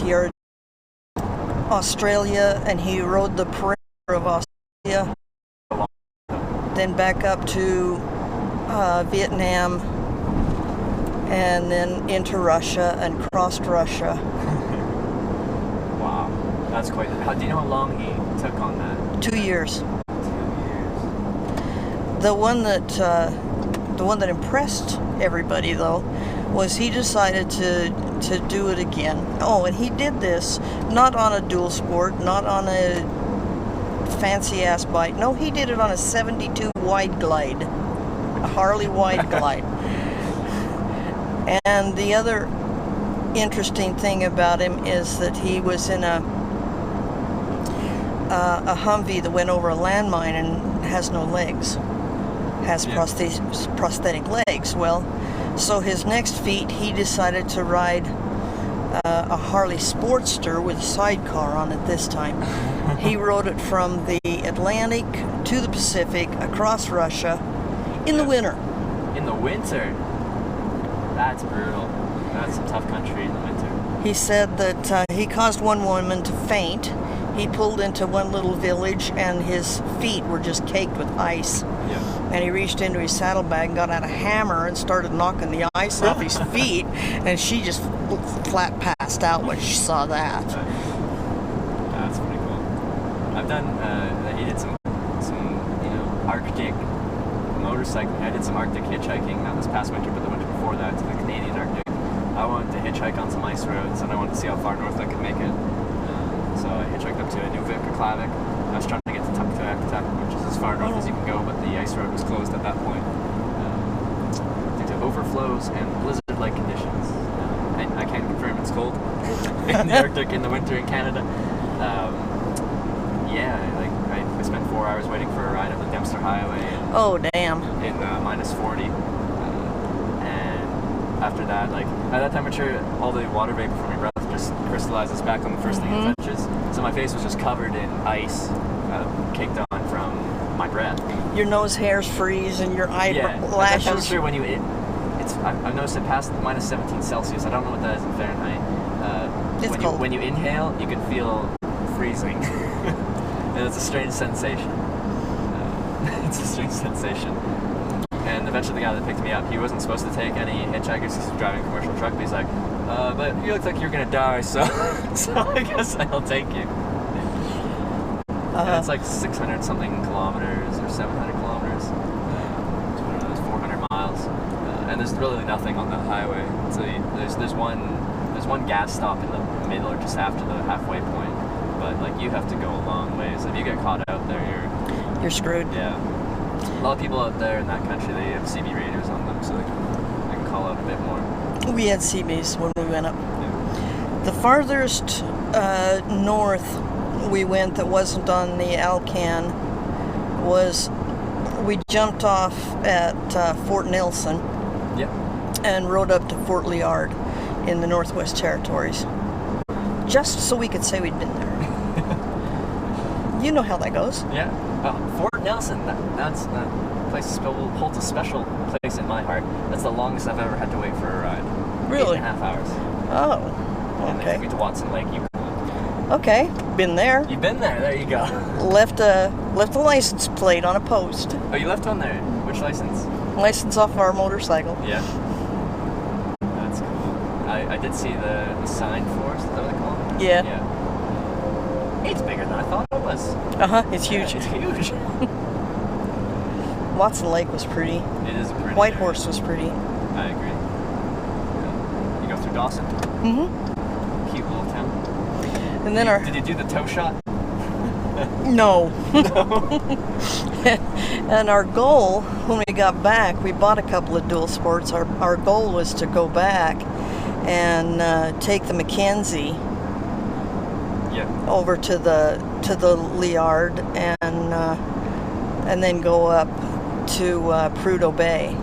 He already Australia, and he rode the perimeter of Australia, then back up to Vietnam, and then into Russia and crossed Russia. Wow, that's quite. Do you know how long he took on that? 2 years. 2 years. The one that impressed everybody, though, was he decided to do it again. Oh, and he did this not on a dual sport, not on a fancy ass bike. No, he did it on a 72 Wide Glide, a Harley Wide Glide. And the other interesting thing about him is that he was in a Humvee that went over a landmine and has no legs, has prosthetic legs. Well, so his next feat, he decided to ride a Harley Sportster with a sidecar on it this time. He rode it from the Atlantic to the Pacific, across Russia, in the winter. In the winter? That's brutal. That's a tough country in the winter. He said that he caused one woman to faint. He pulled into one little village and his feet were just caked with ice. Yeah. And he reached into his saddlebag and got out a hammer and started knocking the ice off his feet, and she just flat passed out when she saw that. That's pretty cool. I've done, he did some Arctic motorcycling. I did some Arctic hitchhiking, not this past winter, but the winter before that, to the Canadian Arctic. I wanted to hitchhike on some ice roads, and I wanted to see how far north I could make it. So I hitchhiked up to Nuvik-Klavik. I was trying to get to Tuktoyaktuk, which is as far north as you can go, but the ice road was closed at that point due to overflows and blizzard-like conditions. I can't confirm it's cold in the Arctic in the winter in Canada. I spent 4 hours waiting for a ride up the Dempster Highway. Oh, damn. In minus 40. And after that, at that temperature, all the water vapor from your breath just crystallizes back on the first thing it touches. So my face was just covered in ice, caked on from my breath. Your nose hairs freeze and your eyelashes. At that temperature, when you I've noticed it past minus 17 Celsius. I don't know what that is in Fahrenheit. It's cold. When you inhale, you can feel freezing. And it's a strange sensation. It's a strange sensation. And eventually the guy that picked me up, he wasn't supposed to take any hitchhikers. He's driving a commercial truck, but he's like, but you look like you're going to die, so I guess I'll take you. And it's like 600 something kilometers or 700 kilometers. 400 miles. And there's really nothing on that highway. So there's one gas stop in the middle or just after the halfway point. But you have to go a long ways. If you get caught out there, you're screwed. Yeah. A lot of people out there in that country, they have CB radios on them, so they can call out a bit more. We had CBs when we went up. Yeah. The farthest north we went that wasn't on the Alcan was we jumped off at Fort Nelson. Yep. And rode up to Fort Liard in the Northwest Territories, just so we could say we'd been there. You know how that goes. Yeah. Fort Nelson, that place holds a special place in my heart. That's the longest I've ever had to wait for a ride. Really? 8.5 hours. Oh, And they okay. took me to Watson Lake, Yukon. Okay, been there. You've been there. There you go. Left a license plate on a post. Oh, you left one there. Which license? License off our motorcycle. Yeah. That's cool. I did see the sign for us. Is that what they call it? Yeah. Yeah. It's bigger than I thought it was. It's huge. Yeah, it's huge. Watson Lake was pretty. It is a pretty. Whitehorse was pretty. I agree. Yeah. You go through Dawson. Mm-hmm. Cute little town. And then Did you do the toe shot? No. And our goal, when we got back, we bought a couple of dual sports. Our goal was to go back and take the Mackenzie over to the Liard and then go up to Prudhoe Bay.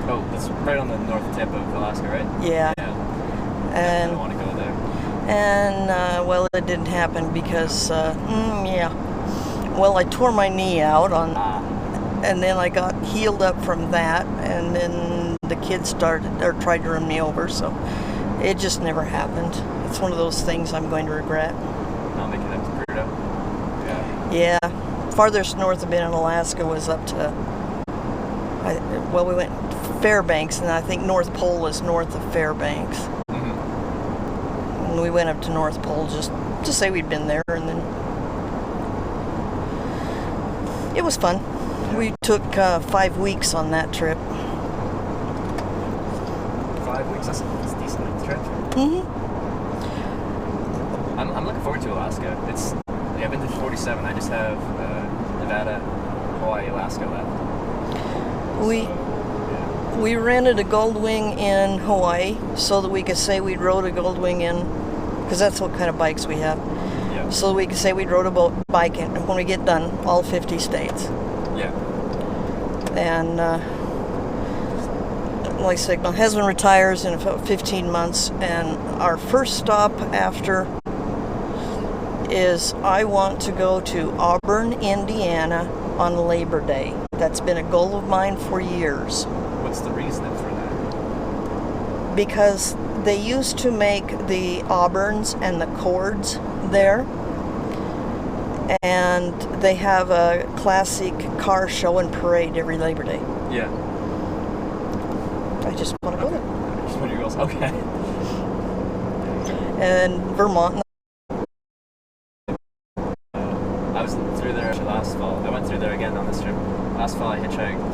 Oh, that's right on the north tip of Alaska, right? Yeah. And I want to go there. And well, it didn't happen because well, I tore my knee out and then I got healed up from that, and then the kids tried to run me over, so it just never happened. that's one of those things I'm going to regret. Not making it up to Prudhoe. Yeah. Farthest north I've been in Alaska was up to, we went Fairbanks, and I think North Pole is north of Fairbanks. Mm-hmm. And we went up to North Pole just to say we'd been there, and then it was fun. We took 5 weeks on that trip. 5 weeks, that's a decent trip. Mm-hmm. I'm looking forward to Alaska. I've been to 47. I just have Nevada, Hawaii, Alaska left. We rented a Goldwing in Hawaii so that we could say we'd rode a Goldwing in, because that's what kind of bikes we have. Yeah. So we could say we'd rode a bike in, when we get done, all 50 states. Yeah. And like I said, my husband retires in about 15 months, and our first stop after is I want to go to Auburn, Indiana on Labor Day. That's been a goal of mine for years. What's the reason for that? Because they used to make the Auburns and the Cords there, and they have a classic car show and parade every Labor Day. Yeah. I just want to go there. Just one of your goals. Okay. And Vermont. I was through there last fall. I went through there again on this trip. Last fall I hitchhiked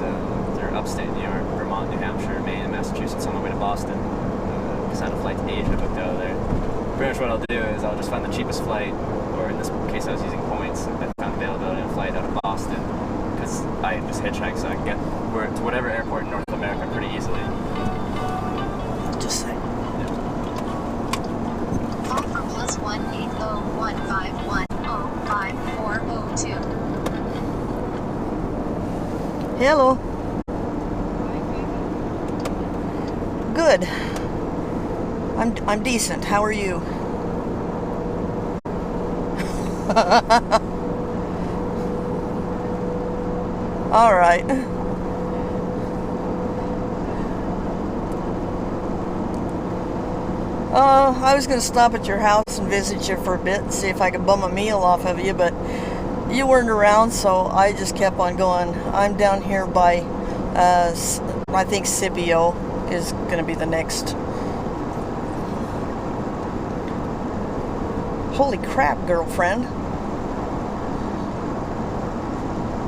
through upstate New York, Vermont, New Hampshire, Maine, and Massachusetts on my way to Boston. Because I had a flight to Asia booked out of there. Pretty much what I'll do is I'll just find the cheapest flight, or in this case I was using points. I found availability on a flight out of Boston, because I just hitchhike so I can get to whatever airport in North America pretty easily. Just say. Call for +18015105402. Hello. Good. I'm decent. How are you? All right. I was going to stop at your house and visit you for a bit and see if I could bum a meal off of you, but you weren't around, so I just kept on going. I'm down here by, I think Scipio is going to be the next. Holy crap, girlfriend.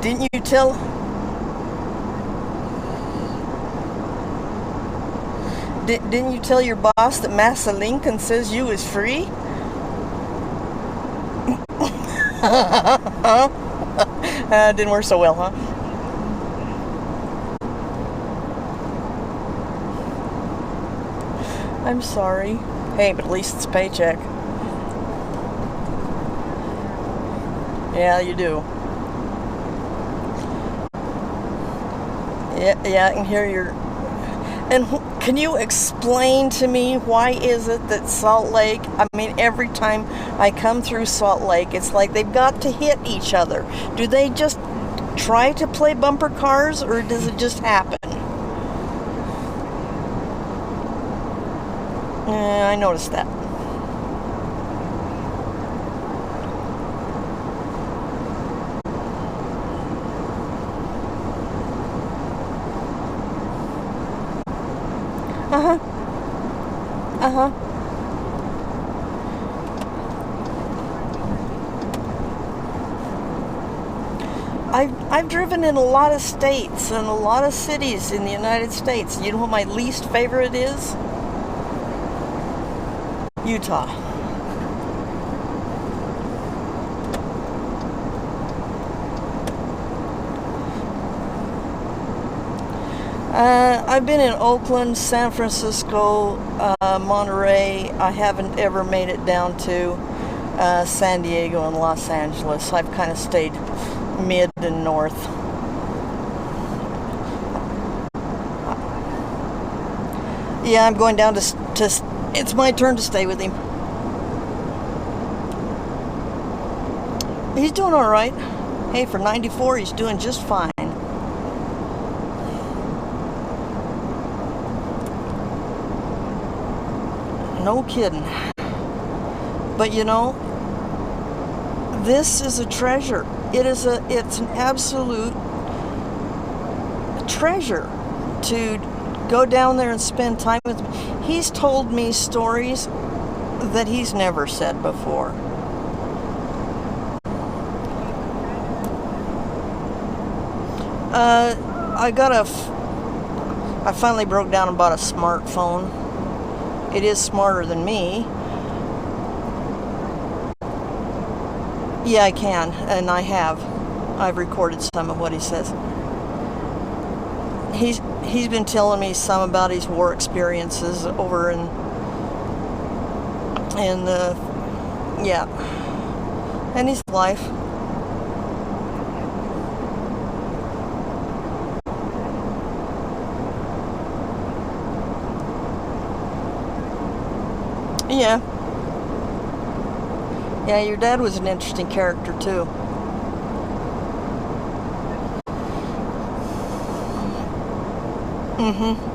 Didn't you tell... Didn't you tell your boss that Massa Lincoln says you is free? Didn't work so well, huh? I'm sorry. Hey, but at least it's a paycheck. Yeah, you do. Yeah, I can hear your... And can you explain to me why is it that Salt Lake, I mean, every time I come through Salt Lake, it's like they've got to hit each other. Do they just try to play bumper cars, or does it just happen? I noticed that. Uh-huh. Uh-huh. I've driven in a lot of states and a lot of cities in the United States. You know what my least favorite is? Utah. I've been in Oakland, San Francisco, Monterey. I haven't ever made it down to San Diego and Los Angeles. I've kind of stayed mid and north. Yeah, I'm going down to it's my turn to stay with him. He's doing all right. Hey, for 94, he's doing just fine. No kidding. But you know, this is a treasure. It's an absolute treasure to go down there and spend time with me. He's told me stories that he's never said before. I finally broke down and bought a smartphone. It is smarter than me. Yeah, I can, and I have. I've recorded some of what he says. He's been telling me some about his war experiences over in yeah, and his life. Yeah. Yeah, your dad was an interesting character too.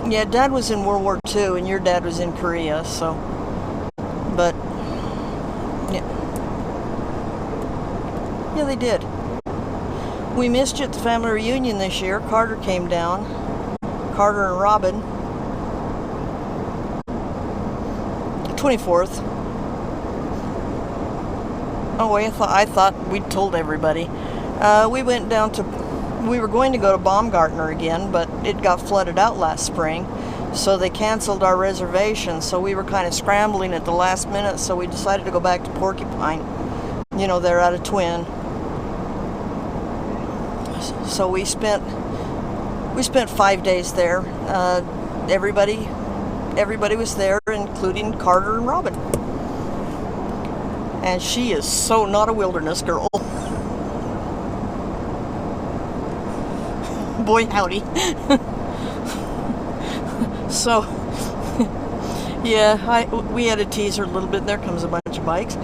Yeah, Dad was in World War II and your dad was in Korea, so. But, yeah. Yeah, they did. We missed you at the family reunion this year. Carter came down. Carter and Robin. 24th. Oh wait, I thought we'd told everybody. We went down to, we were going to go to Baumgartner again, but it got flooded out last spring, so they canceled our reservation. So we were kind of scrambling at the last minute, so we decided to go back to Porcupine. You know, they're out of Twin. So we spent 5 days there. Everybody was there, including Carter and Robin. And she is so not a wilderness girl. Boy, howdy. So, yeah, we had to tease her a little bit. There comes a bunch of bikes.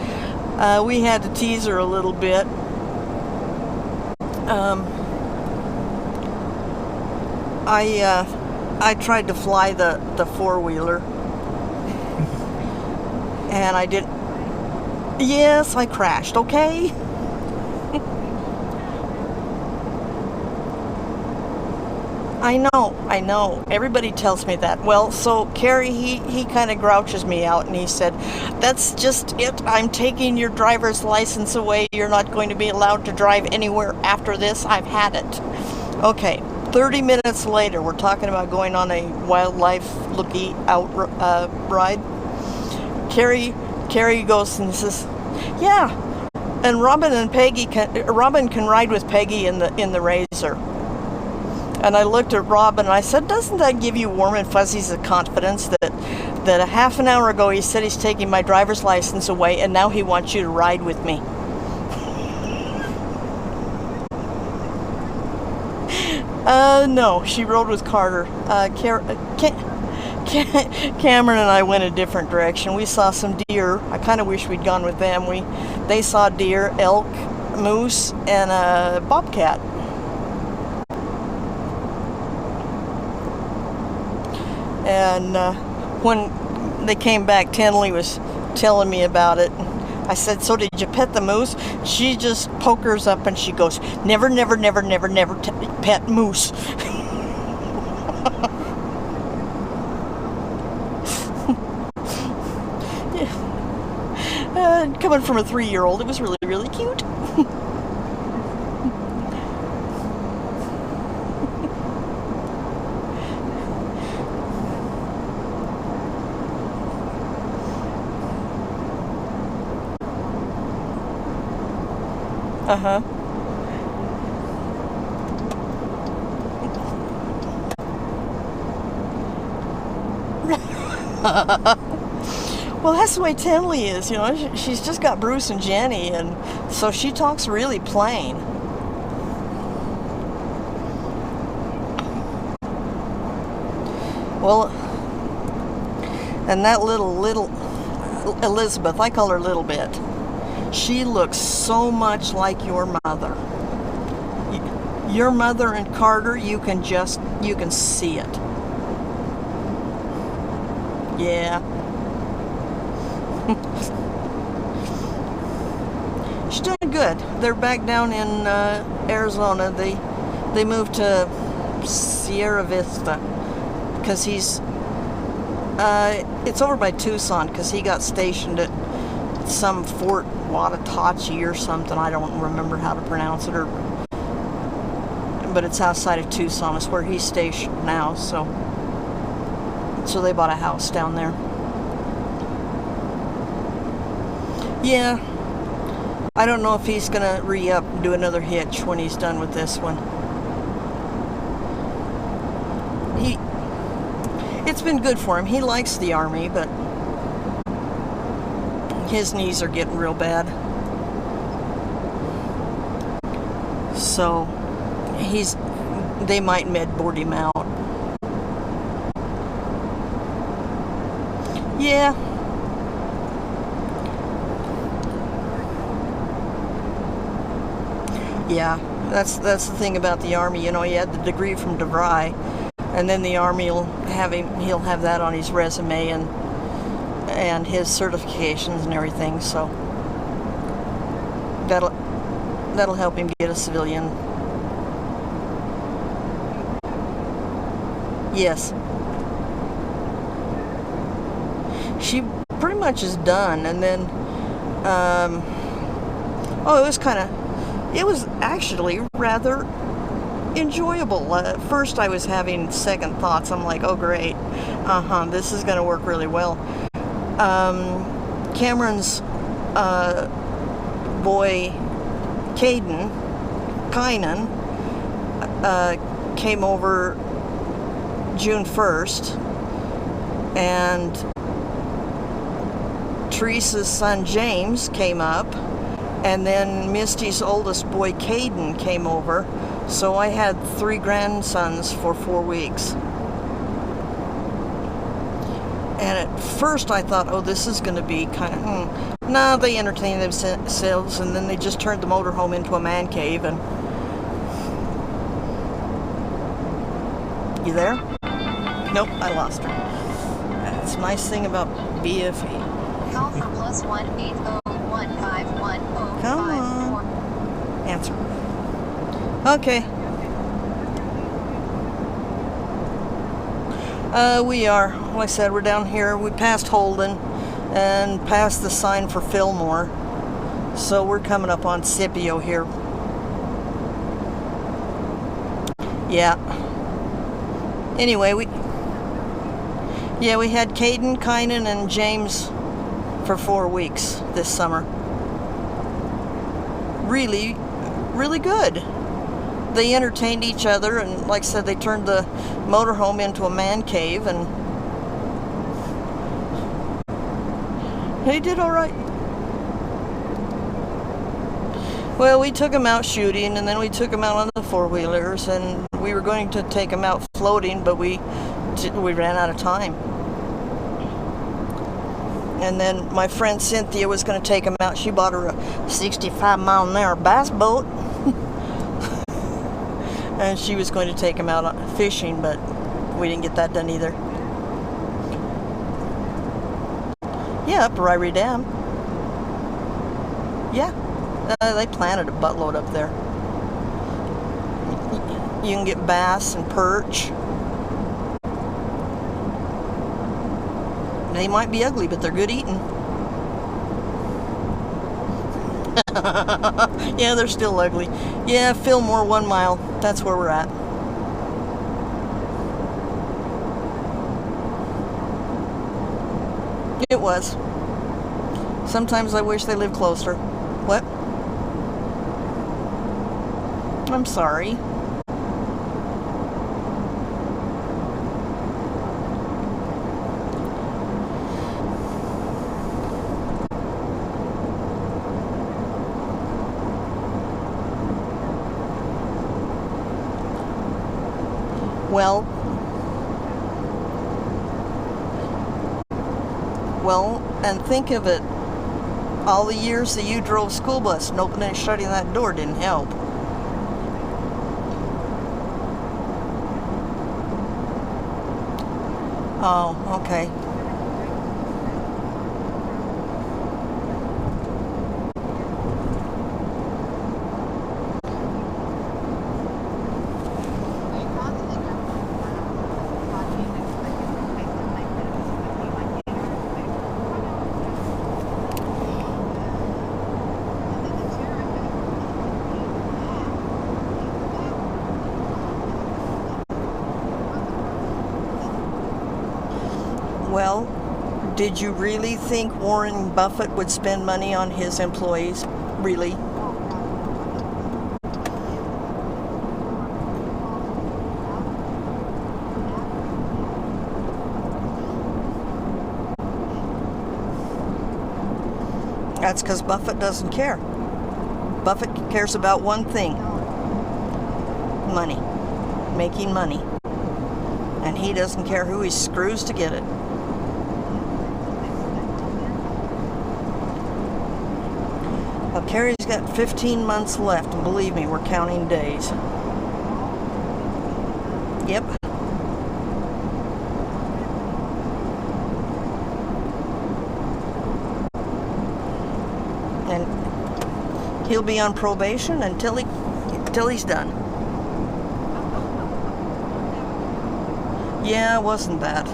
We had to tease her a little bit. I tried to fly the four-wheeler. And I didn't. Yes, I crashed, okay? I know. Everybody tells me that. Well, so Kerry, he kind of grouches me out and he said, "That's just it. I'm taking your driver's license away. You're not going to be allowed to drive anywhere after this. I've had it." Okay, 30 minutes later, we're talking about going on a wildlife looky out ride. Kerry goes and says, "Yeah, and Robin can ride with Peggy in the Razor." And I looked at Robin and I said, "Doesn't that give you warm and fuzzies of confidence that a half an hour ago he said he's taking my driver's license away and now he wants you to ride with me?" No, she rode with Carter. Cameron and I went a different direction. We saw some deer. I kind of wish we'd gone with them. They saw deer, elk, moose, and a bobcat. And when they came back, Tenley was telling me about it. I said, "So did you pet the moose?" She just pokers up and she goes, "Never, never, never, never, never pet moose." Yeah. Coming from a 3-year-old, it was really, really cute. Uh-huh. Well, that's the way Tenley is, you know. She's just got Bruce and Jenny, and so she talks really plain. Well, and that little Elizabeth, I call her Little Bit. She looks so much like your mother. Your mother and Carter, you can see it. Yeah. She's doing good. They're back down in Arizona. They moved to Sierra Vista because he's it's over by Tucson because he got stationed at some Fort Watatachi or something. I don't remember how to pronounce it, but it's outside of Tucson. It's where he's stationed now. So they bought a house down there. Yeah. I don't know if he's gonna re-up and do another hitch when he's done with this one. It's been good for him. He likes the Army, but his knees are getting real bad. So they might med board him out. Yeah. Yeah, that's the thing about the Army. You know, he had the degree from DeVry, and then the Army he'll have that on his resume and his certifications and everything. So that'll help him get a civilian. Yes. She pretty much is done, and then it was actually rather enjoyable. At first I was having second thoughts. I'm like, oh great, this is going to work really well. Cameron's boy Kynan came over June 1st, and Teresa's son James came up, and then Misty's oldest boy Caden came over. So I had 3 grandsons for 4 weeks. And at first I thought, oh, this is going to be kind of, Nah, they entertained themselves, and then they just turned the motorhome into a man cave. And you there? Nope, I lost her. That's a nice thing about BFE. Call for +1 80151 Come on. Answer. Okay. We are, like I said, we're down here. We passed Holden and passed the sign for Fillmore. So we're coming up on Scipio here. Yeah. Anyway, we had Caden, Kynan, and James for 4 weeks this summer. Really, really good. They entertained each other, and like I said, they turned the motorhome into a man cave, and they did all right. Well, we took them out shooting, and then we took them out on the four-wheelers, and we were going to take them out floating, but we ran out of time. And then my friend Cynthia was going to take them out. She bought her a 65-mile-an-hour bass boat. And she was going to take them out fishing, but we didn't get that done either. Yeah, up Ryrie Dam. Yeah, they planted a buttload up there. You can get bass and perch. They might be ugly, but they're good eating. Yeah, they're still ugly. Yeah, Fillmore 1 mile. That's where we're at. It was. Sometimes I wish they lived closer. What? I'm sorry. Well, and think of it. All the years that you drove school bus and opening and shutting that door didn't help. Oh, okay. Did you really think Warren Buffett would spend money on his employees? Really? That's because Buffett doesn't care. Buffett cares about one thing: money. Making money. And he doesn't care who he screws to get it. Well, Carrie's got 15 months left, and believe me, we're counting days. Yep. And he'll be on probation until he's done. Yeah, wasn't that?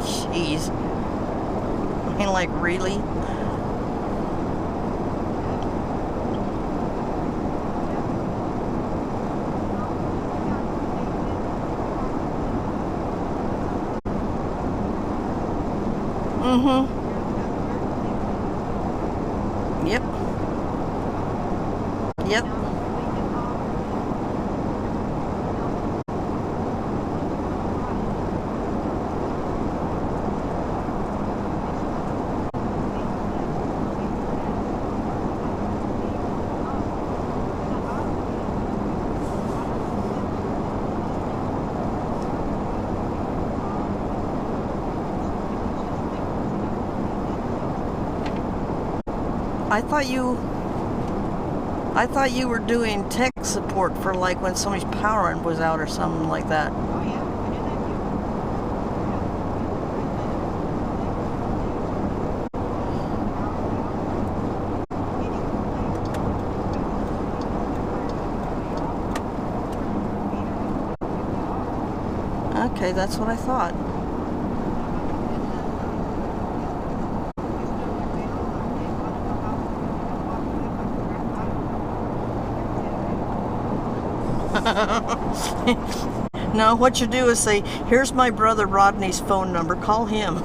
Jeez. I mean, like, really? Yep. Yep. I thought you were doing tech support for, like, when somebody's power was out or something like that. Oh yeah, I do that too. Okay, that's what I thought. No, what you do is say, here's my brother Rodney's phone number, call him.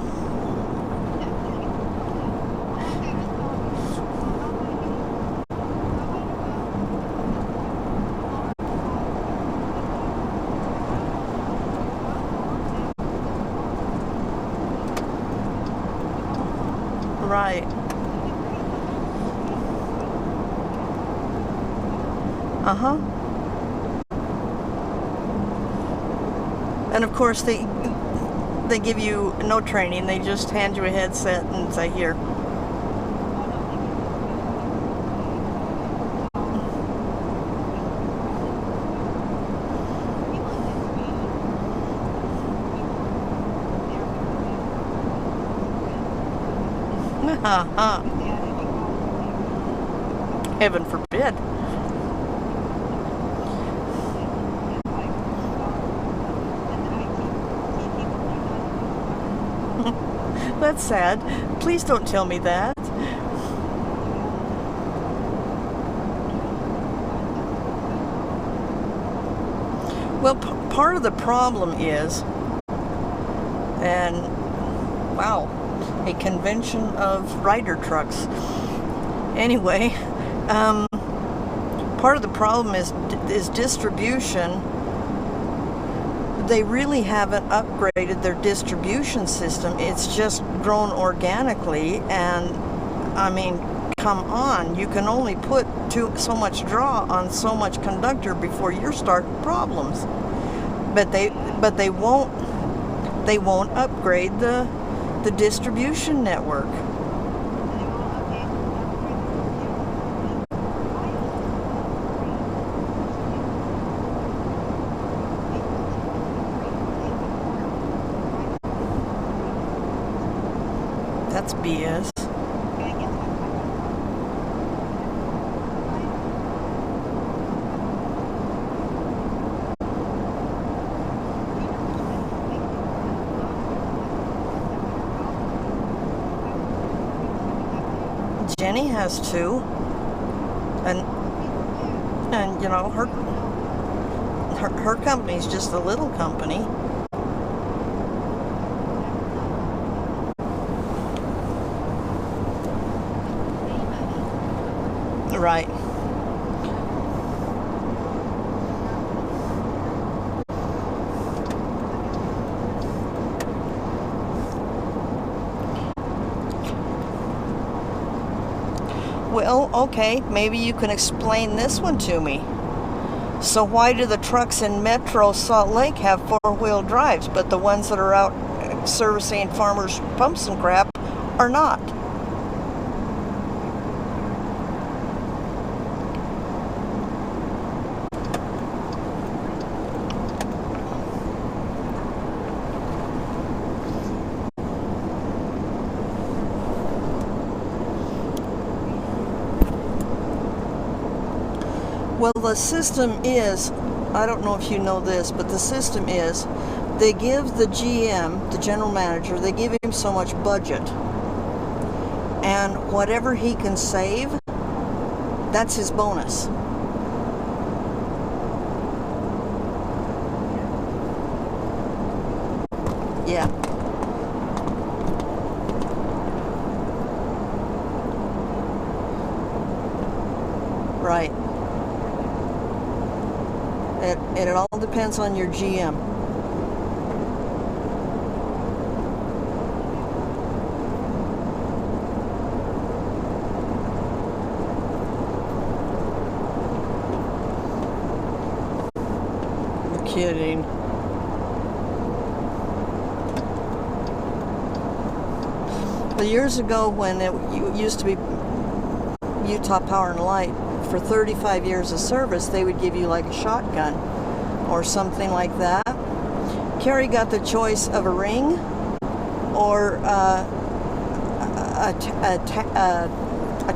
Right. Uh-huh. And of course they give you no training. They just hand you a headset and say, here. Heaven forbid. That's sad. Please don't tell me that. Well, part of the problem is, and wow, a convention of Ryder trucks. Anyway, part of the problem is distribution. They really haven't upgraded their distribution system. It's just grown organically, and I mean, come on, you can only put so much draw on so much conductor before you're starting problems. But they won't upgrade the distribution network. That's BS. Jenny has two, and you know, her company's just a little company. Right. Well, okay, maybe you can explain this one to me. So why do the trucks in Metro Salt Lake have four-wheel drives, but the ones that are out servicing farmers' pumps and crap are not? Well, the system is, I don't know if you know this, but the system is, they give the GM, the general manager, they give him so much budget. And whatever he can save, that's his bonus. Yeah. Right. It all depends on your GM. You're kidding. But years ago, when it used to be Utah Power and Light, for 35 years of service, they would give you like a shotgun or something like that. Carrie got the choice of a ring or a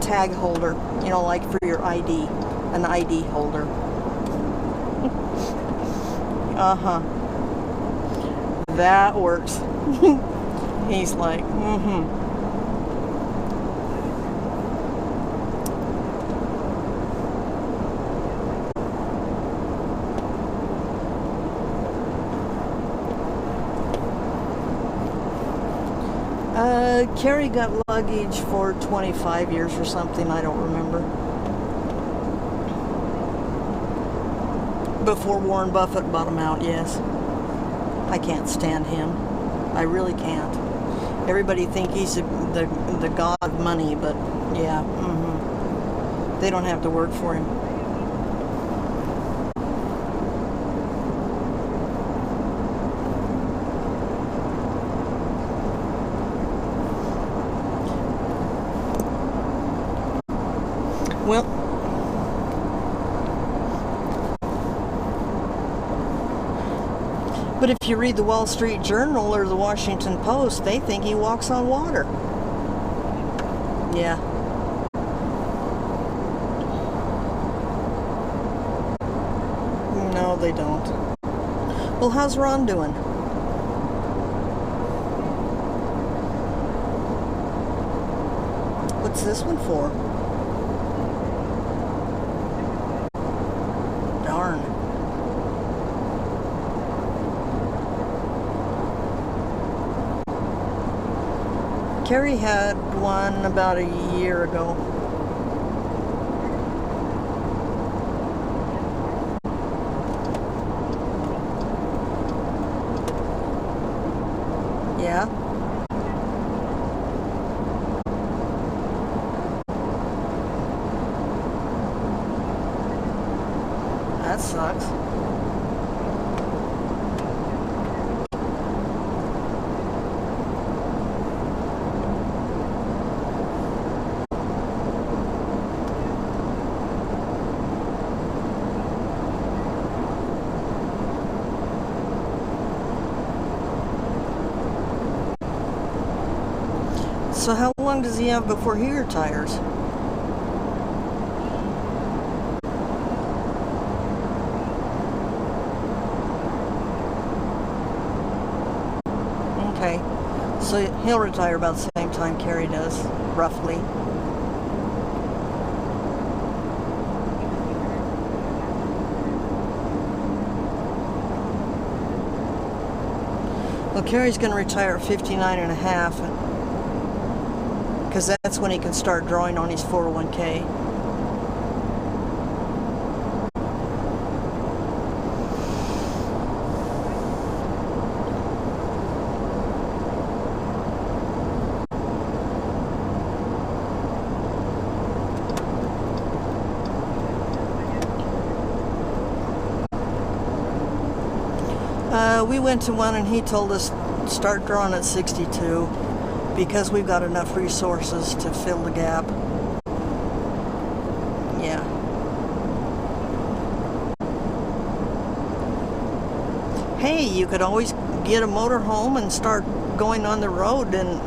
tag holder, you know, like for your ID, an ID holder. Uh-huh. That works. He's like, mm-hmm. Carrie got luggage for 25 years or something, I don't remember. Before Warren Buffett bought him out, yes. I can't stand him. I really can't. Everybody think he's the god of money, but yeah, they don't have to work for him. Well, but if you read the Wall Street Journal or the Washington Post, they think he walks on water. Yeah. No, they don't. Well, how's Ron doing? What's this one for? Darn. Carrie had one about a year ago. Yeah. That sucks. So how long does he have before he retires? Okay, so he'll retire about the same time Carrie does, roughly. Well, Carrie's going to retire at 59 and a half, because that's when he can start drawing on his 401k. We went to one and he told us start drawing at 62 because we've got enough resources to fill the gap. Yeah. Hey, you could always get a motorhome and start going on the road, and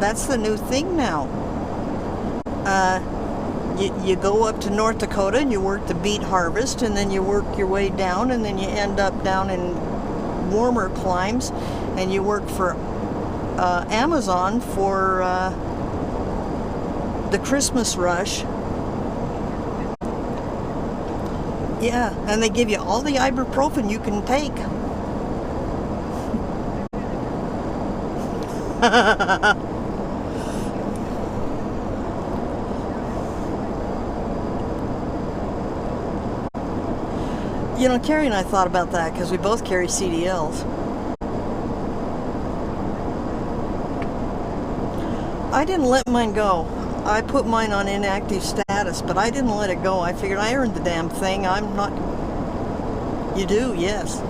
that's the new thing now. You go up to North Dakota and you work the beet harvest, and then you work your way down, and then you end up down in warmer climes, and you work for Amazon for the Christmas rush. Yeah, and they give you all the ibuprofen you can take. You know, Carrie and I thought about that because we both carry CDLs. I didn't let mine go. I put mine on inactive status, but I didn't let it go. I figured I earned the damn thing. I'm not... You do, yes.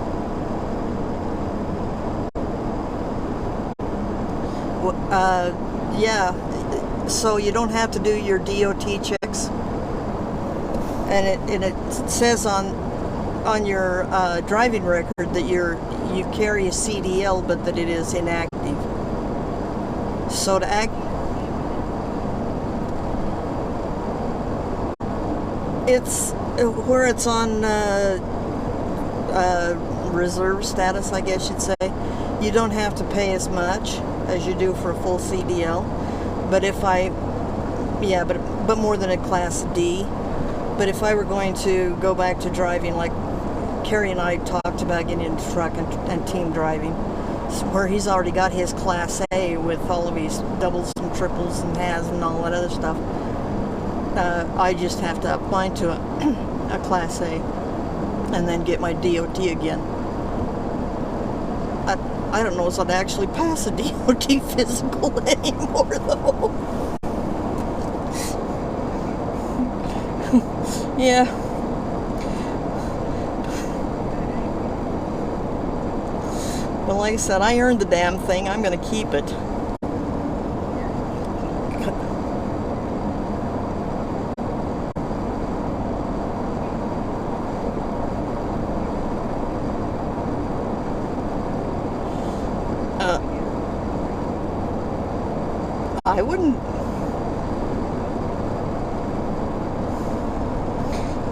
Yeah, so you don't have to do your DOT checks, and it says on your driving record that you carry a CDL, but that it is inactive. So to act, it's where it's on reserve status, I guess you'd say. You don't have to pay as much as you do for a full CDL, but but more than a Class D. But if I were going to go back to driving, like Carrie and I talked about getting into truck and team driving, where he's already got his Class A with all of his doubles and triples and has and all that other stuff. I just have to up mine to a Class A and then get my DOT again. I don't know if I'd actually pass a DOT physical anymore, though. Yeah. Well, like I said, I earned the damn thing. I'm going to keep it. I wouldn't.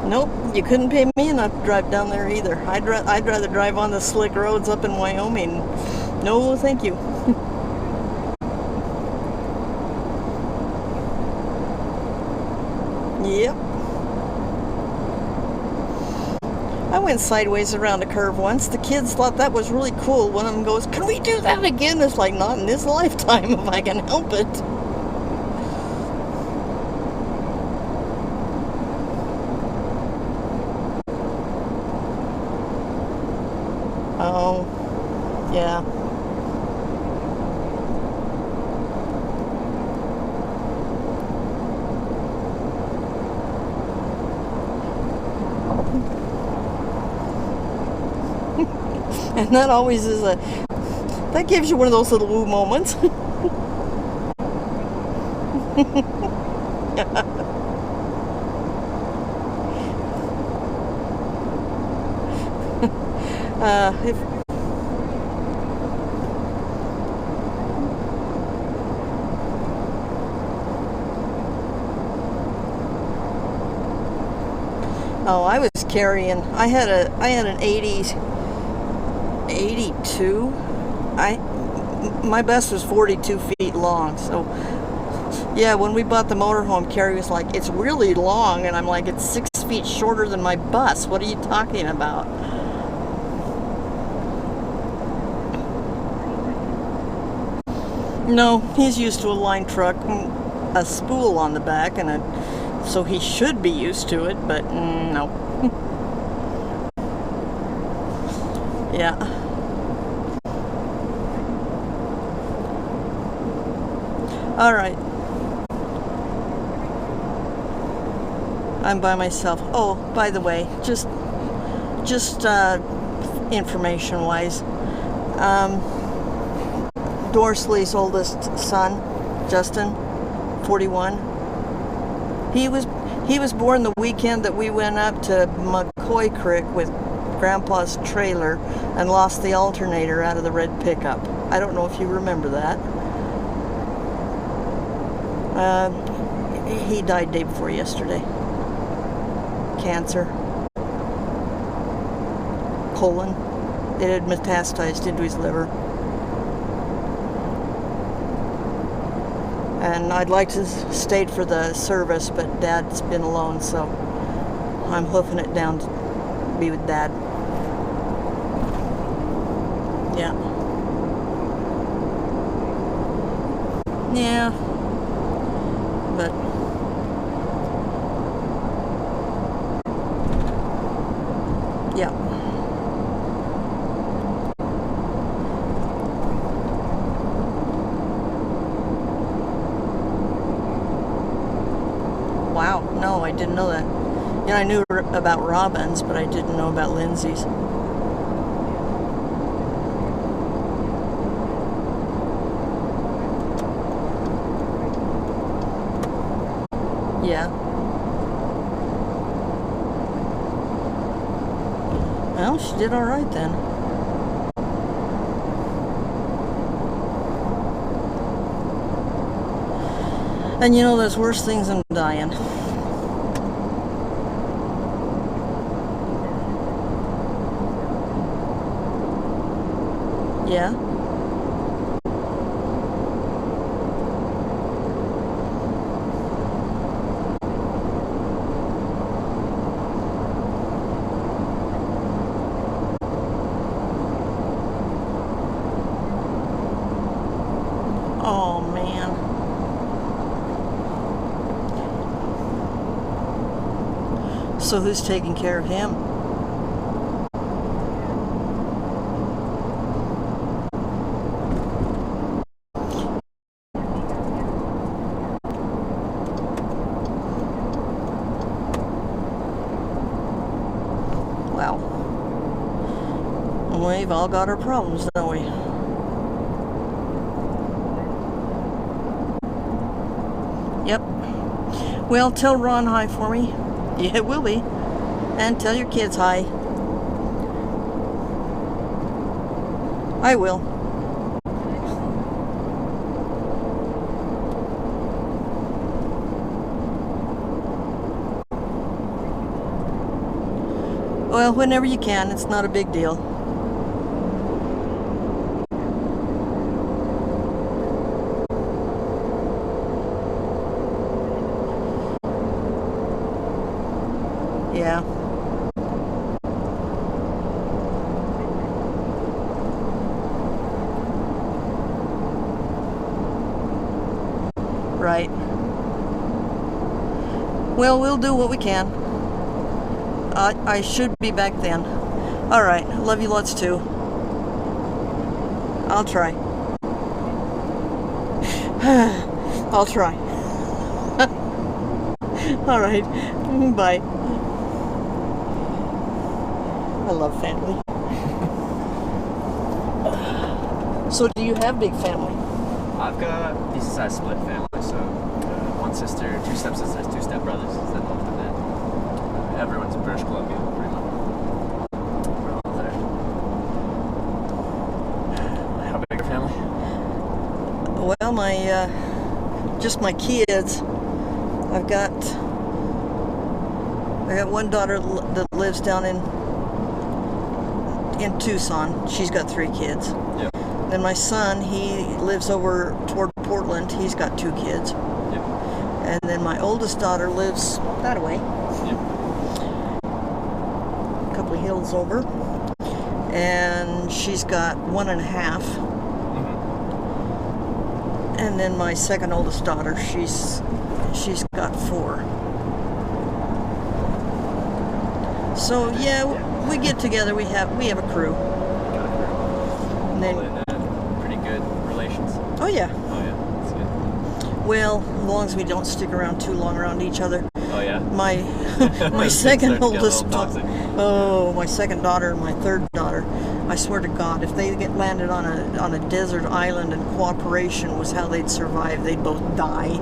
Nope, you couldn't pay me enough to drive down there either. I'd rather drive on the slick roads up in Wyoming. No, thank you. Yep. I went sideways around a curve once. The kids thought that was really cool. One of them goes, "Can we do that again?" It's like, not in this lifetime if I can help it. Oh, yeah. And that always is that gives you one of those little woo moments. I was carrying. I had an 82. My bus was 42 feet long. So yeah, when we bought the motorhome, Carrie was like, "It's really long," and I'm like, "It's 6 feet shorter than my bus. What are you talking about?" No, he's used to a line truck, a spool on the back, so he should be used to it, but no. Yeah. All right. I'm by myself. Oh, by the way, just information-wise. Dorsley's oldest son, Justin, 41. He was born the weekend that we went up to McCoy Creek with Grandpa's trailer and lost the alternator out of the red pickup. I don't know if you remember that. He died day before yesterday. Cancer. Colon. It had metastasized into his liver. And I'd like to stay for the service, but Dad's been alone, so I'm hoofing it down to be with Dad. Yeah. Yeah. But yeah. Wow, no, I didn't know that. You know, I knew about Robin's, but I didn't know about Lindsay's. Yeah. Well, she did all right then. And you know, there's worse things than dying. Yeah. Oh, man. So who's taking care of him? Wow. We've all got our problems, don't we? Yep. Well, tell Ron hi for me. Yeah, it will be. And tell your kids hi. I will. Well, whenever you can. It's not a big deal. Yeah. Right. Well, we'll do what we can. I should be back then. All right. Love you lots too. I'll try. I'll try. All right. Bye. I love family. So do you have big family? I've got a decent sized split family, so one sister, two stepsisters, two stepbrothers, then most of them. Everyone's in British Columbia, pretty much. We're all there. How big a family? Well, just my kids. I've got one daughter that lives down in Tucson. She's got 3 kids. Yep. Then my son, he lives over toward Portland. He's got 2 kids. Yep. And then my oldest daughter lives that way, Yep. a couple of hills over. And she's got 1.5. Mm-hmm. And then my second oldest daughter, she's got 4. So yeah, we get together. We have a crew. Got a crew. And then, All in pretty good relations. oh yeah. Oh yeah, that's good. Well, as long as we don't stick around too long around each other. Oh yeah. Yeah. My my Those second things start to get a oldest little toxic. oh, my second daughter and my third daughter, I swear to God, if they get landed on a desert island and cooperation was how they'd survive, they'd both die.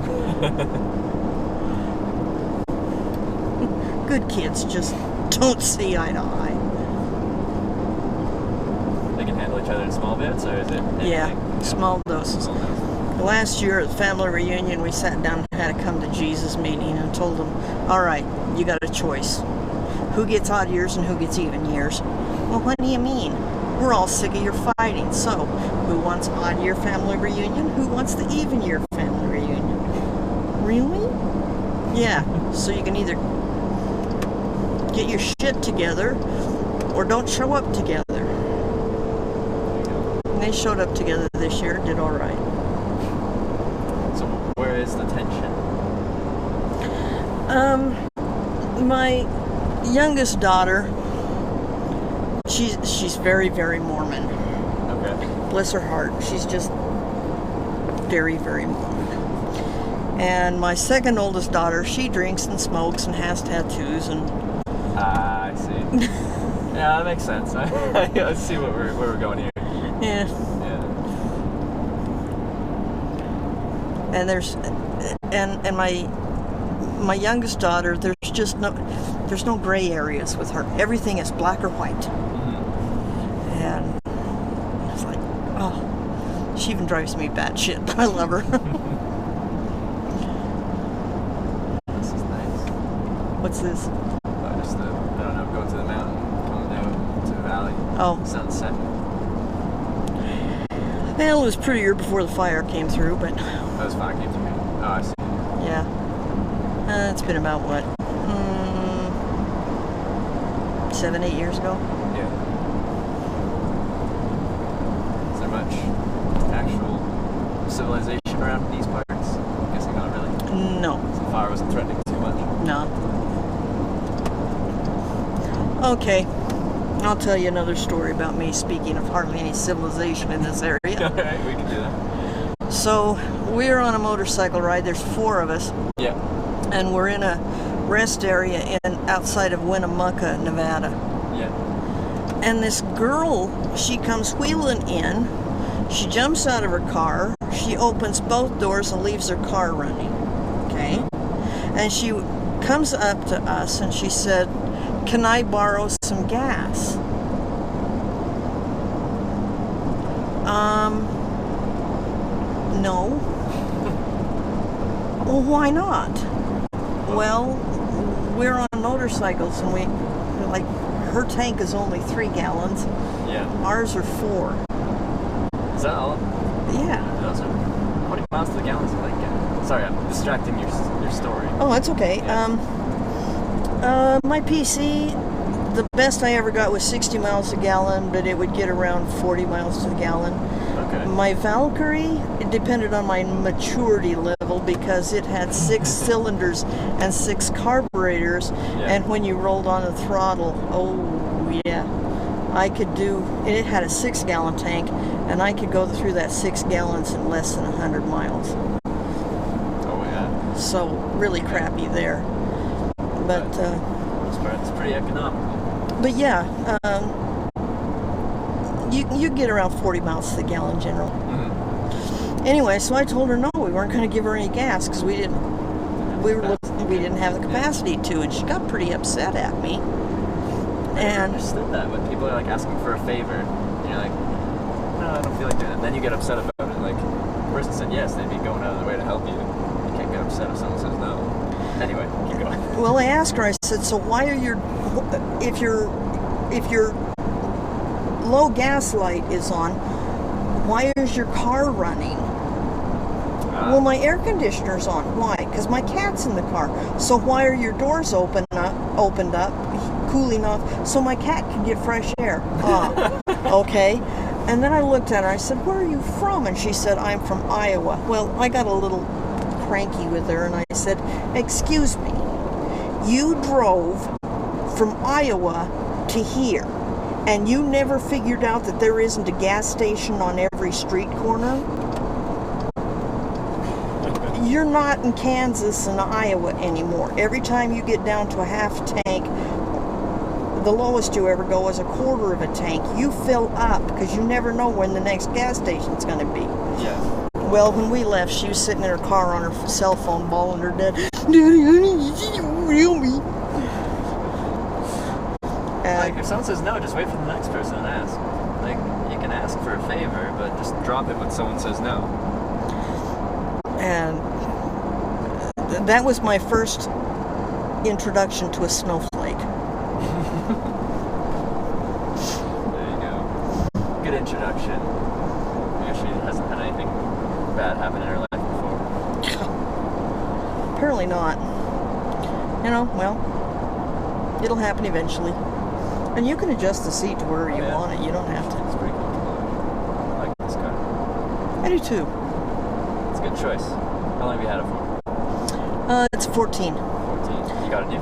Good kids just don't see eye to eye. They can handle each other in small bits, or is it anything? Yeah, small doses. Small doses. Last year at the family reunion, we sat down and had a come to Jesus meeting and told them, all right, you got a choice. Who gets odd years and who gets even years? Well, what do you mean? We're all sick of your fighting. So, who wants odd year family reunion? Who wants the even year family reunion? Really? Yeah, so you can either get your shit together or don't show up together. And they showed up together this year, did all right. So where is the tension? My youngest daughter, she's very, very Mormon. Okay. Bless her heart. She's just very, very Mormon. And my second oldest daughter, she drinks and smokes and has tattoos and I see. Yeah, that makes sense. I see where we're going here. yeah. Yeah. And there's and my youngest daughter, there's no gray areas with her. Everything is black or white. Mm-hmm. And it's like, oh, she even drives me batshit. I love her. This is nice. What's this? Just I don't know, go to the mountain, come down to the valley. Oh, Sunset. well, it was prettier before the fire came through, but That was fine, came to me. Oh, I see. yeah. It's been about what? 7-8 years ago? Yeah. Is there much actual civilization around these parts? I'm guessing not really. No. So the fire wasn't threatening too much. No. Okay. I'll tell you another story about me, speaking of hardly any civilization in this area. Alright, we can do that. So, we're on a motorcycle ride. There's 4 of us. Yeah. And we're in a rest area outside of Winnemucca, Nevada. Yeah. And this girl, she comes wheeling in. She jumps out of her car. She opens both doors and leaves her car running. Okay? And she comes up to us and she said, "Can I borrow some gas?" No. Well, why not? Well, we're on motorcycles and her tank is only 3 gallons. Yeah. Ours are 4. Is that all? Yeah. Those are, how many miles to the gallon is it like? Sorry, I'm distracting your story. Oh, that's okay. Yeah. My PC, the best I ever got was 60 miles a gallon, but it would get around 40 miles to the gallon. Okay. My Valkyrie, it depended on my maturity level because it had 6 cylinders and 6 carburetors, and when you rolled on the throttle, oh yeah, it had a 6-gallon tank, and I could go through that 6 gallons in less than 100 miles. Oh yeah. So really crappy there. But It's pretty economical. but yeah, you get around 40 miles to the gallon general. Mm-hmm. Anyway, so I told her no, we weren't going to give her any gas because we didn't have the capacity to, and she got pretty upset at me. I never And understood that when people are like asking for a favor, and you're like, no, I don't feel like doing it. And then you get upset about it. Like, the person said yes, they'd be going out of their way to help you. You can't get upset if someone says no. Anyway, keep going. well, I asked her. I said, so why are if your low gas light is on, why is your car running? Well, my air conditioner's on. Why? Because my cat's in the car. So why are your doors opened up, cooling off, so my cat can get fresh air? Okay. And then I looked at her. I said, where are you from? And she said, I'm from Iowa. Well, I got a little cranky with her, and I said, excuse me, you drove from Iowa to here, and you never figured out that there isn't a gas station on every street corner? You're not in Kansas and Iowa anymore. Every time you get down to a half tank, the lowest you ever go is a quarter of a tank. You fill up because you never know when the next gas station's going to be. Yeah. Well, when we left, she was sitting in her car on her cell phone bawling her dad, Daddy, honey, real me. Like, if someone says no, just wait for the next person and ask. Like, you can ask for a favor, but just drop it when someone says no. And that was my first introduction to a snowflake. There you go. Good introduction. Maybe she hasn't had anything bad happen in her life before. Apparently not. You know, well, it'll happen eventually. And you can adjust the seat to wherever you want it. You don't have to. It's pretty comfortable. I like this car. I do too. It's a good choice. How long have you had it for? It's 14. 14. You got it new?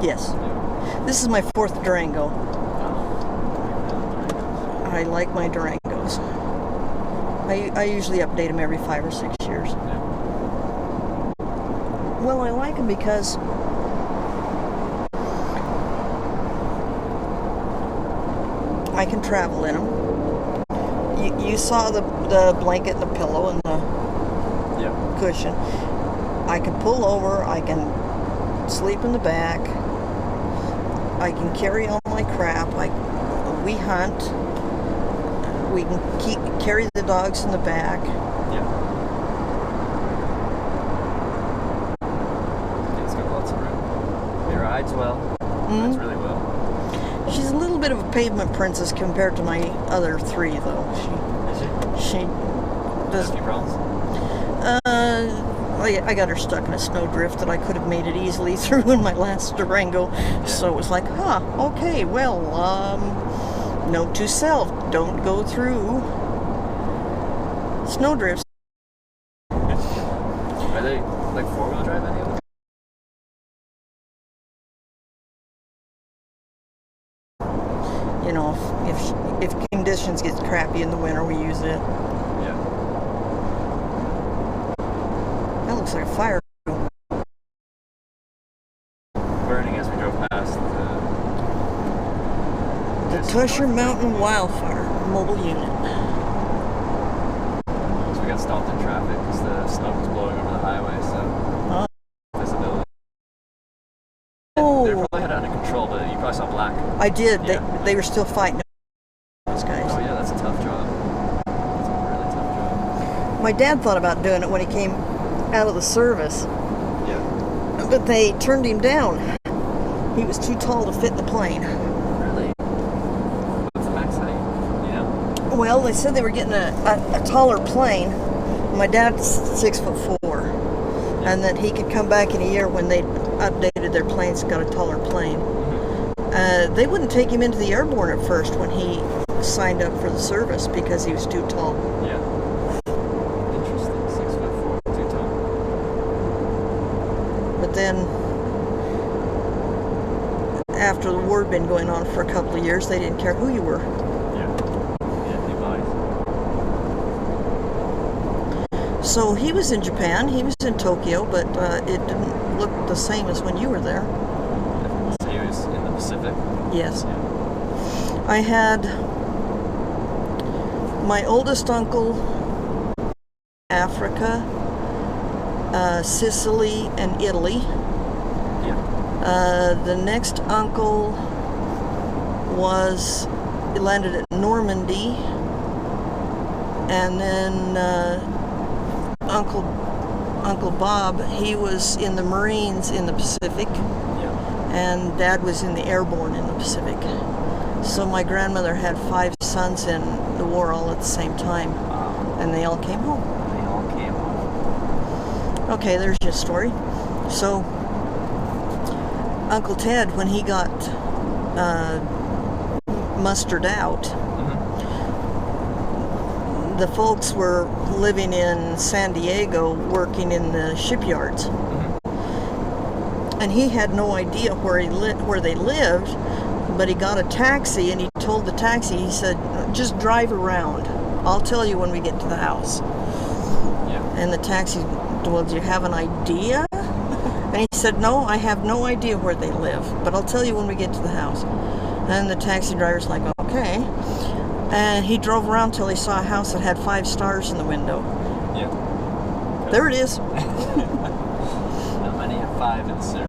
Yes. New. This is my fourth Durango. Oh. I like my Durangos. I usually update them every 5 or 6 years. Yeah. Well, I like them because I can travel in them. You saw the blanket and the pillow and the Yeah. cushion. I can pull over. I can sleep in the back. I can carry all my crap. We hunt. We can carry the dogs in the back. Yeah. It's got lots of room. It rides well. Rides really well. She's a little bit of a pavement princess compared to my other three, though. Is she? She Has does. a few problems? I got her stuck in a snowdrift that I could have made it easily through in my last Durango. So it was like, okay, well, note to self, don't go through snowdrifts. Are they like four-wheel drive any of them? You know, if conditions get crappy in the winter, we use it. Yeah. That looks like a fire. Burning as we drove past The Tusher Mountain Wildfire Mobile Unit. So we got stopped in traffic because the smoke was blowing over the highway, so visibility. They Oh, probably had it under control, but you probably saw black. I did. Yeah. They were still fighting those guys. Oh yeah, that's a tough job. That's a really tough job. My dad thought about doing it when he came out of the service, Yeah. but they turned him down. He was too tall to fit in the plane. Really? What's the max height? You know? Well, they said they were getting a taller plane. My dad's 6'4", and that he could come back in a year when they updated their planes, got a taller plane. They wouldn't take him into the airborne at first when he signed up for the service because he was too tall. Yeah. Interesting. 6'4", too tall. But then, after the war had been going on for a couple of years, they didn't care who you were. Yeah. Yeah, new bodies. So he was in Japan, he was in Tokyo, but it didn't look the same as when you were there. So he was in the Pacific? Yes. Yeah. I had my oldest uncle, Africa, Sicily, and Italy. Yeah. The next uncle landed at Normandy, and then Uncle Bob, he was in the Marines in the Pacific, Yeah. and Dad was in the Airborne in the Pacific. So my grandmother had 5 sons in the war all at the same time, Wow. and they all came home. They all came home. Okay, there's your story. So Uncle Ted, when he got mustered out, the folks were living in San Diego working in the shipyards. And he had no idea where they lived, but he got a taxi and he told the taxi, he said, just drive around. I'll tell you when we get to the house. Yeah. And the taxi well, do you have an idea? And he said, no, I have no idea where they live, but I'll tell you when we get to the house. And the taxi driver's like, okay. And he drove around till he saw a house that had 5 stars in the window. Yeah. There it is. Not many have 5 in service.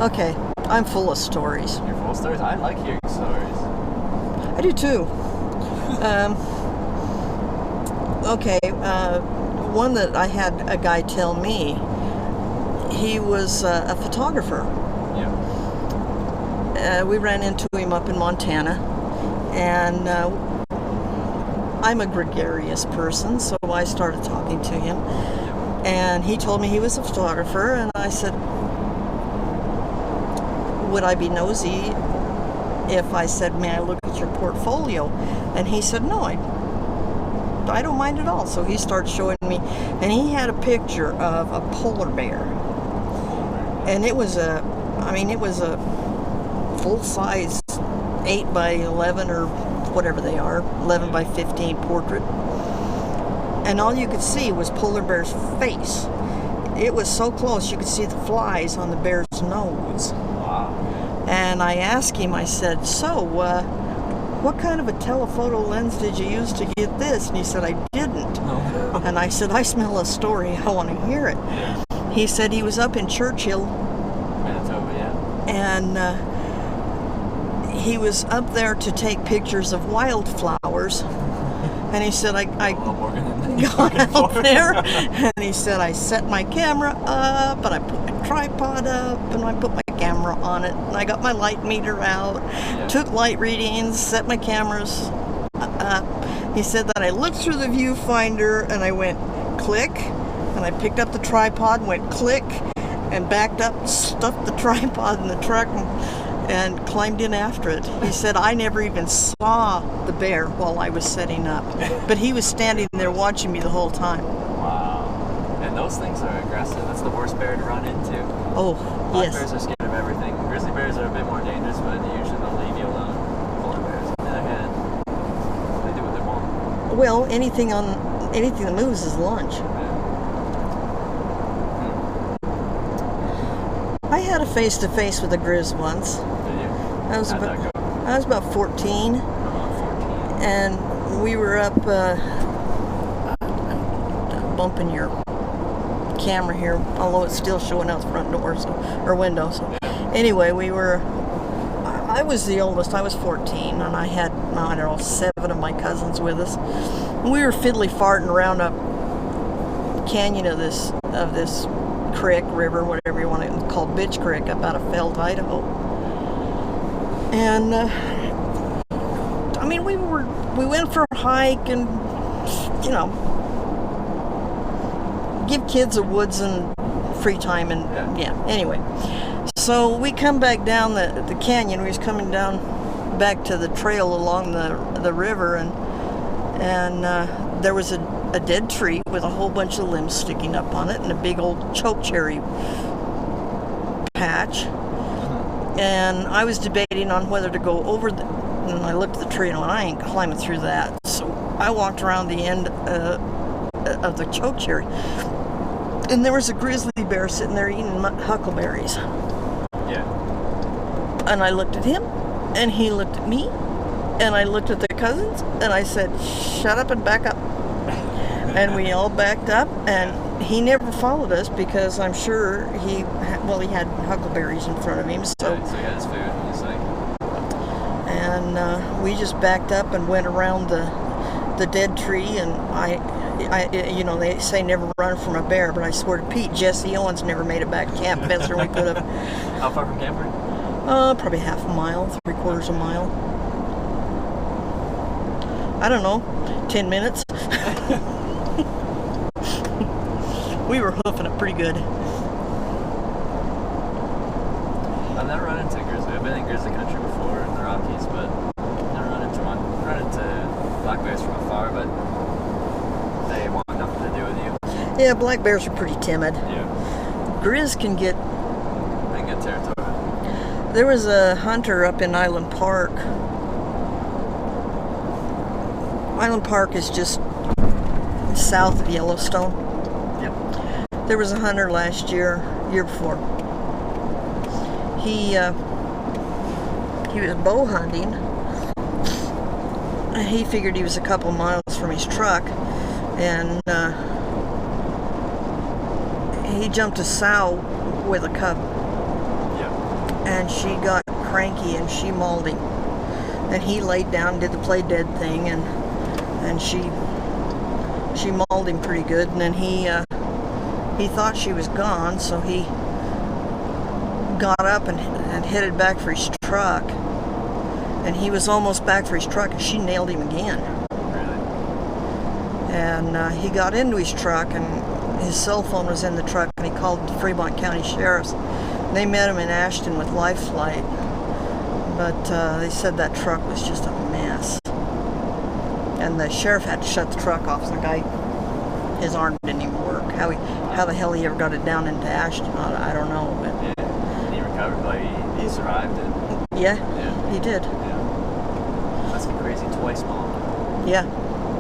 Okay, I'm full of stories. You're full of stories? I like hearing stories. I do too. Okay, one that I had a guy tell me, he was a photographer. Yeah. We ran into him up in Montana, and I'm a gregarious person, so I started talking to him. And he told me he was a photographer, and I said, would I be nosy if I said, may I look at your portfolio? And he said, no, I don't mind at all. So he started showing me, and he had a picture of a polar bear. And it was a full-size 8 by 11 or whatever they are, 11 by 15 portrait. And all you could see was polar bear's face. It was so close you could see the flies on the bear's nose. Wow. And I asked him, I said, so, what kind of a telephoto lens did you use to get this? And he said, I didn't. Oh. And I said, I smell a story. I want to hear it. Yeah. He said he was up in Churchill, Manitoba, yeah. and he was up there to take pictures of wildflowers. And he said, I got out there, and he said, I set my camera up, and I put my tripod up, and I put my camera on it, and I got my light meter out, took light readings, set my cameras up. He said that I looked through the viewfinder, and I went click, and I picked up the tripod, went click, and backed up, stuffed the tripod in the truck, and climbed in after it. He said, I never even saw the bear while I was setting up, but he was standing there watching me the whole time. Wow. And those things are aggressive. That's the worst bear to run into. Oh, Black yes. bears are scared of everything. Grizzly bears are a bit more dangerous, but usually they'll leave you alone. Polar bears, on the other hand, they do what they want. Well, anything that moves is lunch. I had a face-to-face with a grizz once. Did you? I was How'd about that go? I was about 14, 14. and we were up. I'm bumping your camera here, although it's still showing out the front door or window. So anyway, we were. I was the oldest. I was 14, and I had, I don't know, 7 of my cousins with us. And we were fiddly farting around a canyon of this creek, river, whatever you want to call, Bitch Creek, up out of Feld, Idaho. And we went for a hike, and give kids a woods and free time, and anyway. So we come back down the canyon. We was coming down back to the trail along the river, and there was a dead tree with a whole bunch of limbs sticking up on it, and a big old chokecherry patch. And I was debating on whether to go over and I looked at the tree and went, I ain't climbing through that. So I walked around the end of the chokecherry, and there was a grizzly bear sitting there eating huckleberries. Yeah. And I looked at him, and he looked at me, and I looked at the cousins, and I said, shut up and back up. And we all backed up, and he never followed us because I'm sure he had huckleberries in front of him. So he had his food. He's like, and we just backed up and went around the dead tree. And I they say never run from a bear, but I swear to Pete, Jesse Owens never made it back to camp faster than we could have. how far from camper? Probably half a mile, 3/4 a mile. I don't know, 10 minutes. We were hoofing it pretty good. I've never run into grizzly. I've been in grizzly country before in the Rockies, but never run into one. I've run into black bears from afar, but they want nothing to do with you. Yeah, black bears are pretty timid. Yeah. Grizz can get They can get territorial. There was a hunter up in Island Park. Island Park is just south of Yellowstone. Yep. There was a hunter last year before. He was bow hunting. He figured he was a couple miles from his truck, and he jumped a sow with a cub, Yeah. and she got cranky and she mauled him. And he laid down, did the play dead thing, and she mauled him pretty good. And then he thought she was gone, so he got up and headed back for his truck. And he was almost back for his truck, and she nailed him again. Really? And he got into his truck, and his cell phone was in the truck, and he called the Fremont County Sheriff's. They met him in Ashton with Life Flight, but they said that truck was just a mess. And the sheriff had to shut the truck off, so the guy, his arm didn't even work. How the hell he ever got it down into Ashton, I don't know. But Yeah. And he recovered. Like he survived it. yeah, Yeah. he did. Yeah. That's crazy. Twice mauled. Yeah.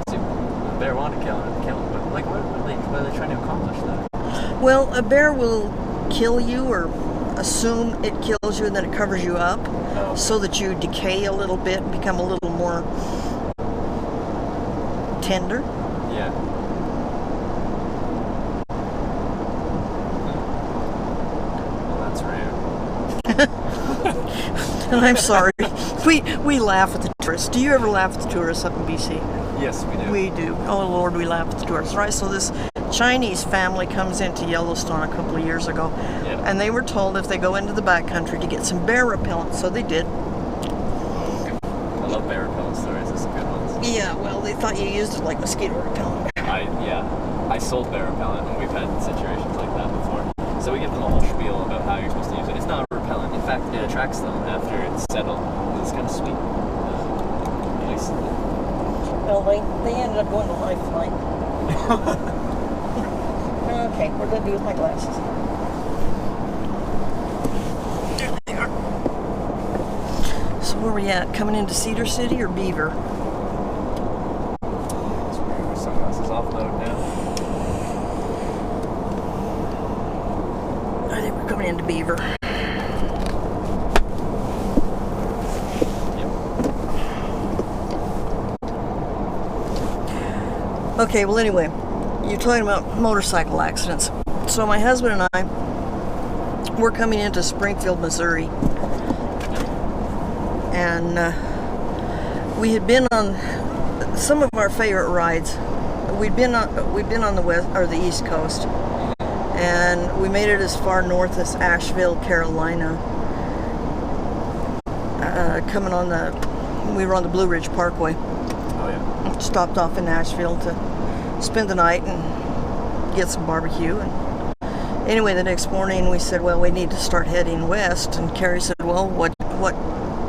See, the bear wanted to kill him, but like, what are they trying to accomplish there? Well, a bear will kill you or assume it kills you, and then it covers you up Oh. so that you decay a little bit and become a little more tender. Yeah. Well, that's rude. And I'm sorry. We laugh at the tourists. Do you ever laugh at the tourists up in BC? Yes, we do. We do. Oh Lord, we laugh at the tourists, right? So this Chinese family comes into Yellowstone a couple of years ago, Yeah. and they were told if they go into the backcountry to get some bear repellent, so they did. I love bear repellent stories. There's some good ones. Yeah, well, they thought you used it like mosquito repellent. I sold bear repellent, and we've had situations like that before. So we give them a whole spiel about how you're supposed to use it. It's not a repellent. In fact, it attracts them after it's settled. It's kind of sweet. Nice. Well, they ended up going to Life Flight. Okay, what did I do with my glasses? There they are. So where we at? Coming into Cedar City or Beaver? Sunglasses off load now. I think we're coming into Beaver. Okay, well anyway, you're talking about motorcycle accidents. So my husband and I, we're coming into Springfield, Missouri, and we had been on some of our favorite rides. We'd been on the west or the East Coast, and we made it as far north as Asheville, Carolina. We were on the Blue Ridge Parkway. Oh yeah. Stopped off in Asheville to spend the night and get some barbecue. And anyway, the next morning we said, well, we need to start heading west. And Carrie said, well, what?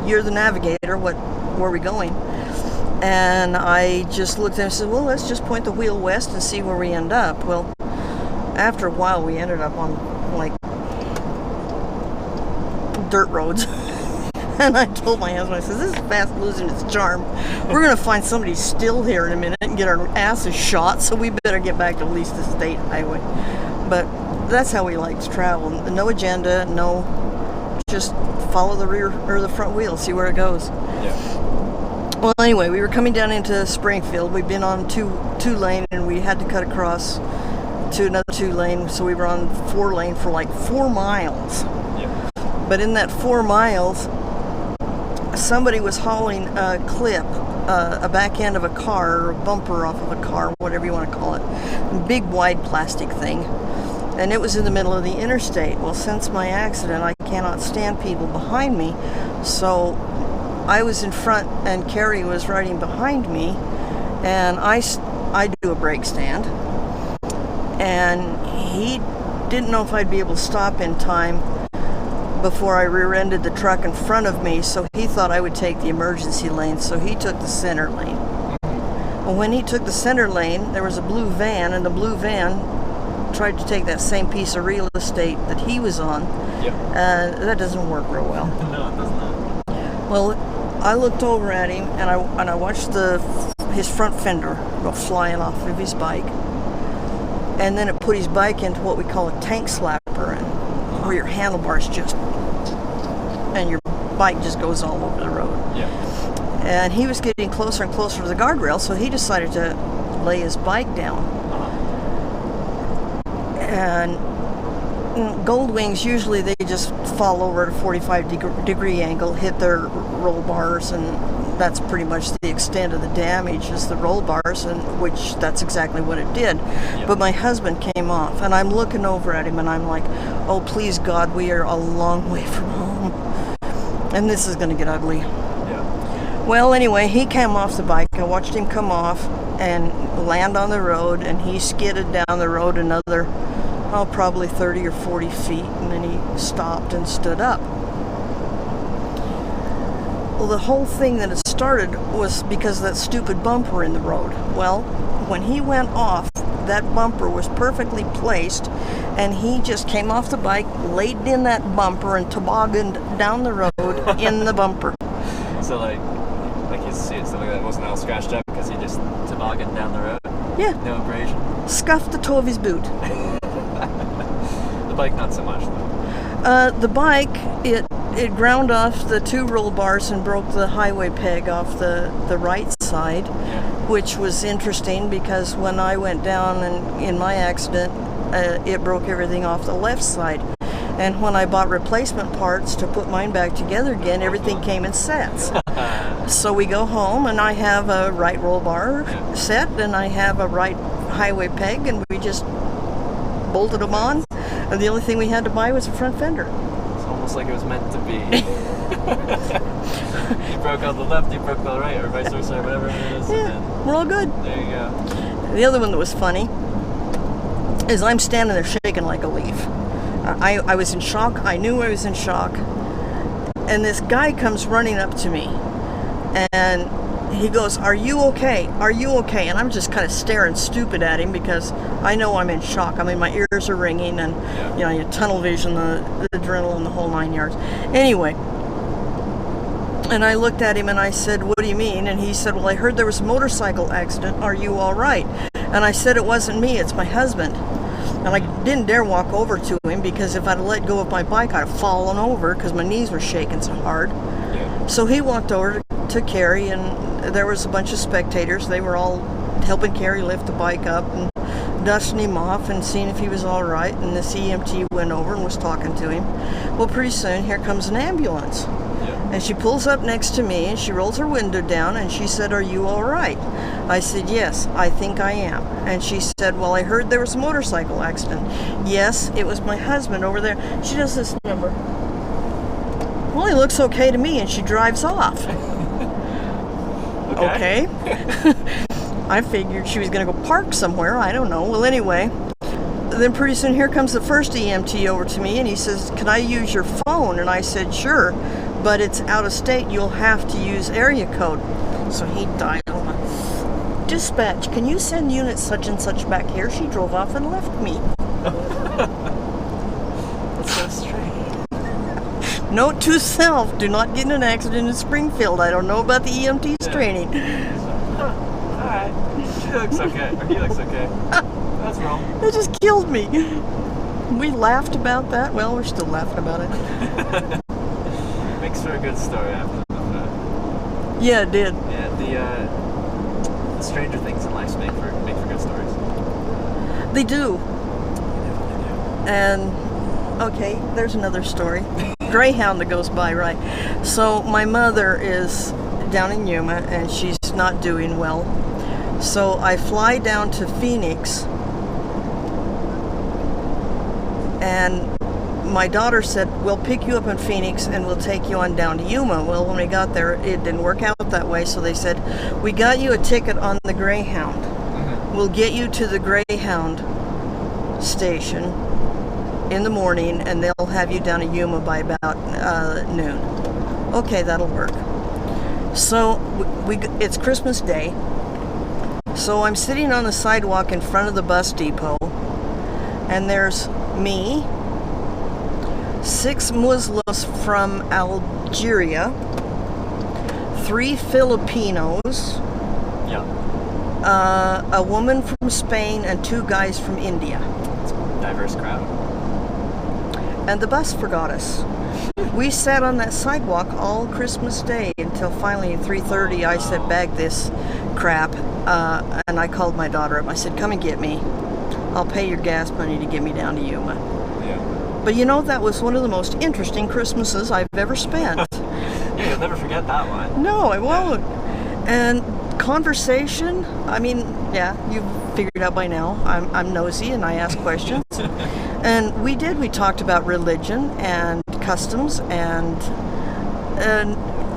You're the navigator. Where are we going? And I just looked at him and said, well, let's just point the wheel west and see where we end up. Well, after a while, we ended up on like dirt roads. And I told my husband, I said, this is fast losing its charm. We're going to find somebody still here in a minute and get our asses shot, so we better get back to at least the state highway. But that's how we like to travel. No agenda, just follow the rear or the front wheel, see where it goes. Yeah. Well, anyway, we were coming down into Springfield. We'd been on two lane, and we had to cut across to another 2 lane, so we were on 4 lane for like 4 miles. Yeah. But in that 4 miles, somebody was hauling a clip, a back end of a car, or a bumper off of a car, whatever you want to call it, a big wide plastic thing, and it was in the middle of the interstate. Well, since my accident, I cannot stand people behind me, so I was in front and Carrie was riding behind me, and I do a brake stand, and he didn't know if I'd be able to stop in time before I rear-ended the truck in front of me, so he thought I would take the emergency lane, so he took the center lane. Well, when he took the center lane, there was a blue van, and the blue van tried to take that same piece of real estate that he was on. Yep. That doesn't work real well. No. Well, I looked over at him and I watched his front fender go flying off of his bike, and then it put his bike into what we call a tank slapper, and where your handlebars just and your bike just goes all over the road. Yeah. And he was getting closer and closer to the guardrail, so he decided to lay his bike down. And gold wings, usually they just fall over at a 45-degree angle, hit their roll bars, and that's pretty much the extent of the damage is the roll bars, and which that's exactly what it did. Yeah. But my husband came off, and I'm looking over at him, and I'm like, oh, please God, we are a long way from home, and this is going to get ugly. Yeah. Well, anyway, he came off the bike. I watched him come off and land on the road, and he skidded down the road another, probably 30 or 40 feet, and then he stopped and stood up. Well, the whole thing that it started was because of that stupid bumper in the road. Well, when he went off, that bumper was perfectly placed, and he just came off the bike, laid in that bumper, and tobogganed down the road in the bumper. So like his suit, something like that wasn't all scratched up because he just tobogganed down the road. Yeah, No abrasion. scuffed the toe of his boot. The bike, not so much though. The bike, it ground off the two roll bars and broke the highway peg off the right side, Yeah. which was interesting because when I went down and in my accident, it broke everything off the left side. And when I bought replacement parts to put mine back together again, everything came in sets. So we go home, and I have a right roll bar set, and I have a right highway peg, and we just bolted them on. And the only thing we had to buy was a front fender. It's almost like it was meant to be. You broke on the left, you broke on the right, or vice versa, or whatever it is. Yeah, And we're all good. then there you go. The other one that was funny is I'm standing there shaking like a leaf. I was in shock. I knew I was in shock. And this guy comes running up to me, and he goes, "Are you okay? Are you okay?" And I'm just kind of staring stupid at him because I know I'm in shock. I mean, my ears are ringing, and you tunnel vision, the adrenaline, the whole 9 yards. Anyway, and I looked at him and I said, "What do you mean?" And he said, "Well, I heard there was a motorcycle accident. Are you all right?" And I said, "It wasn't me. It's my husband." And I didn't dare walk over to him because if I'd let go of my bike, I'd have fallen over because my knees were shaking so hard. Yeah. So he walked over to Carrie, and there was a bunch of spectators. They were all helping Carrie lift the bike up and dusting him off and seeing if he was all right. And this EMT went over and was talking to him. Well, pretty soon, here comes an ambulance. Yeah. And she pulls up next to me, and she rolls her window down, and she said, "Are you all right?" I said, "Yes, I think I am." And she said, "Well, I heard there was a motorcycle accident." "Yes, it was my husband over there." She does this number. "Well, he looks okay to me," and she drives off. Okay. I figured she was going to go park somewhere. I don't know. Well, anyway, then pretty soon here comes the first EMT over to me, and he says, "Can I use your phone?" And I said, "Sure, but it's out of state. You'll have to use area code." So he dialed. "Dispatch, can you send unit such and such back here?" She drove off and left me. That's so strange. Note to self, do not get in an accident in Springfield. I don't know about the EMT's training. Alright. She looks okay. Or he looks okay. That's wrong. It just killed me. We laughed about that. Well, we're still laughing about it. Makes for a good story after that. Yeah, it did. Yeah, the stranger things in life make for good stories. They do. And, okay, there's another story. Greyhound that goes by, right. So my mother is down in Yuma, and she's not doing well. So I fly down to Phoenix, and my daughter said, "We'll pick you up in Phoenix and we'll take you on down to Yuma." Well, when we got there, it didn't work out that way, so they said, "We got you a ticket on the Greyhound. We'll get you to the Greyhound station in the morning, and they'll have you down at Yuma by about noon." Okay, that'll work. So it's Christmas Day. So I'm sitting on the sidewalk in front of the bus depot, and there's me, 6 Muslims from Algeria, 3 Filipinos, Yeah. a woman from Spain, and 2 guys from India. It's a diverse crowd. And the bus forgot us. We sat on that sidewalk all Christmas Day until finally at 3:30 I said, bag this crap. And I called my daughter up. I said, come and get me. I'll pay your gas money to get me down to Yuma. Yeah. But you know, that was one of the most interesting Christmases I've ever spent. Yeah, you'll never forget that one. No, I won't. And conversation, I mean, yeah, you've figured out by now. I'm nosy and I ask questions. And we talked about religion and customs, and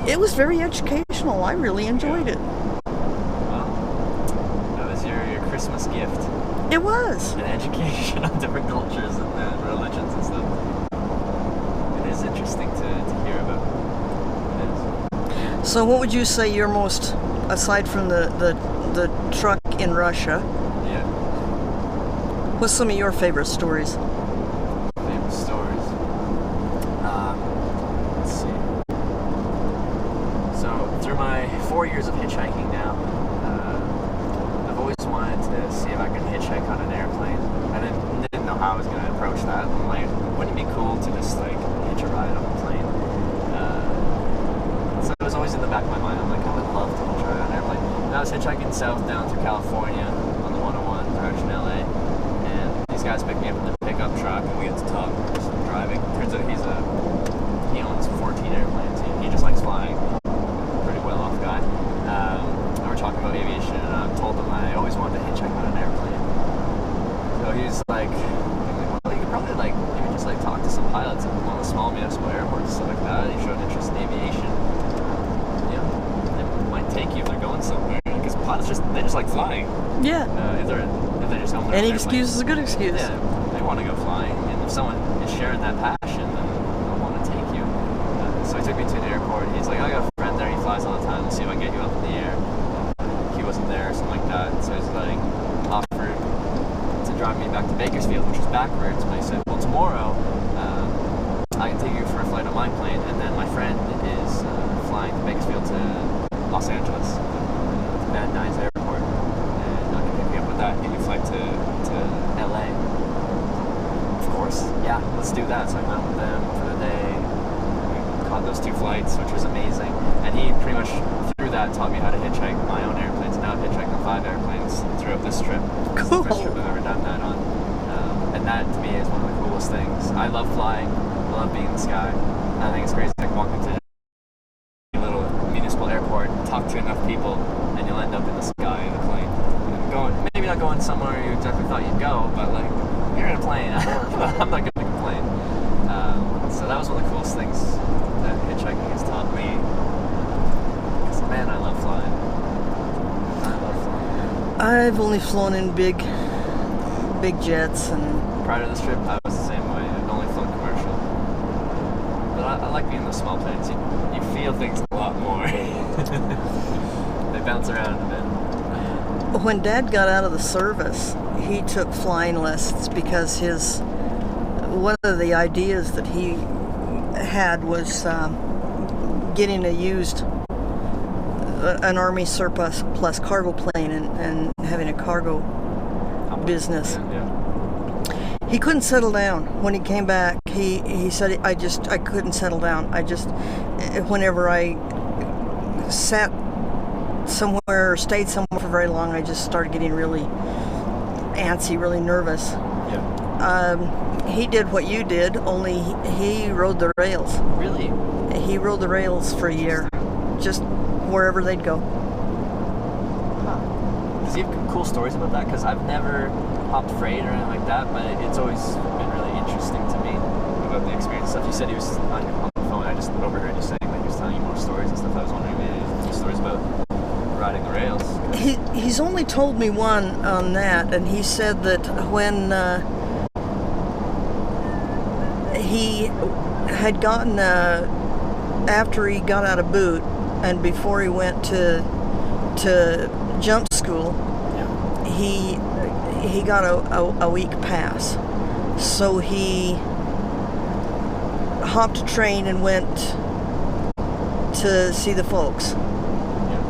it was very educational. I really enjoyed it. Well, that was your Christmas gift. It was. An education on different cultures and religions and stuff. It is interesting to hear about. It is. So what would you say your most, aside from the truck in Russia, Yeah. what's some of your favorite stories? Favorite stories. Let's see. So through my 4 years of hitchhiking now, I've always wanted to see if I could hitchhike on an airplane. I didn't know how I was going to approach that. I'm like, wouldn't it be cool to just like hitch a ride on a plane? So it was always in the back of my mind. I'm like, I would love to hitch a ride on an airplane. And I was hitchhiking south down through California on the 101 direction LA, and these guys picked me up in their pickup truck, and we got to talk. Just driving. Turns out he owns 14 airplanes. He just likes flying. Pretty well off guy. And we're talking about aviation, and I told him I always wanted to hitchhike on an airplane. So he's like, well, you could probably like maybe just like talk to some pilots at one of the small municipal airports and stuff like that. He showed interest in aviation. You know, they might take you if they're going somewhere, because pilots they just like flying. Yeah. If they're just home. Any excuse is a good excuse. Yeah, they want to go flying, and if someone is sharing that passion, then they'll want to take you. So he took me to the airport. He's like, I got a friend there. He flies all the time. Let's see if I can get you up in the air. He wasn't there, or something like that. So he's like offered to drive me back to Bakersfield, which was backwards. But he said, well, tomorrow I can take you for a flight on my plane, and then my friend is flying from Bakersfield to Los Angeles, to Van Nuys Airport, and I can pick you up with that, give you a flight to LA. Of course, yeah, let's do that. So I went with them for the day. We caught those 2 flights, which was amazing. And he pretty much through that taught me how to hitchhike my own airplanes. Now I've hitchhiked on 5 airplanes throughout this trip. It's the first trip I've ever done that on. And that to me is one of the coolest things. I love flying. I love being in the sky. And I think it's crazy. I can walk into a little municipal airport, talk to enough people, and you'll end up in the sky in a plane. Maybe not going somewhere you exactly thought you'd go, but like you're in a plane. I'm not going to complain. So that was one of the coolest things that hitchhiking has taught me. Because man, I love flying. I love flying. I've only flown in big jets, and Prior to this trip, I was the same way. I've only flown commercial. But I like being in the small planes. You feel things a lot more. They bounce around a bit. when Dad got out of the service, he took flying lessons because one of the ideas that he had was getting an Army surplus plus cargo plane and having a cargo business. Yeah. He couldn't settle down. When he came back, he said, I couldn't settle down. Whenever I sat somewhere or stayed somewhere for very long, I just started getting really antsy, really nervous. Yeah. He did what you did, only he rode the rails. Really? He rode the rails for a year, just wherever they'd go. Does he have cool stories about that? Because I've never hopped freight or anything like that, but it's always been really interesting to me about the experience stuff. You said he was on the phone. I just overheard you saying that he was telling you more stories and stuff. I was wondering maybe any stories about riding the rails. He's only told me one on that, and he said that when he had gotten after he got out of boot and before he went to jump school, he got a week pass, so he hopped a train and went to see the folks. Yeah.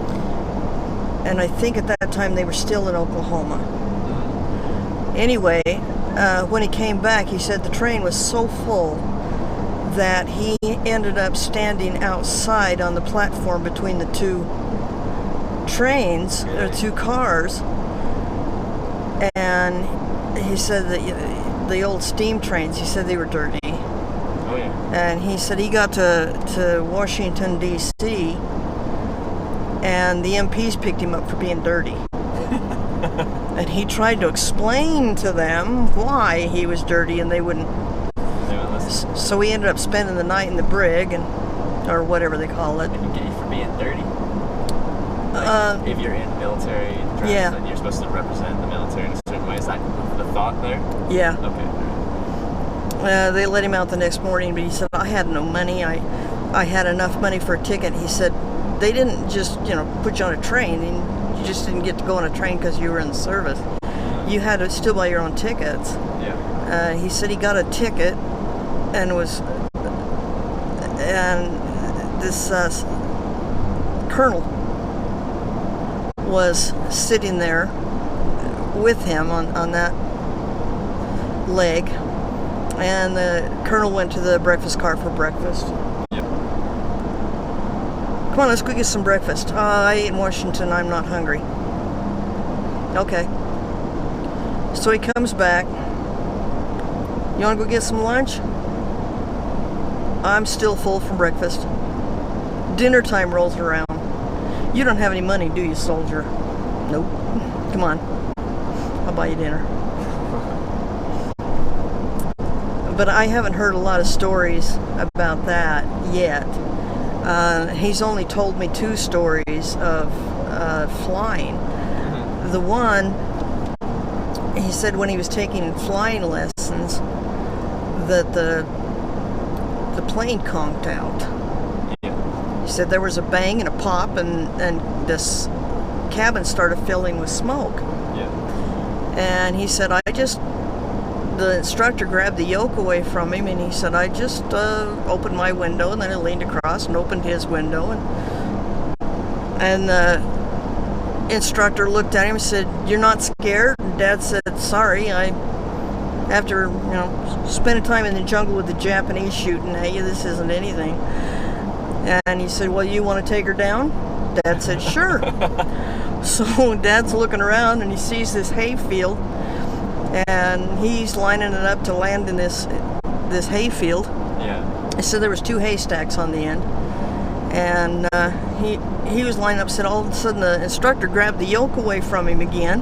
And I think at that time they were still in Oklahoma. Anyway, when he came back, he said the train was so full that he ended up standing outside on the platform between the two trains, or two cars. And he said that the old steam trains, he said they were dirty. Oh yeah. And he said he got to Washington, D.C., and the MPs picked him up for being dirty. And he tried to explain to them why he was dirty, and they wouldn't. They wouldn't listen. So he ended up spending the night in the brig, or whatever they call it. And you get you for being dirty? Like, if you're in military dress, yeah. then you're supposed to represent the military in a certain way. Is that the thought there? Yeah. Okay. They let him out the next morning, but he said, I had no money. I had enough money for a ticket. He said, they didn't just, put you on a train, and you just didn't get to go on a train because you were in the service. You had to still buy your own tickets. Yeah. He said he got a ticket, and this colonel was sitting there with him on that leg, and the colonel went to the breakfast car for breakfast. Yep. Come on, let's go get some breakfast. I ate in Washington. I'm not hungry. Okay. So he comes back. You want to go get some lunch? I'm still full from breakfast. Dinner time rolls around. You don't have any money, do you, soldier? Nope. Come on. I'll buy you dinner. But I haven't heard a lot of stories about that yet. He's only told me 2 stories of flying. Mm-hmm. The one, he said when he was taking flying lessons that the plane conked out. Yeah. He said there was a bang and a pop, and this cabin started filling with smoke. Yeah. And he said, the instructor grabbed the yoke away from him, and he said, I just opened my window, and then I leaned across and opened his window, and the instructor looked at him and said, you're not scared? And Dad said, sorry, after spending time in the jungle with the Japanese shooting at you, this isn't anything. And he said, well, you want to take her down? Dad said, sure. So Dad's looking around, and he sees this hay field, and he's lining it up to land in this hayfield. Yeah. He said there was 2 haystacks on the end, and he was lining up. Said all of a sudden the instructor grabbed the yoke away from him again,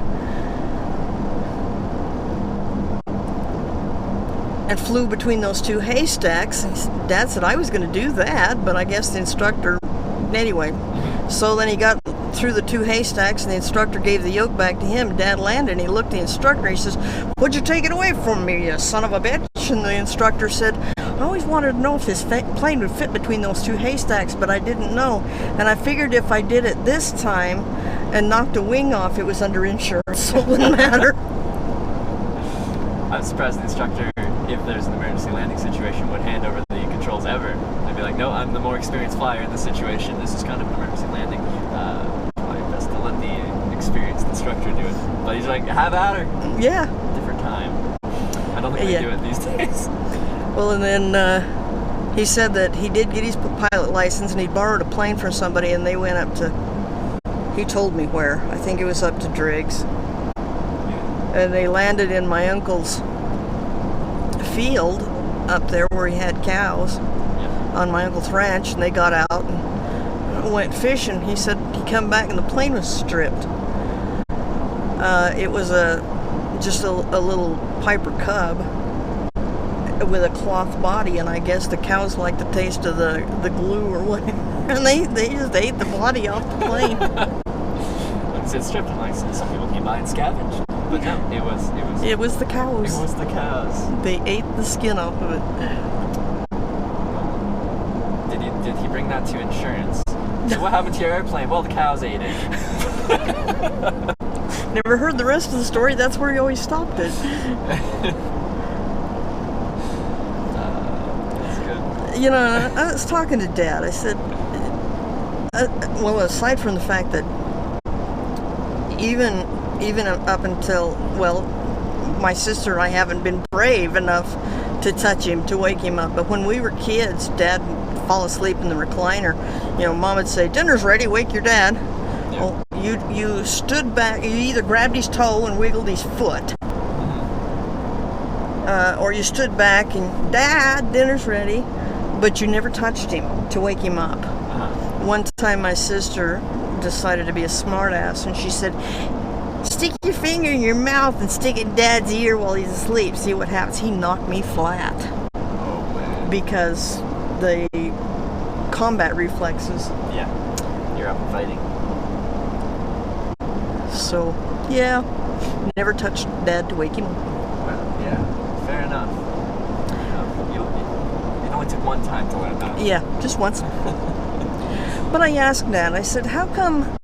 and flew between those 2 haystacks. Dad said I was going to do that, but I guess the instructor anyway. So then he got through the 2 haystacks, and the instructor gave the yoke back to him. Dad landed, and he looked at the instructor. He says, what'd you take it away from me, you son of a bitch? And the instructor said, I always wanted to know if this plane would fit between those 2 haystacks, but I didn't know. And I figured if I did it this time and knocked a wing off, it was under insurance, so it wouldn't matter. I'm surprised the instructor, if there's an emergency landing situation, would hand over the controls ever. They'd be like, no, I'm the more experienced flyer in this situation. This is kind of an emergency landing. Probably best to let the experienced instructor do it. But he's like, have at her. Yeah. Different time. I don't think they do it these days. Well, and then he said that he did get his pilot license, and he borrowed a plane from somebody, and they went up to, he told me where. I think it was up to Driggs. And they landed in my uncle's field up there where he had cows on my uncle's ranch, and they got out and went fishing. He said he come back and the plane was stripped. It was just a little Piper Cub with a cloth body, and I guess the cows liked the taste of the glue or whatever, and they just ate the body off the plane. It's stripped, and like some people came by and scavenged. But no, it was the cows. It was the cows. They ate the skin off of it. Did he bring that to insurance? So what happened to your airplane? Well, the cows ate it. Never heard the rest of the story. That's where he always stopped it. That's good. I was talking to Dad. I said, Well, aside from the fact that even up until, well, my sister and I haven't been brave enough to touch him, to wake him up. But when we were kids, Dad would fall asleep in the recliner. You know, Mom would say, "Dinner's ready, wake your dad." Yeah. Well, you stood back, you either grabbed his toe and wiggled his foot, or you stood back and, "Dad, dinner's ready," but you never touched him to wake him up. One time my sister decided to be a smartass, and she said, "Stick your finger in your mouth and stick it in Dad's ear while he's asleep. See what happens." He knocked me flat Oh man. because the combat reflexes. Yeah. You're up and fighting. So, yeah, never touched Dad to wake him up. Well, yeah. Fair enough. It only took one time to learn that. Yeah, just once. But I asked Dad, I said, how come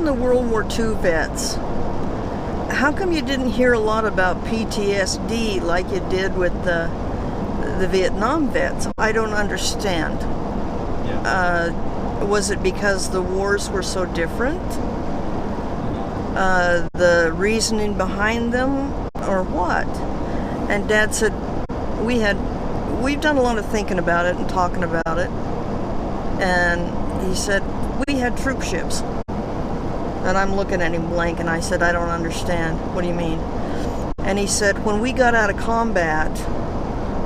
the World War II vets, how come you didn't hear a lot about PTSD like you did with the Vietnam vets? I don't understand. Yeah. Was it because the wars were so different? The reasoning behind them, or what? And Dad said, we've done a lot of thinking about it and talking about it. And he said, we had troop ships. And I'm looking at him blank, and I said, I don't understand. What do you mean? And he said, when we got out of combat,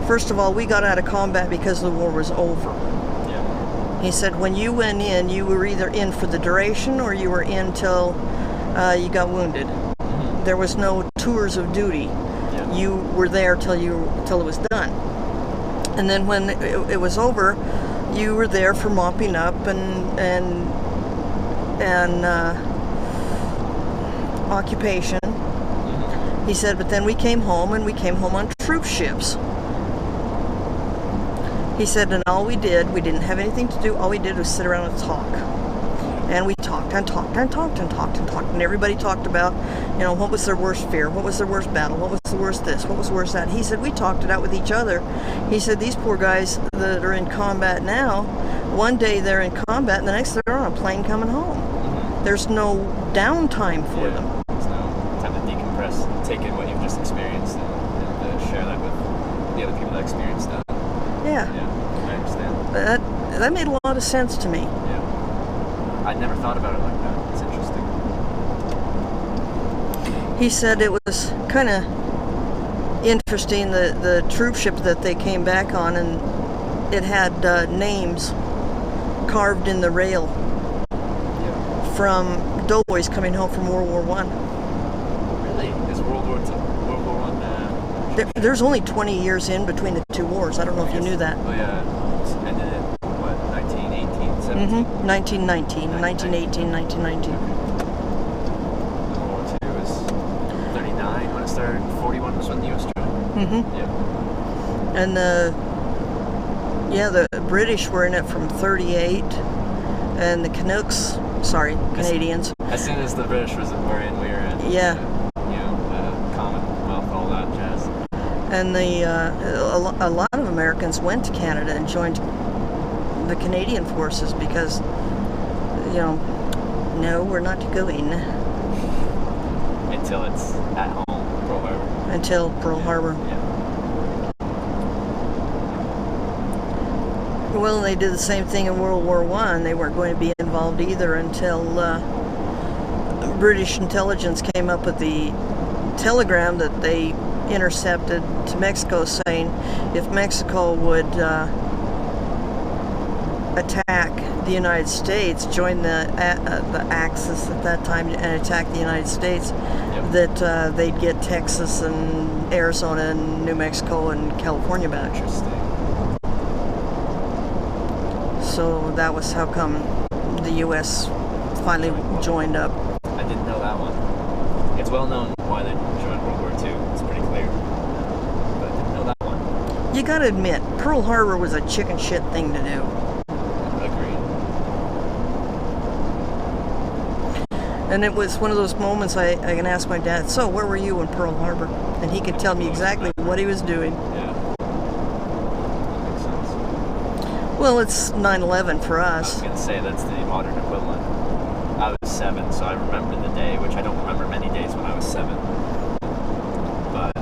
first of all, we got out of combat because the war was over. Yeah. He said, when you went in, you were either in for the duration or you were in till you got wounded. There was no tours of duty. Yeah. You were there till it was done. And then when it was over, you were there for mopping up and occupation. He said, but then we came home, and we came home on troop ships. He said, and all we didn't have anything to do, all we did was sit around and talk. And we talked and talked and talked and talked and talked, and everybody talked about, what was their worst fear, what was their worst battle, what was the worst this, what was the worst that. He said, we talked it out with each other. He said, these poor guys that are in combat now, one day they're in combat, and the next they're on a plane coming home. There's no downtime for them. There's no time to decompress, take in what you've just experienced, and share that with the other people that experienced that. Yeah. Yeah, I understand. That made a lot of sense to me. Yeah. I'd never thought about it like that. It's interesting. He said it was kind of interesting, the troop ship that they came back on, and it had names carved in the rail from doughboys coming home from World War I. Really? Is World War I? There's only 20 years in between the two wars. I don't know if you knew that. Oh yeah. It ended in, what, 1918, 17? 1919, 1918, 1919. World War II was 39 when it started. 41 was when the U.S. joined. Yeah. And the British were in it from 38, and the Canadians. As soon as the British were in, we were in. Yeah. Commonwealth, all that jazz. And a lot of Americans went to Canada and joined the Canadian forces because, no, we're not going. Until it's at home, Pearl Harbor. Until Pearl Harbor. Yeah. Well, they did the same thing in World War I. They weren't going to be involved either until British intelligence came up with the telegram that they intercepted to Mexico saying if Mexico would attack the United States, join the Axis at that time and attack the United States, that they'd get Texas and Arizona and New Mexico and California back. Interesting. So that was how come the U.S. finally joined up. I didn't know that one. It's well known why they joined World War II. It's pretty clear. But I didn't know that one. You gotta admit, Pearl Harbor was a chicken shit thing to do. Agreed. And it was one of those moments I can ask my dad, so where were you in Pearl Harbor? And he could tell me exactly what he was doing. Yeah. That makes sense. Well, it's 9/11 for I was us. going to say that's the modern equivalent. I was 7, so I remember the day, which I don't remember many days when I was 7. But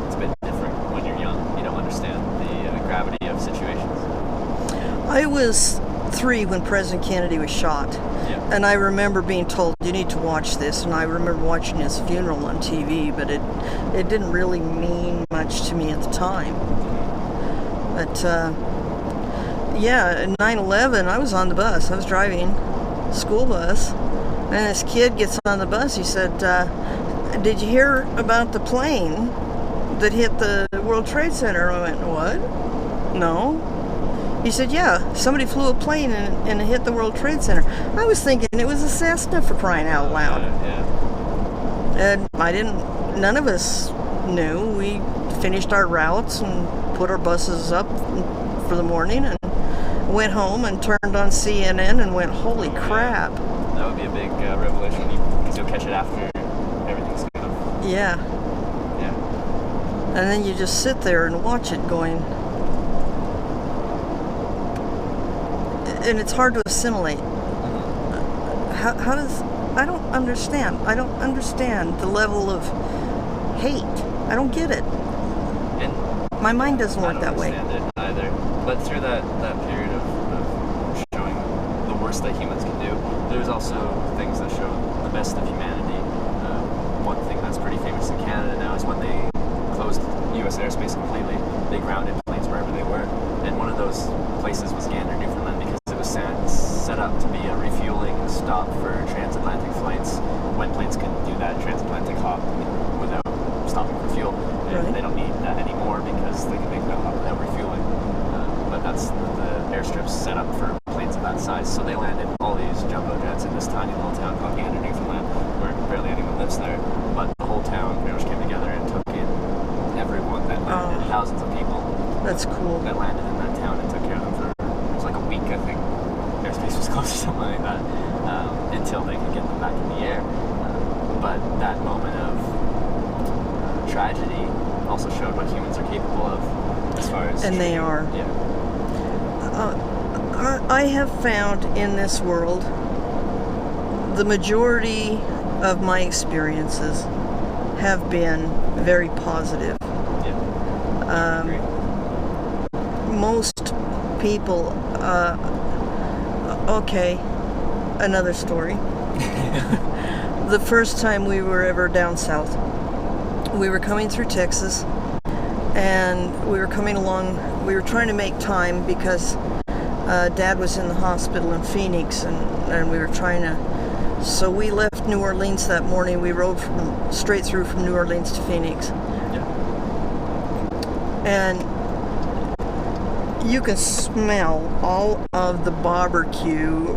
it's a bit different when you're young. You don't understand the gravity of situations. I was 3 when President Kennedy was shot. Yeah. And I remember being told, you need to watch this. And I remember watching his funeral on TV, but it didn't really mean much to me at the time. But, yeah, in 9/11, I was on the bus. I was driving school bus. And this kid gets on the bus. He said, did you hear about the plane that hit the World Trade Center? I went, what? No. He said, yeah, somebody flew a plane and it hit the World Trade Center. I was thinking it was a Cessna, for crying out loud. Yeah. And none of us knew. We finished our routes and put our buses up for the morning and went home and turned on CNN and went, holy crap. That would be a big revelation because you'll catch it after everything's kind of. Yeah. Yeah. And then you just sit there and watch it going. And it's hard to assimilate. How does... I don't understand. I don't understand the level of hate. I don't get it. And My mind doesn't I work don't that way. understand it either. But through that period of showing the worst that humans can do, there's also things that show the best of humanity. One thing that's pretty famous in Canada now is when they closed U.S. airspace completely, they grounded planes wherever they were. And one of those places was Gander, Newfoundland, because it was set up to be a refueling stop for transatlantic flights when planes couldn't do that transatlantic hop without stopping for fuel. And Right. they don't need that anymore because they can make that hop without refueling. But that's the airstrips set up for planes of that size. So they landed all these jumbo jets in this tiny little town called Gander, Newfoundland, where barely anyone lives there. But the whole town pretty much came together and took in everyone that landed, Oh. thousands of people That's cool. that landed in that town and took care of them for it was like a week, I think. Airspace was closed or something like that until they could get them back in the air. But that moment of tragedy also showed what humans are capable of as far as. And they are. Yeah. I have found in this world the majority of my experiences have been very positive. Yeah. Agree. Most people, okay, another story. The first time we were ever down south, we were coming through Texas, and we were coming along, we were trying to make time because Dad was in the hospital in Phoenix, and we were trying to, so we left New Orleans that morning. We rode straight through from New Orleans to Phoenix. Yeah. And you can smell all of the barbecue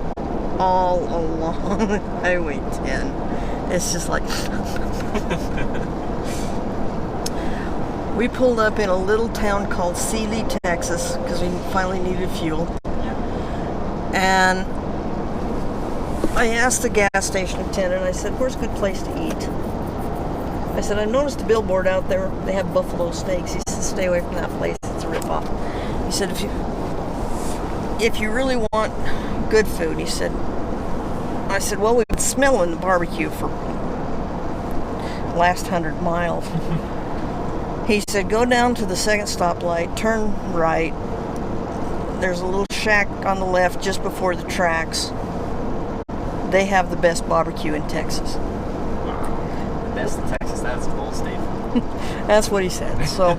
all along Highway 10. It's just like... We pulled up in a little town called Sealy, Texas, because we finally needed fuel. And I asked the gas station attendant, I said, where's a good place to eat? I said, I noticed a billboard out there. They have buffalo steaks. He said, stay away from that place. It's a ripoff. He said, if you really want good food, he said, I said, well, we've been smelling the barbecue for the last 100 miles. He said, go down to the second stoplight, turn right. There's a little shack on the left just before the tracks. They have the best barbecue in Texas. The best in Texas, that's a bold statement. That's what he said. So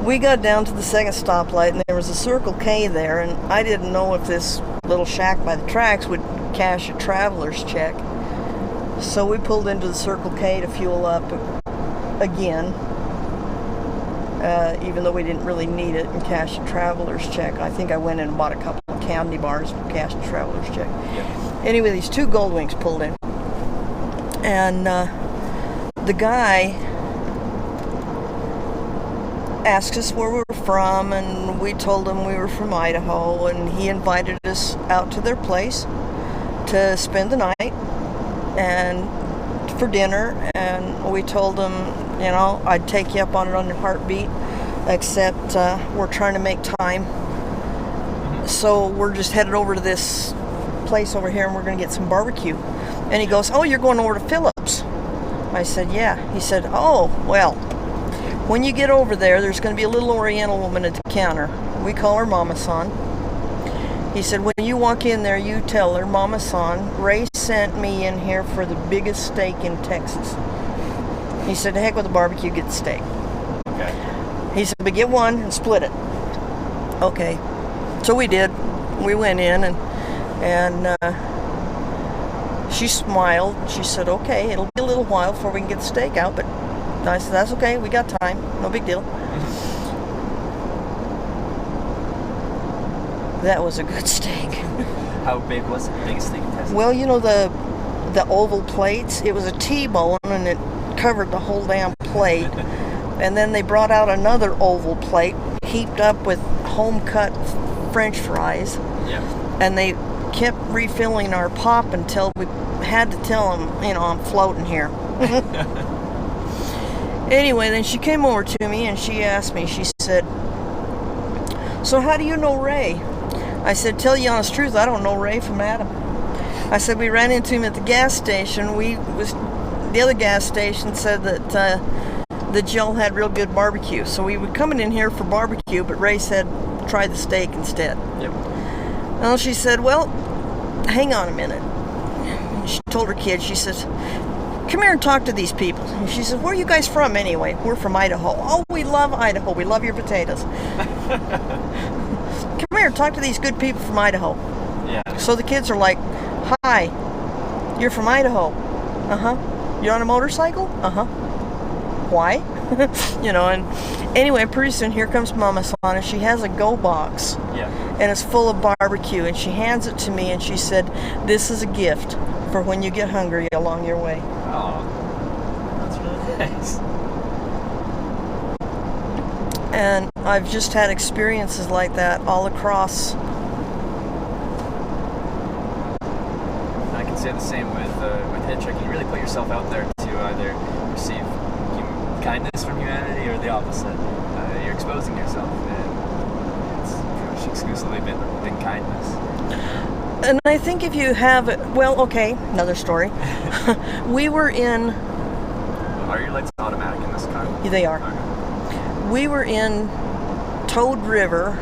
we got down to the second stoplight, and there was a Circle K there, and I didn't know if this little shack by the tracks would cash a traveler's check. So we pulled into the Circle K to fuel up again, even though we didn't really need it, and cash a traveler's check. I think I went in and bought a couple of candy bars and cashed a traveler's check. Yeah. Anyway, these two Gold Wings pulled in, and the guy asked us where we were from, and we told him we were from Idaho, and he invited us out to their place to spend the night and for dinner. And we told him, you know, I'd take you up on it on your heartbeat, except we're trying to make time so we're just headed over to this place over here and we're going to get some barbecue. And he goes, oh, you're going over to Phillips? I said, yeah. He said, oh, well, when you get over there, there's going to be a little Oriental woman at the counter. We call her Mama San. He said, when you walk in there, you tell her, Mama San, Ray sent me in here for the biggest steak in Texas. He said, the heck with the barbecue, get the steak. Okay. He said, but get one and split it. Okay. So we did. We went in and she smiled. She said, okay, it'll be a little while before we can get the steak out, but I said, that's okay, we got time. No big deal. That was a good steak. How big was it? Biggest steak in Texas? Well, you know the oval plates? It was a T-bone and it covered the whole damn plate. And then they brought out another oval plate heaped up with home-cut French fries. Yeah. And they kept refilling our pop until we had to tell them, I'm floating here. Anyway, then she came over to me and she asked me, she said, so how do you know Ray? I said, tell you honest truth, I don't know Ray from Adam. I said, we ran into him at the gas station. The other gas station said that Jill had real good barbecue. So we were coming in here for barbecue, but Ray said, try the steak instead. Yep. Well, she said, well, hang on a minute. She told her kid, she says, come here and talk to these people. And she said, where are you guys from anyway? We're from Idaho. Oh, we love Idaho. We love your potatoes. Come here and talk to these good people from Idaho. Yeah. So the kids are like, hi, you're from Idaho. Uh-huh. You're on a motorcycle? Uh-huh. Why? And anyway, pretty soon here comes Mama San, and she has a go box. Yeah. And it's full of barbecue, and she hands it to me and she said, this is a gift for when you get hungry along your way. Oh, that's really nice. And I've just had experiences like that all across. I can say the same with hitchhiking. You really put yourself out there to either receive kindness from humanity or the opposite. You're exposing yourself, and it's pretty much exclusively been kindness. And I think if you have, another story. We were in, Are your lights automatic in this car? they are. Okay. We were in Toad River.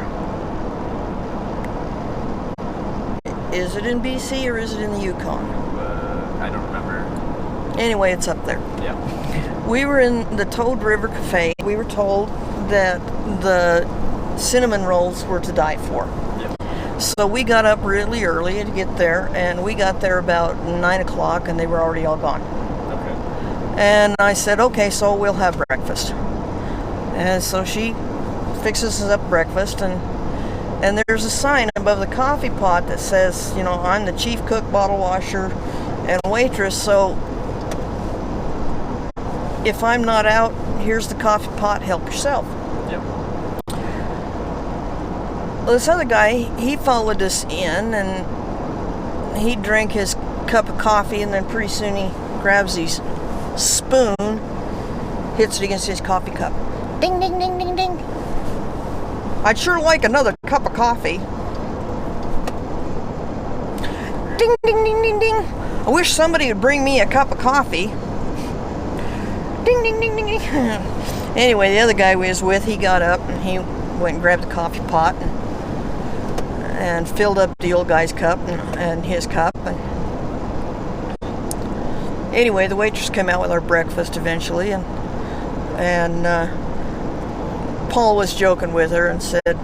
Is it in BC or is it in the Yukon? I don't remember. Anyway, it's up there. Yeah. We were in the Toad River Cafe. We were told that the cinnamon rolls were to die for. Yep. So we got up really early to get there, and we got there about 9 o'clock, and they were already all gone. Okay. And I said, okay, so we'll have breakfast. And so she fixes us up breakfast, and there's a sign above the coffee pot that says, I'm the chief cook, bottle washer, and waitress, so if I'm not out, here's the coffee pot, help yourself. Yep. Well, this other guy, he followed us in, and he drank his cup of coffee, and then pretty soon he grabs his spoon, hits it against his coffee cup. Ding, ding, ding, ding, ding. I'd sure like another cup of coffee. Ding, ding, ding, ding, ding. I wish somebody would bring me a cup of coffee. Ding, ding, ding, ding, ding. Anyway, the other guy we was with, he got up and he went and grabbed the coffee pot and filled up the old guy's cup and his cup. And anyway, the waitress came out with our breakfast eventually, and Paul was joking with her and said,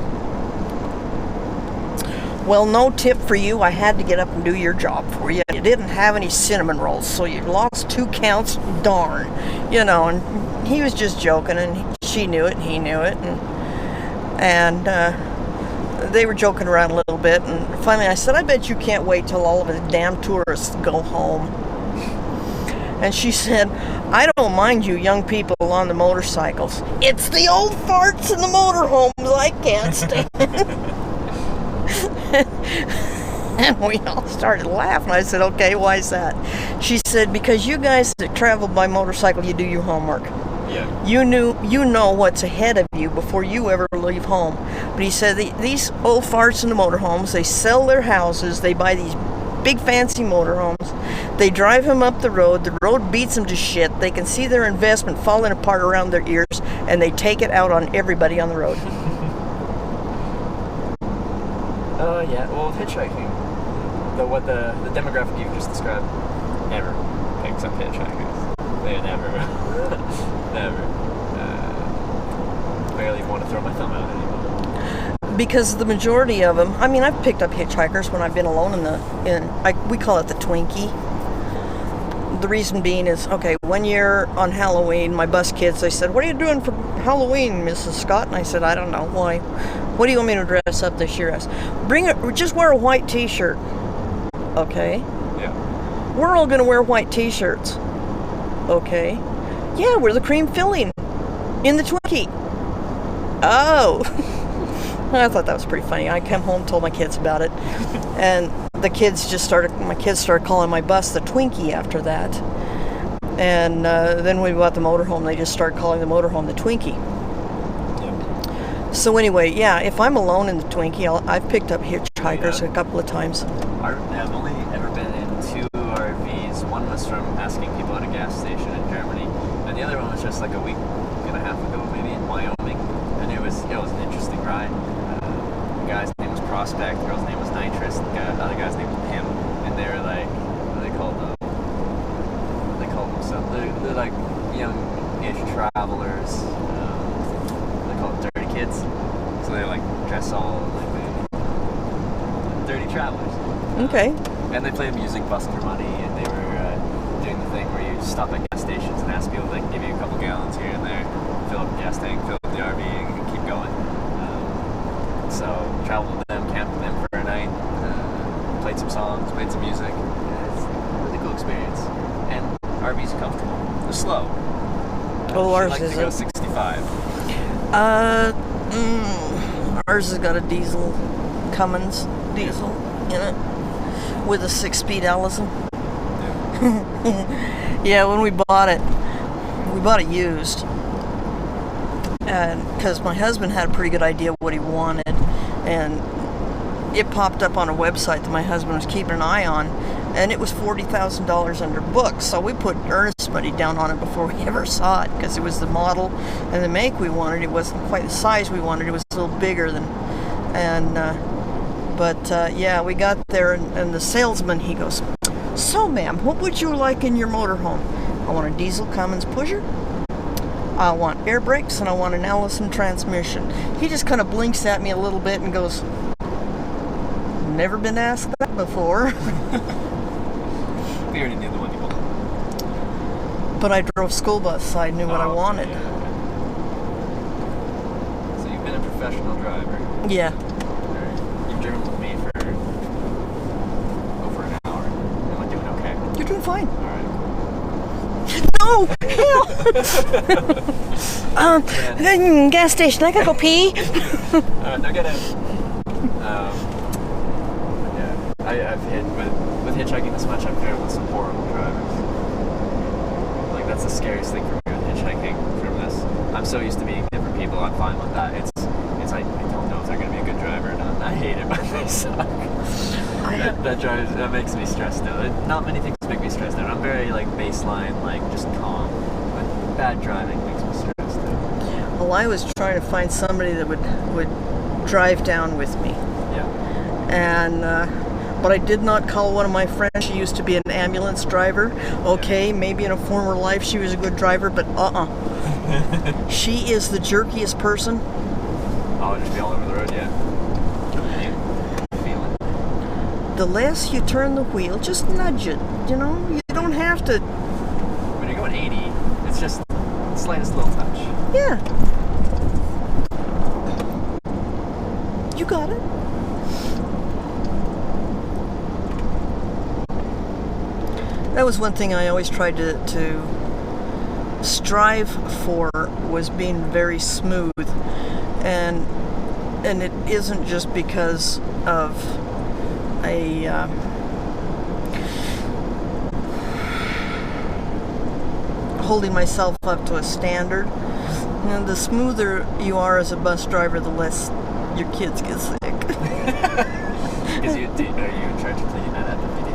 well, no tip for you. I had to get up and do your job for you. You didn't have any cinnamon rolls, so you lost 2 counts. Darn. And he was just joking, and she knew it, and he knew it, and they were joking around a little bit, and finally I said, I bet you can't wait till all of the damn tourists go home. And she said, I don't mind you young people on the motorcycles. It's the old farts in the motorhomes I can't stand. And we all started laughing. I said, okay, why is that? She said, because you guys that travel by motorcycle, you do your homework. Yeah. You know what's ahead of you before you ever leave home. But he said these old farts in the motorhomes, they sell their houses, they buy these big fancy motorhomes, they drive them up the road beats them to shit, they can see their investment falling apart around their ears, and they take it out on everybody on the road. Yeah, well, with hitchhiking, the demographic you just described never picks up hitchhikers. They never, barely want to throw my thumb out anymore. Because the majority of them, I mean, I've picked up hitchhikers when I've been alone we call it the Twinkie. The reason being is, okay, one year on Halloween, my bus kids, they said, "What are you doing for Halloween, Mrs. Scott?" And I said, "I don't know. Why? What do you want me to dress up this year as?" Just wear a white t-shirt. Okay. Yeah. We're all going to wear white t-shirts. Okay. Yeah, we're the cream filling in the Twinkie. Oh. I thought that was pretty funny. I came home, told my kids about it, and my kids started calling my bus the Twinkie after that. And then when we bought the motorhome, they just started calling the motorhome the Twinkie. Yeah. So anyway, yeah, if I'm alone in the Twinkie, I've picked up hitchhikers a couple of times. I've only ever been in 2 RVs. One was from asking people at a gas station in Germany, and the other one was just like a week and a half ago, maybe in Wyoming. And it was an interesting ride. The guy's name was Prospect, the girl's name was Nitrous, the other guy's name was Pim, and they were like, what do they call them? They call themselves, they're like young-ish travelers. They call them dirty kids. So they like dress all like dirty travelers. Okay. And they played music, bust for money, and they were doing the thing where you stop at gas stations and ask people if they can give you a couple gallons here and there, fill up the gas tank, fill up the RV, and keep going. So traveled with them, camped with them for a night, played some songs, played some music. It's a really cool experience. And RV's comfortable. They're slow. Ours like to isn't. go 65. Ours has got a diesel, Cummins diesel in it, with a 6-speed Allison. Yeah, when we bought it used. And because my husband had a pretty good idea what he wanted, and it popped up on a website that my husband was keeping an eye on, and it was $40,000 under book. So we put earnest money down on it before we ever saw it, because it was the model and the make we wanted. It wasn't quite the size we wanted. It was a little bigger than, yeah, we got there, and the salesman, he goes, "So, ma'am, what would you like in your motorhome?" "I want a diesel Cummins pusher, I want air brakes, and I want an Allison transmission." He just kind of blinks at me a little bit and goes, "Never been asked that before." We already knew the one you wanted. But I drove school bus, so I knew what I wanted. Yeah. So you've been a professional driver. Yeah. You've driven with me for over an hour. Am I doing okay? You're doing fine. All right. No! Hell! Gas station, I gotta go pee. Alright, now get out. Yeah, I've hit with hitchhiking this much. I've paired with some horrible drivers. Like that's the scariest thing for me with hitchhiking from this. I'm so used to meeting different people. I'm fine with that. It's like I don't know if they're gonna be a good driver or not. I hate it, but they suck. That makes me stressed out. Not many things make me stressed out. I'm very like baseline, like just calm. But bad driving makes me stressed out. Well, I was trying to find somebody that would drive down with me. Yeah. And but I did not call one of my friends. She used to be an ambulance driver. Okay, maybe in a former life she was a good driver, but she is the jerkiest person. I'll just be all over the road, yeah. You feel it? The less you turn the wheel, just nudge it. You know, you don't have to. When you're going 80, it's just the slightest little touch. Yeah. You got it. That was one thing I always tried to strive for, was being very smooth, and it isn't just because of a holding myself up to a standard. And the smoother you are as a bus driver, the less your kids get sick. Because are you in charge of cleaning that at the PD?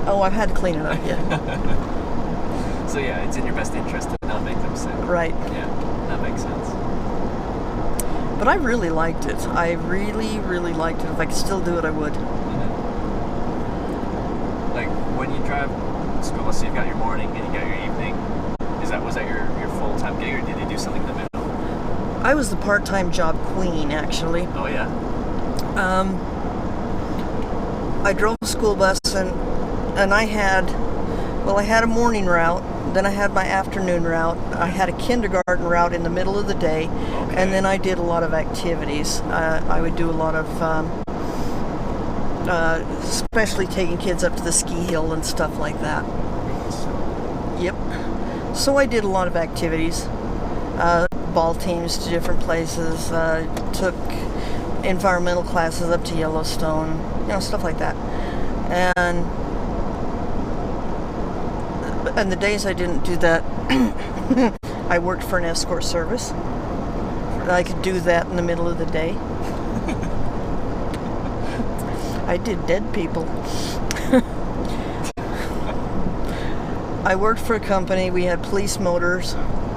Oh, I've had to clean it up, yeah. So yeah, it's in your best interest to not make them sick. Right. Yeah, that makes sense. But I really liked it. I really, really liked it. If I could still do it, I would. Like when you drive school, let's say you've got your morning and you got your evening. Was that your full-time gig, or did you do something in the middle? I was the part-time job queen, actually. Oh yeah. I drove a school bus, and I had a morning route, then I had my afternoon route, I had a kindergarten route in the middle of the day, and then I did a lot of activities. I would do a lot of, especially taking kids up to the ski hill and stuff like that. Yep. So I did a lot of activities, ball teams to different places, took environmental classes up to Yellowstone, stuff like that. And the days I didn't do that, I worked for an escort service. I could do that in the middle of the day. I did dead people. I worked for a company. We had police motors.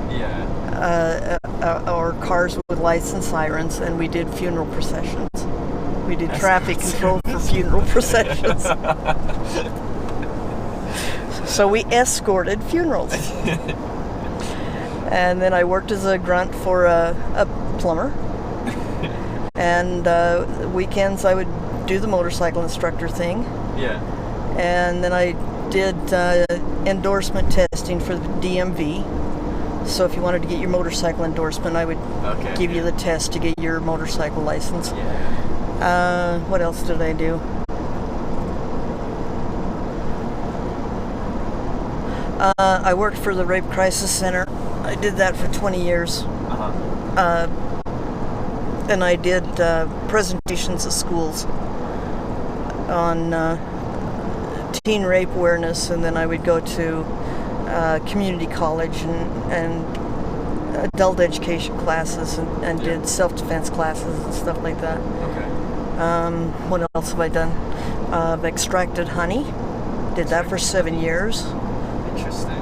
Yeah. Or cars with lights and sirens, and we did funeral processions. We did traffic control for funeral processions. So we escorted funerals. And then I worked as a grunt for a plumber. And weekends I would do the motorcycle instructor thing. Yeah. And then I did endorsement testing for the DMV. So if you wanted to get your motorcycle endorsement, I would give you the test to get your motorcycle license. Yeah. What else did I do? I worked for the Rape Crisis Center. I did that for 20 years. And I did presentations at schools on teen rape awareness, and then I would go to community college and adult education classes and did self-defense classes and stuff like that. Okay. What else have I done? I've extracted honey. Did that for 7 years. Interesting.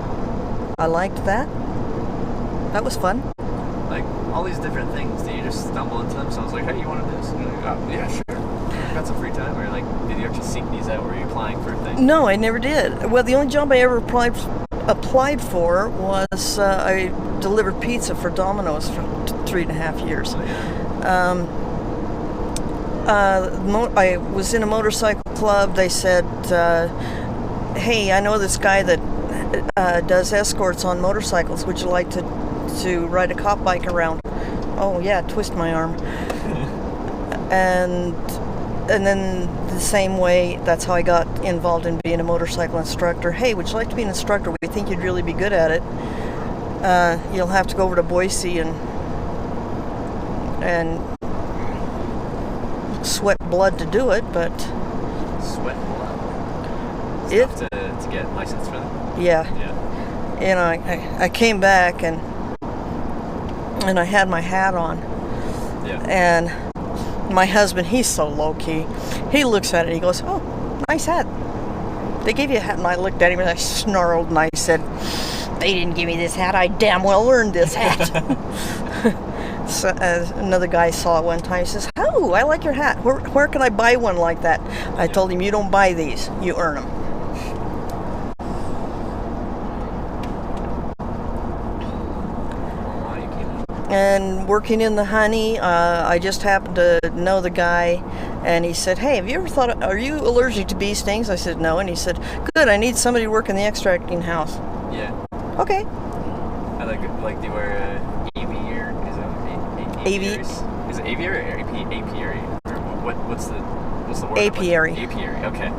I liked that. That was fun. Like all these different things, do you just stumble into them? Someone's like, hey, you want to do this? And you're like, oh, yeah, sure. I've got some free time. Or like, did you actually seek these out? Were you applying for things? No, I never did. Well, the only job I ever applied for was I delivered pizza for Domino's for 3.5 years. Oh, yeah. I was in a motorcycle club. They said, hey, I know this guy that does escorts on motorcycles. Would you like to ride a cop bike around? Oh yeah, twist my arm. And then the same way, that's how I got involved in being a motorcycle instructor. Hey, would you like to be an instructor? We think you'd really be good at it. You'll have to go over to Boise and sweat blood to do it, but Sweat blood. It- Stuff to get licensed for them? yeah. Yeah. I came back and I had my hat on. Yeah. And my husband, he's so low-key. He looks at it and he goes, oh, nice hat. They gave you a hat. And I looked at him and I snarled and I said, they didn't give me this hat. I damn well earned this hat. So, another guy saw it one time. He says, oh, I like your hat. Where can I buy one like that? I told him, you don't buy these. You earn them. And working in the honey, I just happened to know the guy, and he said, hey, have you ever thought, are you allergic to bee stings? I said, no. And he said, good, I need somebody to work in the extracting house. Yeah. Okay. I like do you wear aviary? Is it aviaries? Is it aviary or apiary? Or what's the word? Apiary. Apiary. Okay.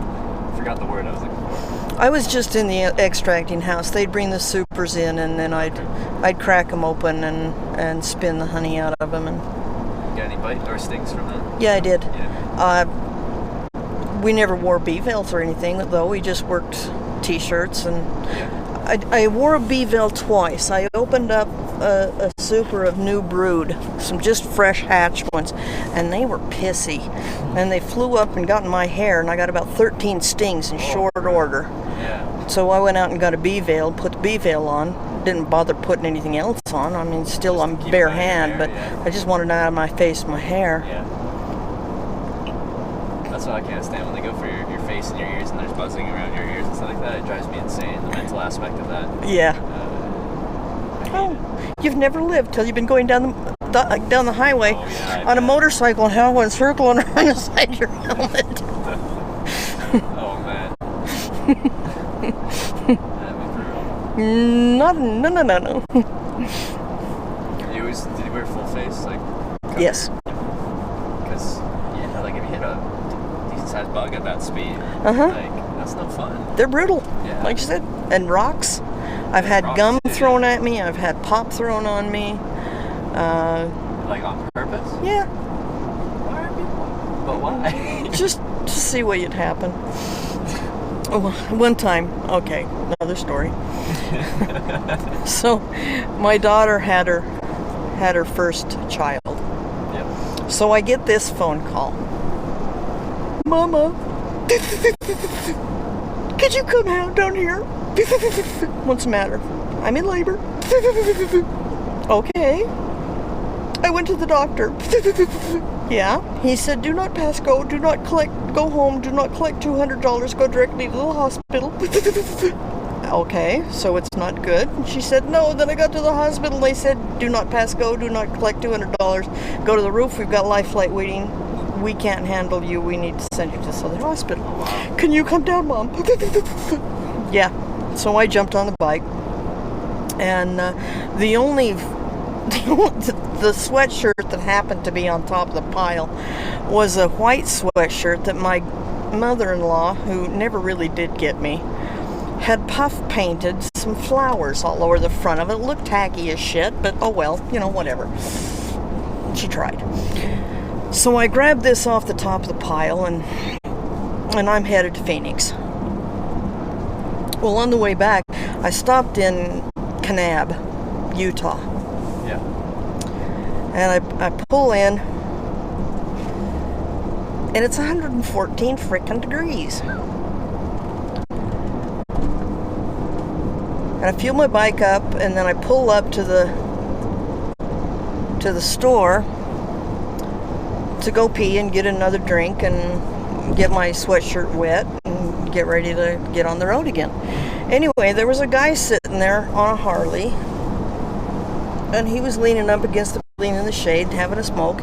Forgot the word I was looking for. I was just in the extracting house. They'd bring the supers in, and then I'd crack them open and spin the honey out of them. And Got any bite or stings from that? yeah, I did. Yeah. We never wore bee veils or anything, though. We just worked T-shirts, and Yeah. I wore a B-Veil twice. I opened up a super of new brood, some just fresh hatched ones, and they were pissy. And they flew up and got in my hair, and I got about 13 stings in short order. Yeah. So I went out and got a B-Veil, put the B-Veil on. Didn't bother putting anything else on. I mean, still Just I'm keep bare it out of your hand, hair, but yeah. I just wanted it out of my face and my hair. Yeah. That's what I can't stand when they go for your face and your ears and there's buzzing around your ears and stuff like that. It drives me insane, the mental aspect of that. Yeah. I hate Oh, it. you've never lived till you've been going down the highway Oh, yeah, I on a bet. motorcycle and how one circling around inside your helmet. Oh, man. That'd be brutal. No. Did you wear full face? Like, cover? Yes. Because, yeah, like if you hit a decent sized bug at that speed, Uh-huh. like, that's no fun. They're brutal, Yeah. like you said. And rocks. I've had Rocks, gum yeah. thrown at me. I've had pop thrown on me. Like on purpose? Yeah, Why are people? But why? just to see what would happen. Oh, one time, okay, another story. So, my daughter had her first child. Yep. So I get this phone call. Mama, could you come out down here? What's the matter? I'm in labor. Okay. I went to the doctor. Yeah. He said, do not pass go, do not go home, do not collect $200, go directly to the hospital. Okay, so it's not good. And she said, no. Then I got to the hospital. They said, do not pass go, do not collect $200. Go to the roof. We've got life flight waiting. We can't handle you. We need to send you to this other hospital. Oh, wow. Can you come down, Mom? Yeah. So I jumped on the bike. And the sweatshirt that happened to be on top of the pile was a white sweatshirt that my mother-in-law, who never really did get me, had puff painted some flowers all over the front of it. It looked tacky as shit, but oh well, whatever. She tried. So I grabbed this off the top of the pile and I'm headed to Phoenix. Well, on the way back, I stopped in Kanab, Utah. Yeah. And I pull in, and it's 114 frickin' degrees. And I fuel my bike up, and then I pull up to the store to go pee and get another drink and get my sweatshirt wet and get ready to get on the road again. Anyway, there was a guy sitting there on a Harley, and he was leaning up against the building in the shade having a smoke,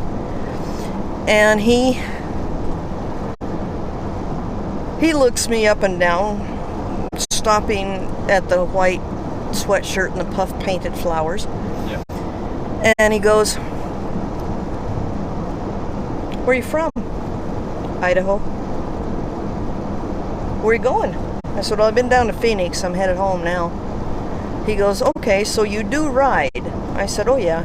and he looks me up and down, stopping at the white sweatshirt and the puff painted flowers. Yeah. And he goes, where are you from? Idaho. Where are you going? I said, well, I've been down to Phoenix. I'm headed home now. He goes, okay, so you do ride. I said, oh yeah.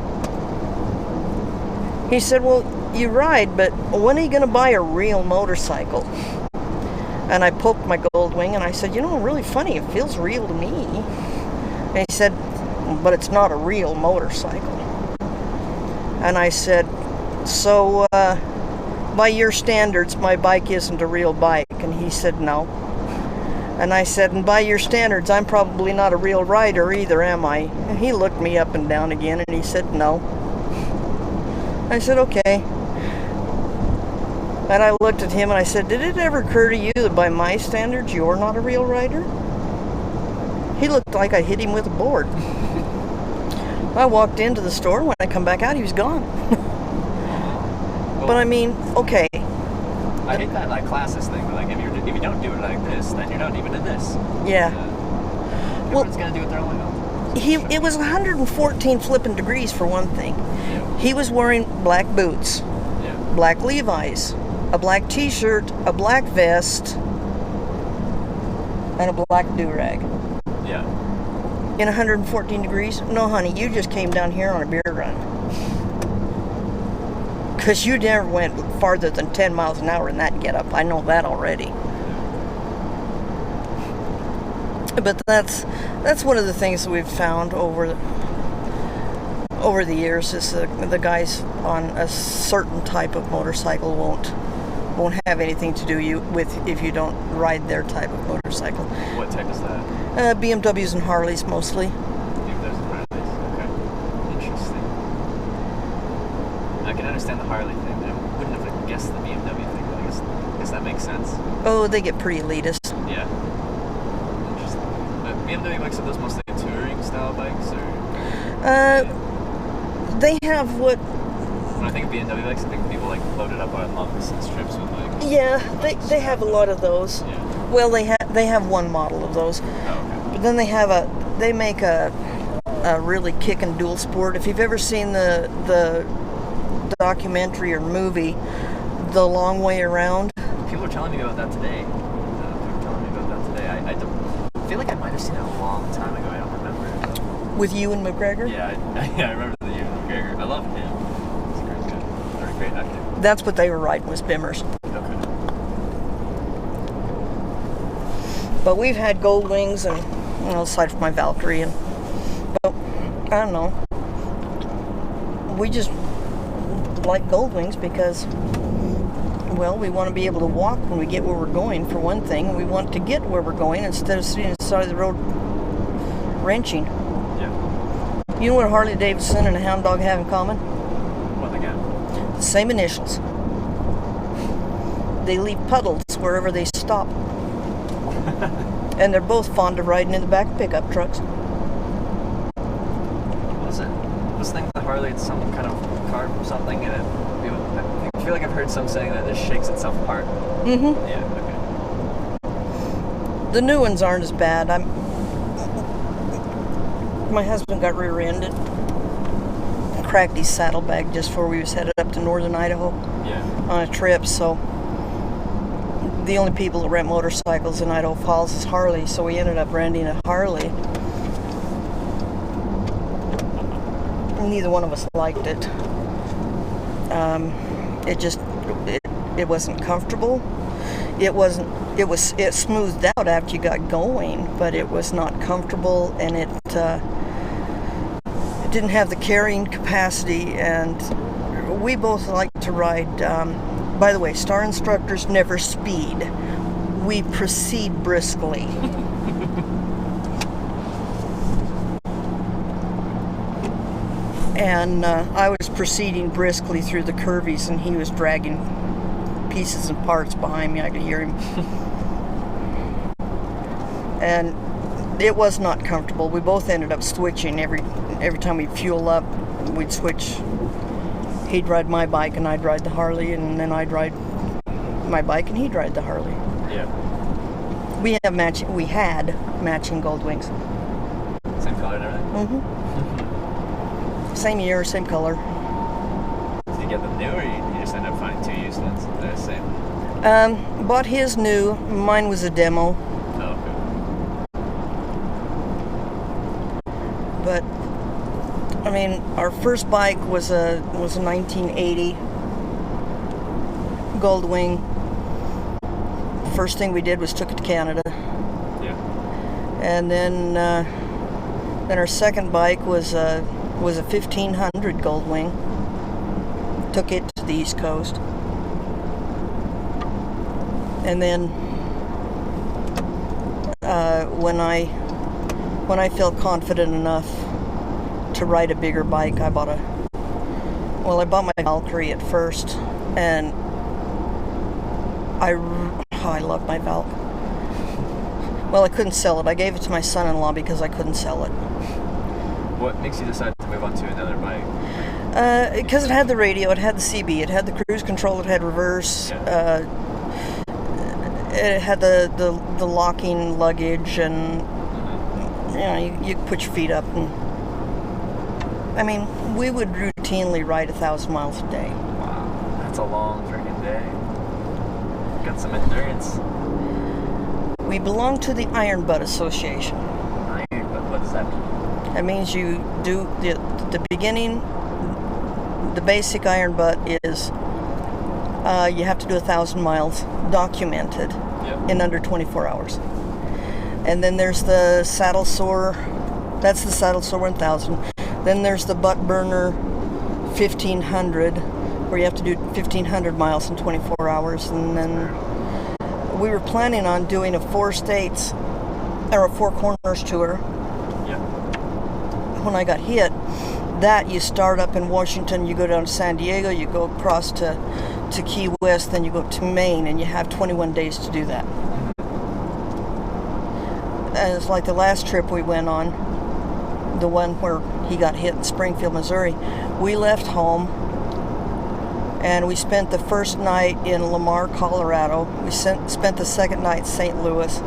He said, well, you ride, but when are you going to buy a real motorcycle? And I poked my Goldwing and I said, really funny. It feels real to me. And he said, but it's not a real motorcycle. And I said, so by your standards, my bike isn't a real bike. And he said, no. And I said, and by your standards, I'm probably not a real rider either, am I? And he looked me up and down again and he said, no. I said, okay. And I looked at him and I said, did it ever occur to you that by my standards, you're not a real rider? He looked like I hit him with a board. I walked into the store. When I come back out, he was gone. But I mean, okay. I hate that classist thing. Like, if you don't do it like this, then you're not even in this. Yeah. Everyone's gonna do it their own way. It was 114 flipping degrees for one thing. Yeah. He was wearing black boots, Yeah. black Levi's, a black t-shirt, a black vest, and a black do-rag. Yeah. In 114 degrees? No, honey, you just came down here on a beer run. Because you never went farther than 10 miles an hour in that getup. I know that already. But that's one of the things that we've found over the years is the guys on a certain type of motorcycle won't have anything to do with if you don't ride their type of motorcycle. What type is that? BMWs and Harleys mostly. BMWs and Harleys. Okay. Interesting. I can understand the Harley thing. I wouldn't have guessed the BMW thing, but I guess that makes sense. Oh, they get pretty elitist. Yeah. Interesting. But BMW bikes, are those mostly touring style bikes, or? They have what? When I think of BMW bikes, I think people like loaded up on long distance trips with like. Yeah, they have a lot of those. Yeah. Well, they have one model of those, Oh, okay. but then they make a really kickin' dual sport. If you've ever seen the documentary or movie, The Long Way Around. People were telling me about that today. I don't feel like I might have seen it a long time ago. I don't remember it. With Ewan McGregor? Yeah, I remember the Ewan McGregor. I love him. He's a great guy. Very great actor. That's what they were riding, was Bimmers. Okay. But we've had Gold Wings and, aside from my Valkyrie, but I don't know. We just like Gold Wings because, well, we want to be able to walk when we get where we're going, for one thing. We want to get where we're going instead of sitting on the side of the road wrenching. Yeah. You know what Harley Davidson and a Hound Dog have in common? What again? The same initials. They leave puddles wherever they stop. And they're both fond of riding in the back of pickup trucks. What was it? Was the thing with the Harley? It's some kind of carb or something, and I feel like I've heard some saying that it just shakes itself apart. Mm-hmm. Yeah. Okay. The new ones aren't as bad. My husband got rear-ended, cracked his saddlebag just before we was headed up to northern Idaho Yeah. on a trip. So the only people that rent motorcycles in Idaho Falls is Harley. So we ended up renting a Harley. Neither one of us liked it. It wasn't comfortable. It smoothed out after you got going, but it was not comfortable, and it didn't have the carrying capacity. And we both like to ride. By the way, Star instructors never speed. We proceed briskly. And I was proceeding briskly through the curvies, and he was dragging pieces and parts behind me. I could hear him. And it was not comfortable. We both ended up switching every time we'd fuel up. We'd switch. He'd ride my bike, and I'd ride the Harley, and then I'd ride my bike, and he'd ride the Harley. Yeah. We had matching Gold Wings. Same color and everything. Mm-hmm. Same year, same color. Did you get them new, or you just end up finding two used ones? They're the same. Bought his new. Mine was a demo. Oh, okay. But I mean, our first bike was a 1980 Gold Wing. First thing we did was took it to Canada, Yeah. and then our second bike was a 1500 Gold Wing. Took it to the East Coast, and then when I felt confident enough to ride a bigger bike, I bought my Valkyrie at first, and I love my Valk. Well, I couldn't sell it. I gave it to my son-in-law because I couldn't sell it. What makes you decide to move on to another bike? Because it had the radio, it had the CB, it had the cruise control, it had reverse, Yeah. It had the locking luggage, and you could put your feet up, and I mean, we would routinely ride 1,000 miles a day. Wow, that's a long freaking day. Got some endurance. We belong to the Iron Butt Association. What does that mean? That means you do the beginning. The basic Iron Butt is you have to do 1,000 miles documented Yep. in under 24 hours. And then there's the Saddle Sore. That's the Saddle Sore 1000. Then there's the Butt Burner 1500, where you have to do 1500 miles in 24 hours. And then we were planning on doing a 4 states or a 4 corners tour. Yeah. When I got hit, that you start up in Washington, you go down to San Diego, you go across to Key West, then you go to Maine, and you have 21 days to do that. And it's like the last trip we went on, the one where he got hit in Springfield, Missouri. We left home and we spent the first night in Lamar, Colorado. We spent the second night in St. Louis.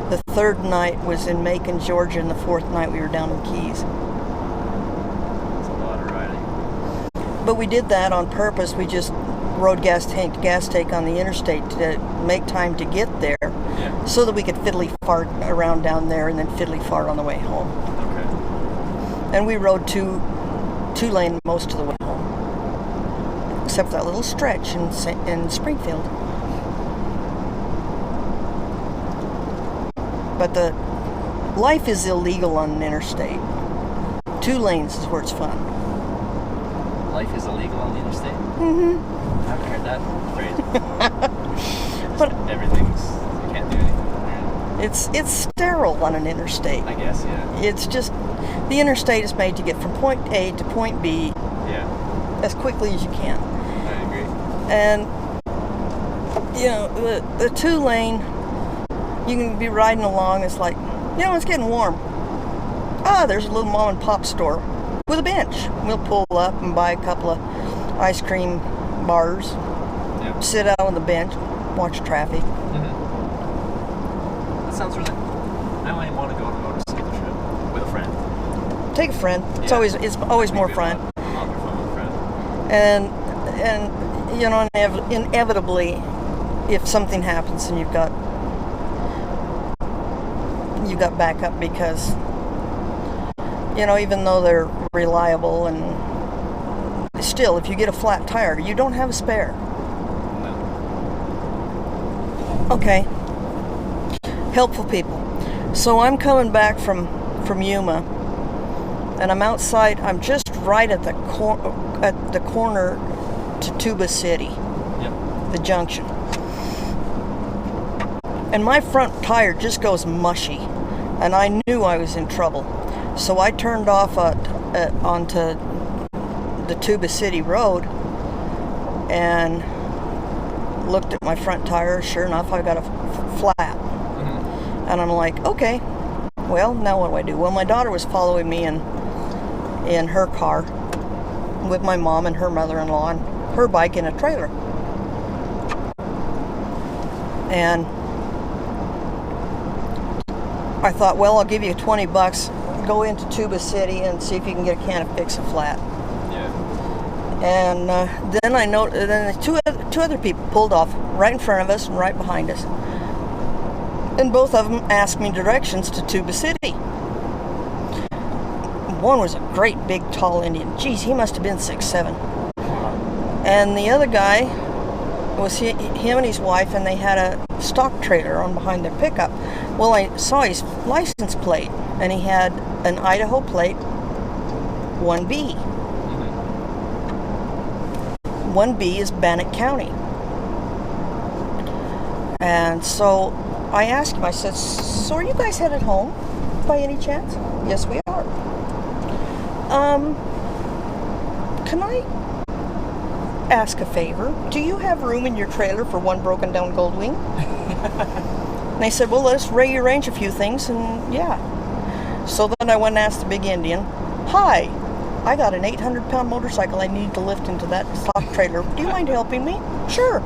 The third night was in Macon, Georgia, and the fourth night we were down in Keys. That's a lot of riding. But we did that on purpose. We just rode gas tank to gas tank on the interstate to make time to get there, Yeah. so that we could fiddly fart around down there and then fiddly fart on the way home. Okay. And we rode two lane most of the way home, except that little stretch in Springfield. But the life is illegal on an interstate. 2 lanes is where it's fun. Life is illegal on the interstate? Mm-hmm. I haven't heard that phrase before. But Everything's, you can't do anything. it's sterile on an interstate. I guess, yeah. It's just, the interstate is made to get from point A to point B Yeah, as quickly as you can. I agree. And, you know, the 2 lane, you can be riding along, it's like, you know, it's getting warm. Ah, there's a little mom and pop store with a bench. We'll pull up and buy a couple of ice cream bars, Yeah. sit out on the bench, watch traffic. That sounds really. I might want to go on a motorcycle trip with a friend. Take a friend. It's Yeah. always more Maybe fun. A lot more fun with a friend. And you know, inevitably, if something happens and you've got backup, because, you know, even though they're reliable, and still, if you get a flat tire, you don't have a spare. No. Okay. Helpful people. So I'm coming back from Yuma, and I'm outside. I'm just right at the corner to Tuba City, Yep. the junction. And my front tire just goes mushy, and I knew I was in trouble. So I turned off onto the Tuba City Road and looked at my front tire. Sure enough, I got a flat. And I'm like, okay, well, now what do I do? Well, my daughter was following me in her car with my mom and her mother-in-law and her bike in a trailer. And I thought, well, I'll give you $20. Go into Tuba City and see if you can get a can of Fix-A-Flat. Yeah. And then then two other people pulled off right in front of us and right behind us. And both of them asked me directions to Tuba City. One was a great big tall Indian. Geez, he must have been 6'7". And the other guy was him and his wife, and they had a stock trailer on behind their pickup. Well, I saw his license plate, and he had an Idaho plate 1B. 1B is Bannock County. And so I asked him, I said, so are you guys headed home by any chance? Yes, we are. Can I ask a favor? Do you have room in your trailer for one broken down Goldwing? And they said, well, let's rearrange a few things, and yeah. So then I went and asked the big Indian, hi, I got an 800-pound motorcycle I need to lift into that stock trailer. Do you mind helping me? Sure.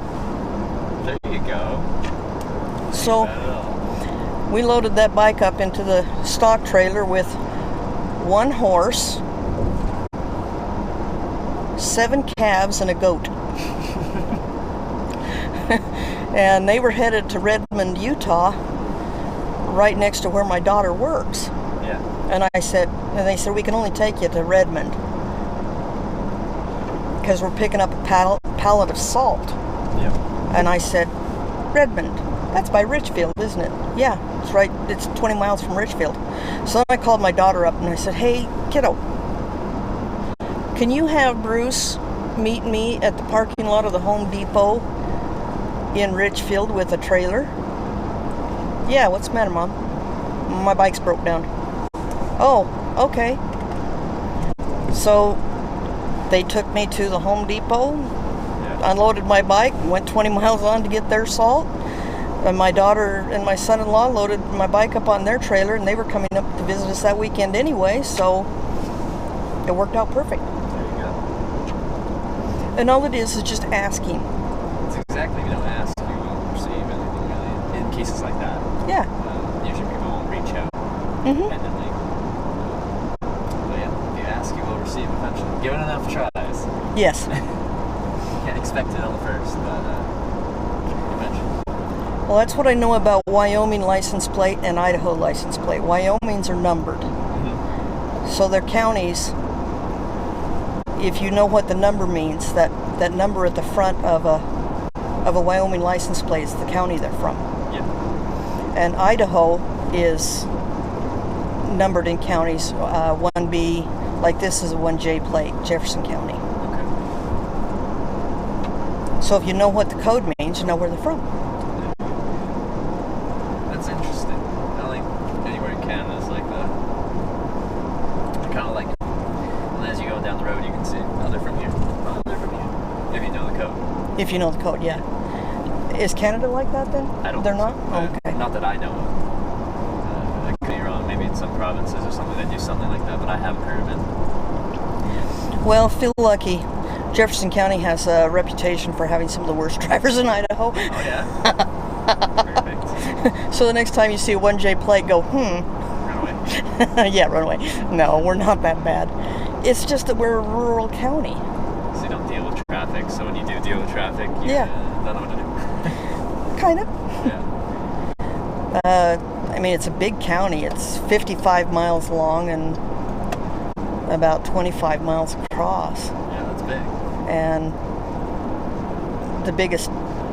There you go. So Not bad at all. we loaded that bike up into the stock trailer with 1 horse, 7 calves, and a goat. And they were headed to Redmond, Utah, right next to where my daughter works. Yeah. And they said, we can only take you to Redmond because we're picking up a pallet of salt. Yep. And I said, Redmond. That's by Richfield, isn't it? Yeah, it's right. It's 20 miles from Richfield. So then I called my daughter up and I said, hey, kiddo, can you have Bruce meet me at the parking lot of the Home Depot in Richfield with a trailer? Yeah, what's the matter, Mom? My bike's broke down. Oh, okay. So they took me to the Home Depot, unloaded my bike, went 20 miles on to get their salt. And my daughter and my son-in-law loaded my bike up on their trailer, and they were coming up to visit us that weekend anyway, so it worked out perfect. There you go. And all it is just asking. It's exactly, if you don't ask, you won't receive anything really. In cases like that, Yeah. usually people won't reach out Mm-hmm. independently. But yeah, if you ask, you will receive eventually. Give it enough tries. Yes. Can't expect it on the first, but eventually. Well, that's what I know about Wyoming license plate and Idaho license plate. Wyoming's are numbered. Mm-hmm. So they're counties. If you know what the number means, that number at the front of a Wyoming license plate is the county they're from. Yeah. And Idaho is numbered in counties. 1B, like this is a 1J plate, Jefferson County. Okay. So if you know what the code means, you know where they're from. That's interesting. I don't think anywhere in Canada is like that. I kind of like it. And as you go down the road, you can see, oh, they're from here. Oh, they're from here. If you know the code. If you know the code, yeah. Is Canada like that then? I don't They're think not? so. Okay. Not that I know of. I could be wrong. Maybe in some provinces or something they do something like that, but I haven't heard of it. Well, feel lucky. Jefferson County has a reputation for having some of the worst drivers in Idaho. Oh, yeah? Perfect. So the next time you see a 1J plate, go, Run away. yeah, run away. No, we're not that bad. It's just that we're a rural county. So you don't deal with traffic, so when you do deal with traffic, you Yeah. don't know what to do. Kind of. Yeah. I mean, it's a big county. It's 55 miles long and about 25 miles across. Yeah, that's big. And the biggest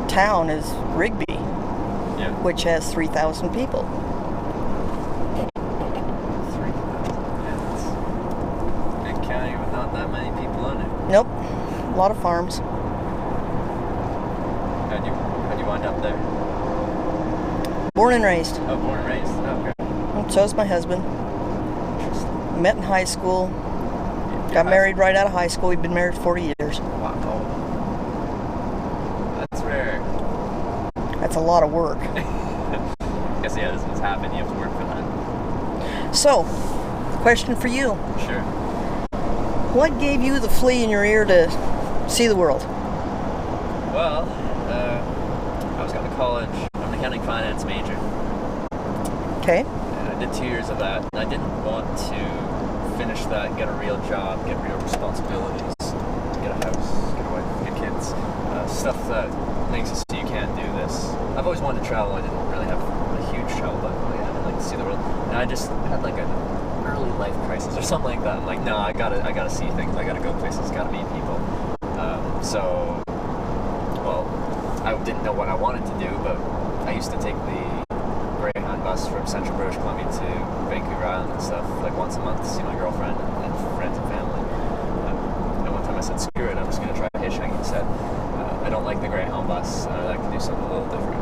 town is Rigby, Yeah. which has 3,000 people. 3,000. Yeah, it's a big county with not that many people in it. Nope. A lot of farms. How'd you wind up there? Born and raised. Oh, born and raised. Okay. And so is my husband. Interesting. Met in high school. Got married right out of high school. We've been married 40 years. Wow. That's rare. That's a lot of work. I guess yeah, this must happen. You have to work for that. So, question for you. Sure. What gave you the flea in your ear to see the world? Well, I was going to college. I'm an accounting finance major. Okay. And I did 2 years of that. And I didn't want to finish that and get a real job, get real responsibilities, get a house, get a wife, get kids. Stuff that makes it so you can't do this. I've always wanted to travel. I didn't really have a huge travel, but yeah, I'd like to see the world. And I just had like an early life crisis or something like that. I'm like, no, I gotta see things. I gotta go places. Gotta meet people. Well, I didn't know what I wanted to do, but I used to take the Greyhound bus from Central British Columbia to Vancouver Island and stuff, like once a month to see my girlfriend and friends and family. And one time I said, screw it, I'm just gonna try hitchhiking instead. I don't like the Greyhound bus. I like to do something a little different.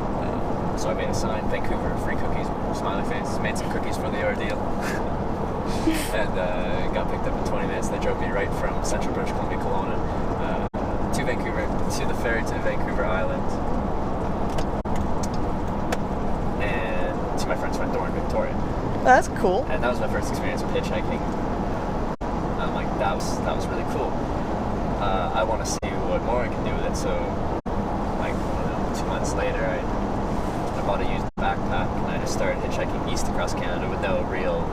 So I made a sign, Vancouver, free cookies, smiley face. Made some cookies for the ordeal. And got picked up in 20 minutes. They drove me right from Central British Columbia, Kelowna, to Vancouver, to the ferry to Vancouver Island, and to my friend's front door in Victoria. That's cool. And that was my first experience with hitchhiking. I'm like, that was really cool. I want to see what more I can do with it. So, like, 2 months later, I bought a used backpack and I just started hitchhiking east across Canada with no real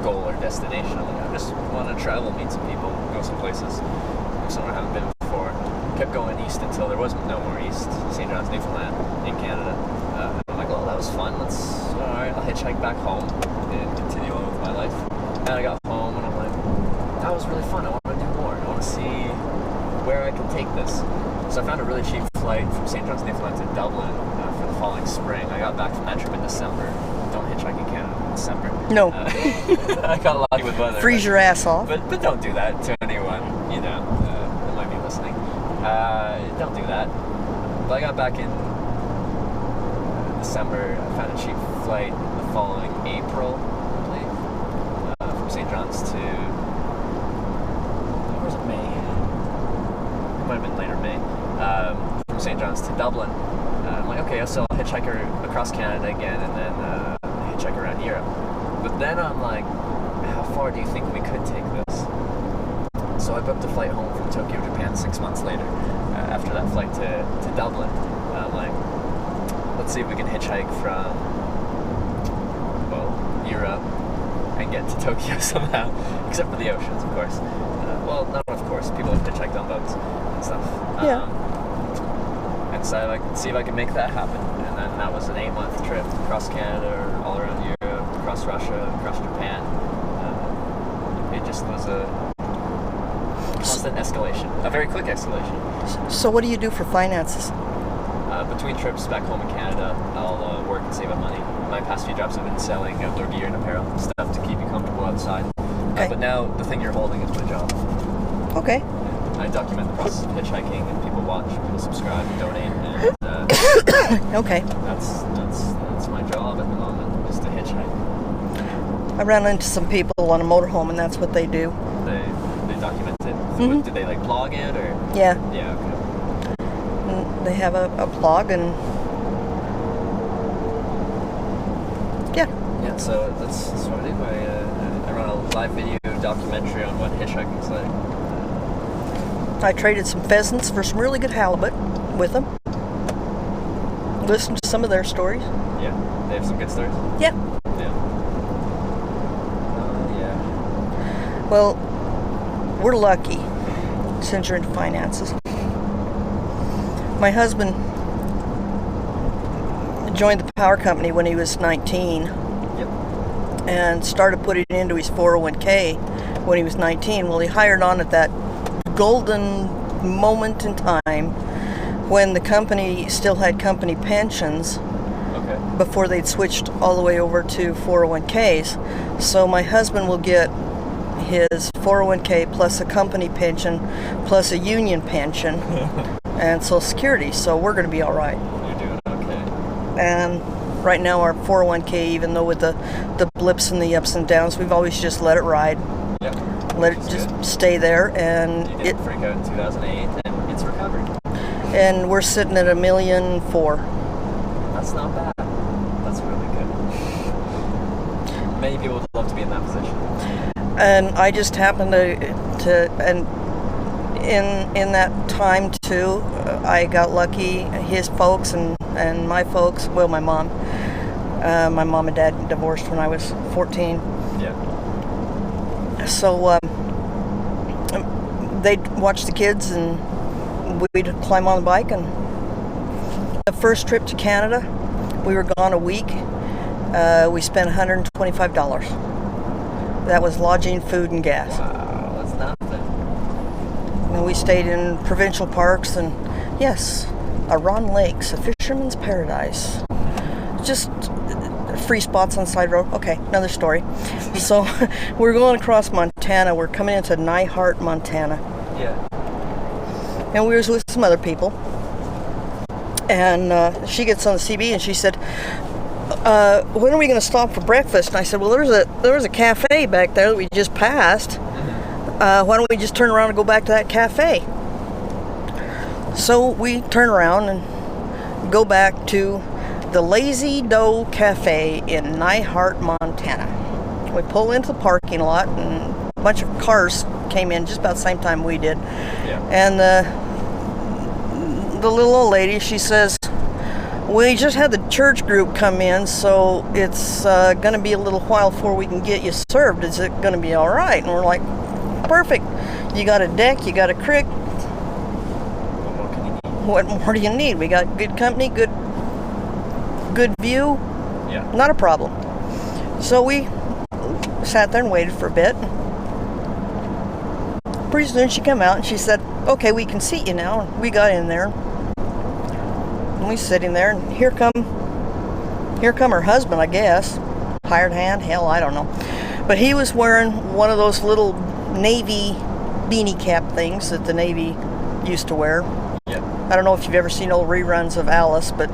goal or destination. I'm like, I just want to travel, meet some people, go some places, go somewhere I haven't been before. Kept going east until there was no more east. St. John's, Newfoundland, in Canada. And I'm like, well, that was fun. Alright, I'll hitchhike back home and continue on with my life. And I got home and I'm like, that was really fun. I want to do more. I want to see where I can take this. So I found a really cheap flight from St. John's, Newfoundland to Dublin for the following spring. I got back from that trip in December. Don't hitchhike in Canada in December. No. I got lucky with weather. Freeze your ass off. But don't do that to anyone, that might be listening. Don't do that. But I got back in December. I found a cheap flight the following April, I believe, from St. John's to, or was it May? It might have been later May. From St. John's to Dublin. I'm like, okay, so I'll hitchhike across Canada again, and then hitchhike around Europe. But then I'm like, how far do you think we could take this? So I booked a flight home from Tokyo, Japan 6 months later, after that flight to Dublin. I'm like, let's see if we can hitchhike from, Europe and get to Tokyo somehow, except for the oceans, of course. Well, not of course, people have hitchhiked on boats and stuff. Yeah. And so I could see if I could make that happen. And then that was an 8-month trip across Canada, all around Europe, across Russia, across Japan. It just was a constant escalation, a very quick escalation. So what do you do for finances? Between trips back home in Canada, I'll work and save up money. My past few jobs have been selling outdoor gear and apparel, stuff to keep you comfortable outside. Okay. But now the thing you're holding is my job. Okay. I document the process of hitchhiking, and people watch, people subscribe, and donate, and Okay. that's my job at the moment, is to hitchhike. I ran into some people on a motorhome, and that's what they do. They document it. Mhm. Did they like blog it or? Yeah. Yeah. Okay. And they have a blog, and yeah. Yeah. So that's what I do. I run a live video documentary on what hitchhiking's like. I traded some pheasants for some really good halibut with them. Listened to some of their stories. Yeah. They have some good stories. Yeah. Yeah. Yeah. Well, we're lucky since you're into finances. My husband joined the power company when he was 19 Yep. and started putting it into his 401k when he was 19. Well, he hired on at that golden moment in time when the company still had company pensions Okay. before they'd switched all the way over to 401ks. So my husband will get his 401k plus a company pension plus a union pension and Social Security. So we're going to be all right. You're doing okay. And right now our 401k, even though with the blips and the ups and downs, we've always just let it ride. Yep. Let it Which is just good. stay there, and You didn't freak out in 2008, and it's recovered. and we're sitting at $1.4 million. That's not bad. That's really good. Many people would love to be in that position. And I just happened to and in that time too, I got lucky. His folks and my folks, well, my mom and dad divorced when I was 14. Yeah. So they'd watch the kids, and we'd climb on the bike. And the first trip to Canada, we were gone a week. We spent $125. That was lodging, food, and gas. Wow, that's nothing. And we stayed in provincial parks, and yes, Aran Lakes, a fisherman's paradise. Just free spots on the side road. Okay, another story. So we're going across Montana. We're coming into Nyhart, Montana. Yeah. And we were with some other people. And she gets on the CB and she said, when are we going to stop for breakfast? And I said, well, there was a cafe back there that we just passed. Why don't we just turn around and go back to that cafe? So we turn around and go back to the Lazy Doe Cafe in Nyhart, Montana. We pull into the parking lot, and a bunch of cars came in just about the same time we did. Yeah. And the little old lady, she says, we just had the church group come in, so it's going to be a little while before we can get you served. Is it going to be all right? And we're like, perfect. You got a deck, you got a crick. What more can you need? What more do you need? We got good company, good view. Yeah. Not a problem. So we sat there and waited for a bit. Pretty soon she came out and she said, okay, we can seat you now. And we got in there. And we sitting there, and here come her husband, I guess. Hired hand, hell, I don't know. But he was wearing one of those little Navy beanie cap things that the Navy used to wear. Yeah. I don't know if you've ever seen old reruns of Alice, but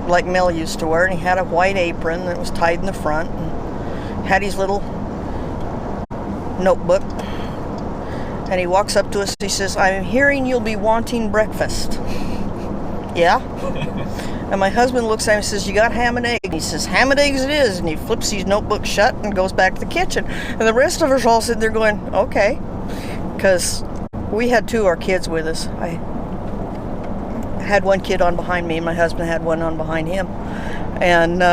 like Mel used to wear, and he had a white apron that was tied in the front, and had his little notebook. And he walks up to us, he says, "I'm hearing you'll be wanting breakfast." Yeah? And my husband looks at him and says, "You got ham and eggs?" And he says, "Ham and eggs it is." And he flips his notebook shut and goes back to the kitchen. And the rest of us all sitting there going, okay. Because we had two of our kids with us. I had one kid on behind me, and my husband had one on behind him. And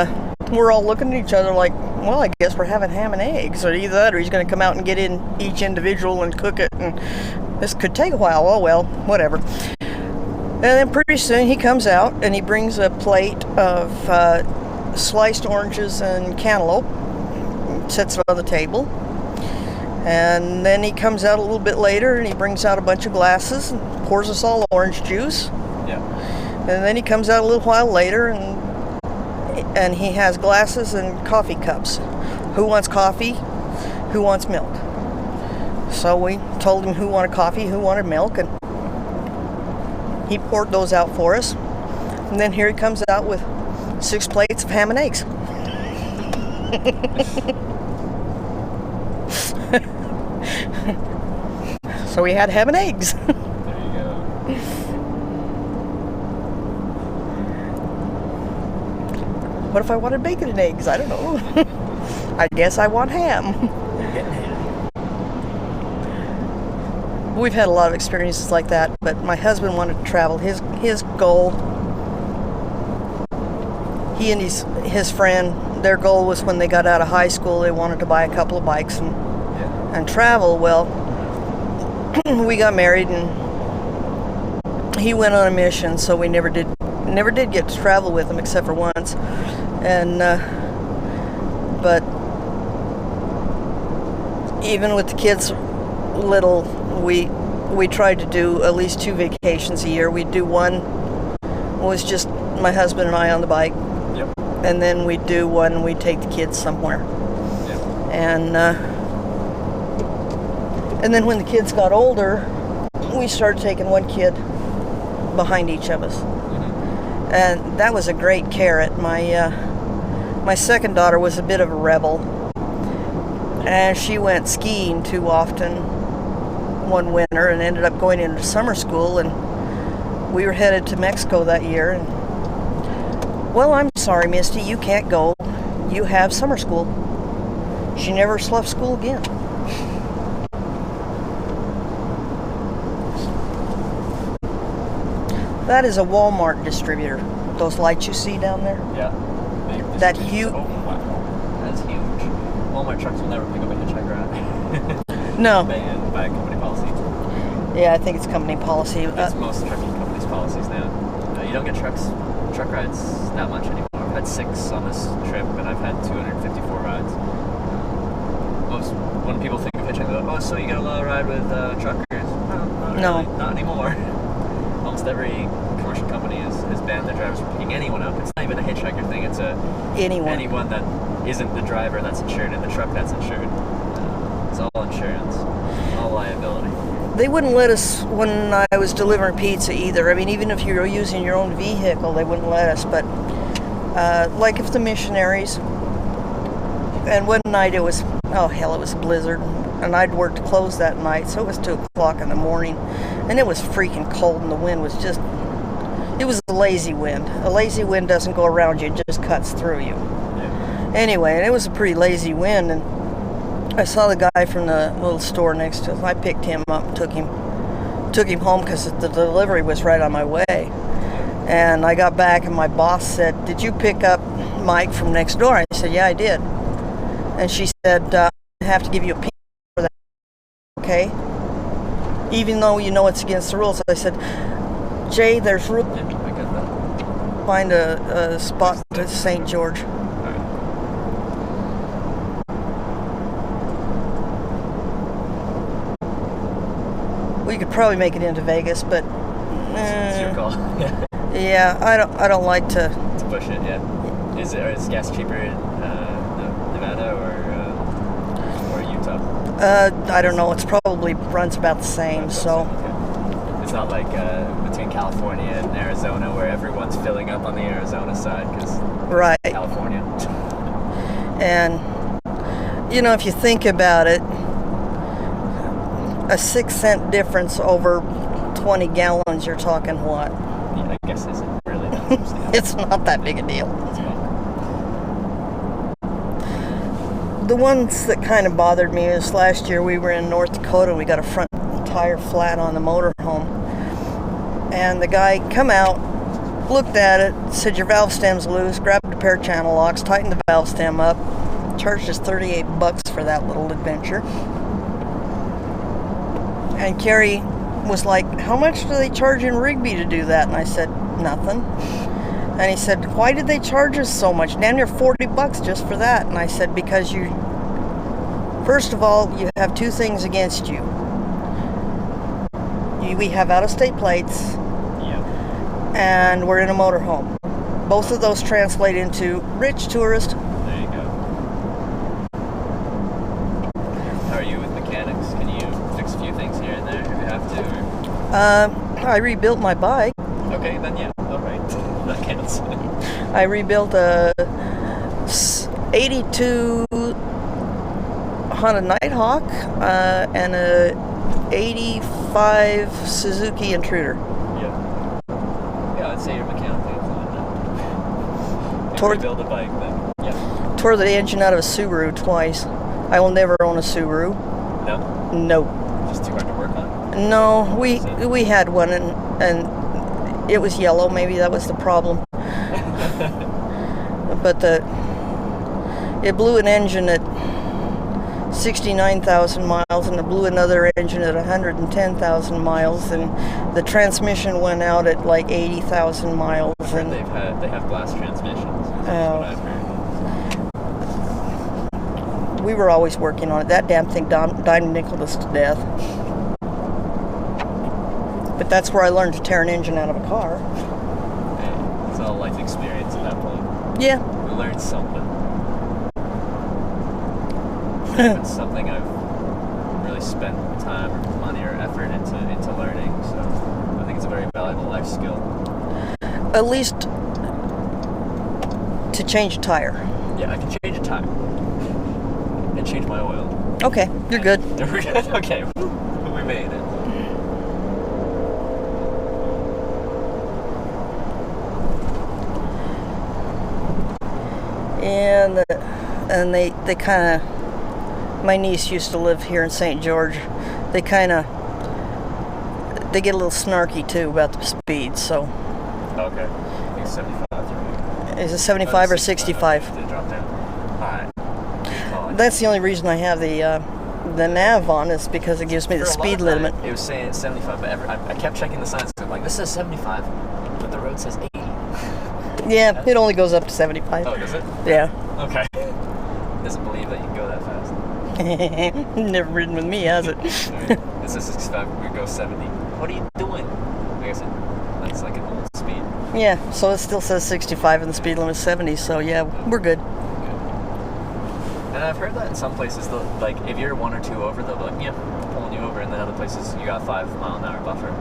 we're all looking at each other like, well, I guess we're having ham and eggs. Or either that, or he's going to come out and get in each individual and cook it. And this could take a while. Oh, well, whatever. And then pretty soon he comes out and he brings a plate of sliced oranges and cantaloupe, sets it on the table. And then he comes out a little bit later and he brings out a bunch of glasses and pours us all orange juice. Yeah. And then he comes out a little while later and he has glasses and coffee cups. Who wants coffee? Who wants milk? So we told him who wanted coffee, who wanted milk, and he poured those out for us. And then here he comes out with 6 plates of ham and eggs. So we had ham and eggs. There you go. What if I wanted bacon and eggs? I don't know. I guess I want ham. You're getting handy. We've had a lot of experiences like that, but my husband wanted to travel. His goal, he and his friend, their goal was when they got out of high school, they wanted to buy a couple of bikes and travel. Well, we got married and he went on a mission, so we never did get to travel with him except for once. And but even with the kids little, we tried to do at least 2 vacations a year. We'd do one was just my husband and I on the bike. Yep. And then we'd do one, we'd take the kids somewhere. Yep. And then when the kids got older, we started taking one kid behind each of us. Mm-hmm. And that was a great carrot. My second daughter was a bit of a rebel. And she went skiing too often one winter and ended up going into summer school, and we were headed to Mexico that year. And, well, I'm sorry, Misty, you can't go. You have summer school. She never left school again. That is a Walmart distributor. Those lights you see down there? Yeah. That huge. Oh, wow. That's huge. Walmart trucks will never pick up a hitchhiker out. No. By company policy. Yeah, I think it's company policy. That's most trucking companies' policies now. You don't get truck rides that much anymore. I've had 6 on this trip, and I've had 254 rides. When people think of hitchhiking, they're like, oh, so you get a lot of ride with truckers? No. Really, not anymore. Almost every commercial company has banned their drivers from picking anyone up. It's not even a hitchhiker thing. It's anyone that isn't the driver that's insured in the truck that's insured. It's all insurance, all liability. They wouldn't let us when I was delivering pizza either. I mean, even if you were using your own vehicle, they wouldn't let us. But like if the missionaries, and one night it was, it was a blizzard, and I'd worked to close that night, so it was 2 o'clock in the morning, and it was freaking cold, and the wind was just, it was a lazy wind. A lazy wind doesn't go around you, it just cuts through you. Yeah. Anyway, and it was a pretty lazy wind, and I saw the guy from the little store next to us. I picked him up and took him home because the delivery was right on my way. And I got back and my boss said, "Did you pick up Mike from next door?" I said, "Yeah, I did." And she said, "I have to give you a pizza for that, okay? Even though you know it's against the rules." I said, "Jay, there's room. Yeah, I get that. Find a spot to St. George." We could probably make it into Vegas, but It's your call. Yeah, I don't like to. To push it, yeah. Is gas cheaper in Nevada or Utah? I don't know. It's probably runs about the same. So Okay. It's not like between California and Arizona where everyone's filling up on the Arizona side because right. California. And you know, if you think about it, a 6-cent difference over 20 gallons, you're talking what? Yeah, I guess isn't really that substantial. It's not that big a deal. It's fine. The ones that kind of bothered me is last year we were in North Dakota and we got a front tire flat on the motorhome. And the guy come out, looked at it, said your valve stem's loose, grabbed a pair of channel locks, tightened the valve stem up, charged us $38 for that little adventure. And Carrie was like, how much do they charge in Rigby to do that? And I said, nothing. And he said, why did they charge us so much? Damn near $40 just for that. And I said, because first of all, you have two things against you. We have out-of-state plates, Yeah. and we're in a motorhome. Both of those translate into rich tourist. There you go. How are you with mechanics? Can you fix a few things here and there if you have to? I rebuilt my bike. Okay, then yeah. All right. That counts. I rebuilt a 82 Honda Nighthawk and a 85 Suzuki Intruder. Yeah. Yeah, I'd say you're mechanically inclined now. If Toward- you build a bike, then yeah. Tore the engine out of a Subaru twice. I will never own a Subaru. No? No. Just too hard to work on? No, we had one and it was yellow. Maybe that was the problem. But it blew an engine at 69,000 miles, and it blew another engine at 110,000 miles, and the transmission went out at like 80,000 miles. And They have glass transmissions. That's Oh. what I've heard. we were always working on it. That damn thing dimed Nicholas to death. But that's where I learned to tear an engine out of a car. Hey, it's all life experience at that point. Yeah. We learned something. It's something I've really spent time, or money, or effort into learning. So I think it's a very valuable life skill. At least to change a tire. Yeah, I can change a tire and change my oil. Okay, you're good. We're good. Okay, we made it. And they kind of, my niece used to live here in St. George. They get a little snarky too about the speed. So Okay. I think 75 right? is it 75 or 65? Okay, did drop down. Alright. That's the only reason I have the nav on, is because it gives me the For a lot speed of that, limit. It was saying 75, but I kept checking the signs. I'm like, this says 75, but the road says 80. Yeah, it only goes up to 75. Oh, does it? Yeah. Okay. Doesn't believe that you can go that fast. Never ridden with me, has it? Alright. This is 65, we go 70. What are you doing? I guess that's like an old speed. Yeah, so it still says 65 and the speed limit's 70, so yeah, we're good. And I've heard that in some places, like if you're one or two over, they'll be like, yeah, I'm pulling you over, and then other places you got 5 mile an hour buffer.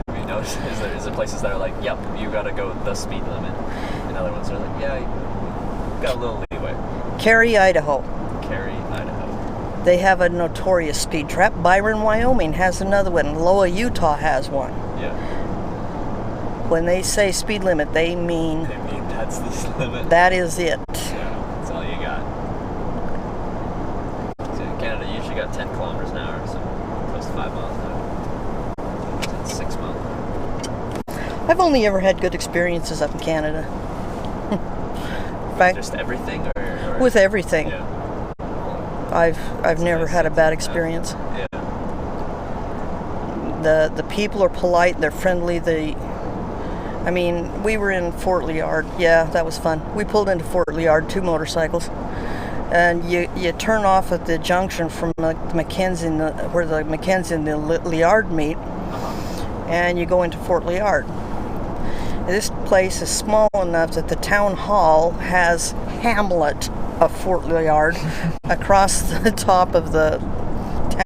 Have you noticed? Is there places that are like, yep, you gotta go the speed limit, and other ones are like, yeah, you got a little leeway. Cary, Idaho. Cary, Idaho. They have a notorious speed trap. Byron, Wyoming has another one. Loa, Utah has one. Yeah. When they say speed limit, they mean I mean, that's the limit. that is it. Yeah, that's all you got. So in Canada, you usually got 10 kilometers an hour, so close to 5 miles an hour. 6 miles an hour. I've only ever had good experiences up in Canada. In fact, Just everything, or with everything. Yeah. I've never had a bad experience. Yeah. The people are polite, they're friendly, I mean, we were in Fort Liard. Yeah, that was fun. We pulled into Fort Liard, 2 motorcycles. And you turn off at the junction from the Mackenzie, where the Mackenzie and the Liard meet. and you go into Fort Liard. This place is small enough that the town hall has Hamlet of Fort Liard across the top of the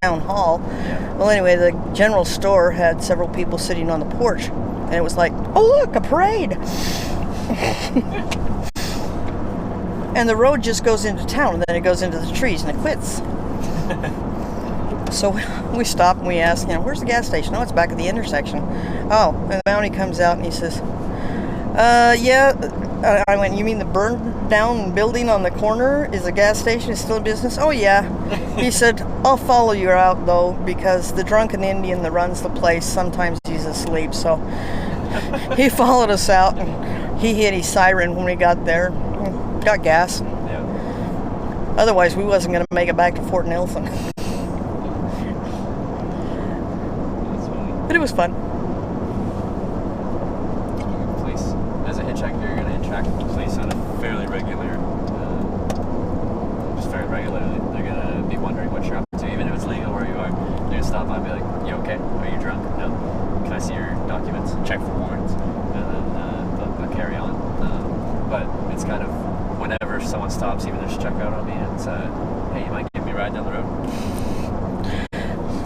town hall. Yeah. Well, anyway, the general store had several people sitting on the porch, and it was like, oh look, a parade. And the road just goes into town, and then it goes into the trees, and it quits. So we stop and we ask, where's the gas station? Oh, it's back at the intersection. Oh, and the Mountie comes out and he says, yeah. I went, you mean the burned down building on the corner is a gas station? It's still in business? Oh, yeah. He said, I'll follow you out, though, because the drunken Indian that runs the place, sometimes he's asleep. So he followed us out, and he hit his siren when we got there. Got gas. Yeah. Otherwise, we wasn't going to make it back to Fort Nelson. That's funny. But it was fun. Police. As a hitchhiker, you're going to interact with the police on a fairly regular, just very regularly. They're going to be wondering what you're up to, even if it's legal where you are. They're going to stop by and be like, you okay? Are you drunk? No. Can I see your documents? Check for warrants. And then they'll carry on. But it's kind of, whenever someone stops, even just check out on me, it's, hey, you might give me a ride down the road?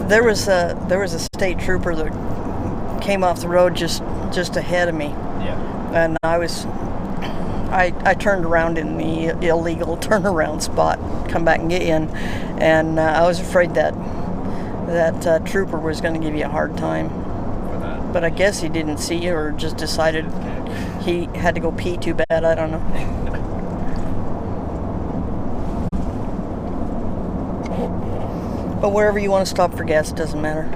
There was a state trooper that came off the road just ahead of me. Yeah. And I turned around in the illegal turnaround spot, come back and get in, and I was afraid that trooper was going to give you a hard time. For that. But I guess he didn't see you, or just decided he had to go pee too bad. I don't know. But wherever you want to stop for gas, it doesn't matter.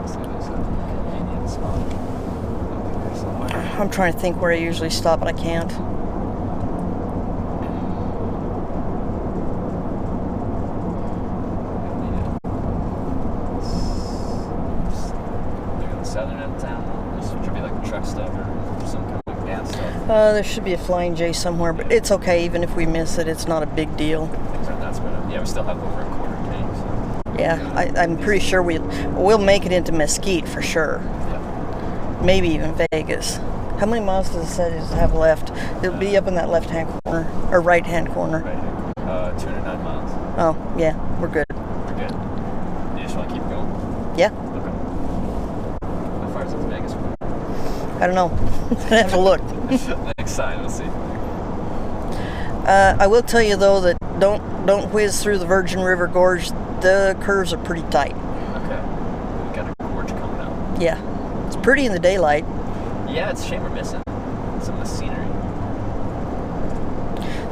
So there's a convenient spot over here somewhere. I'm trying to think where I usually stop, but I can't. They're in the southern end of town. This should be like a truck stop or some kind of gas stop. There should be a Flying J somewhere, but it's okay. Even if we miss it, it's not a big deal. Things aren't that spread out. Yeah, we still have over a quarter tank, so. Yeah, I'm pretty sure we'll make it into Mesquite for sure. Yeah. Maybe even Vegas. How many miles does it say it have left? It'll be up in that left-hand corner, or right-hand corner. Right here. 209 miles. Oh, yeah, we're good. We're good. You just want to keep going? Yeah, Okay. How far is it to Vegas? I don't know. I have to look. Next sign, we'll see. I will tell you though that don't whiz through the Virgin River Gorge. The curves are pretty tight. Okay. We got a gorge coming up. Yeah, it's pretty in the daylight. Yeah, it's a shame we're missing some of the scenery.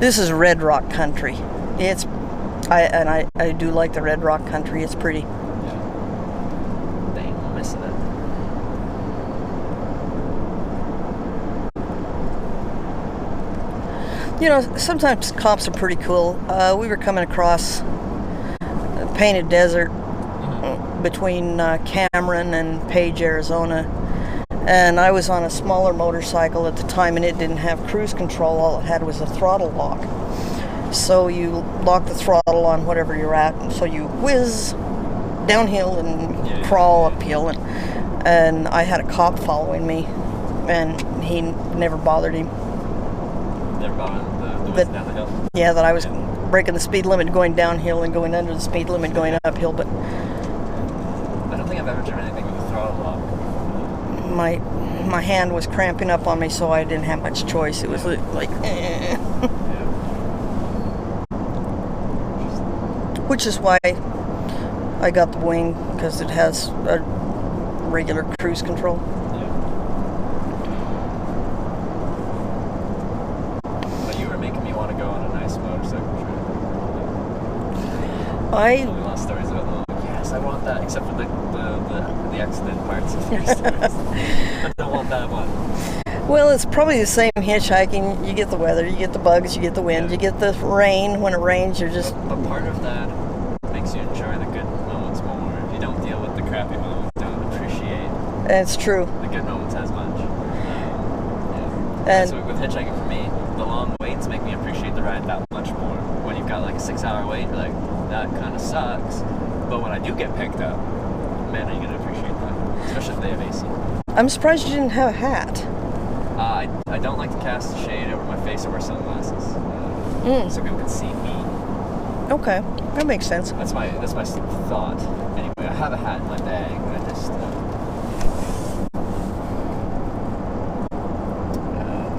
This is Red Rock country. I do like the Red Rock country. It's pretty. Yeah. Dang, we're missing it. Sometimes cops are pretty cool. We were coming across a painted desert between Cameron and Page, Arizona. And I was on a smaller motorcycle at the time, and it didn't have cruise control. All it had was a throttle lock. So you lock the throttle on whatever you're at, and so you whiz downhill and crawl uphill. And I had a cop following me, and he never bothered him. Never bothered the whiz down the hill. Yeah, that I was breaking the speed limit going downhill and going under the speed limit going uphill, but I don't think I've ever driven anything with a throttle lock. my hand was cramping up on me, so I didn't have much choice. It was like, Yeah. Which is why I got the Wing, because it has a regular cruise control. But you were making me want to go on a nice motorcycle trip. I Tell me a lot of stories about them. Like, yes, I want that, except for the accident parts of your stories. I don't want that one. Well, it's probably the same hitchhiking. You get the weather, you get the bugs, you get the wind, Yeah. you get the rain. When it rains, you're just... But part of that makes you enjoy the good moments more. If you don't deal with the crappy moments, don't appreciate It's true. the good moments as much. Yeah. And So with hitchhiking for me, the long waits make me appreciate the ride that much more. When you've got like a 6-hour wait, you're like, that kind of sucks. But when I do get picked up, man, are you going to appreciate that? especially if they have AC. I'm surprised you didn't have a hat. I don't like to cast shade over my face or wear sunglasses, so people can see me. Okay, that makes sense. That's my thought. Anyway, I have a hat in my bag, but I just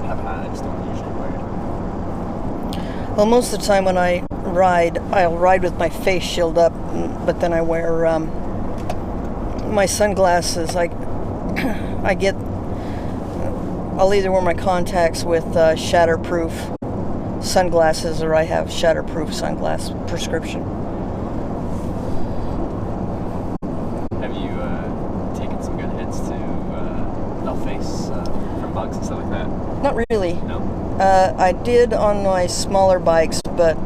have a hat. I just don't usually wear it. Well, most of the time when I ride, I'll ride with my face shield up, but then I wear my sunglasses. I'll either wear my contacts with shatterproof sunglasses, or I have shatterproof sunglass prescription. Have you taken some good hits to no face from bugs and stuff like that? Not really. No. I did on my smaller bikes, but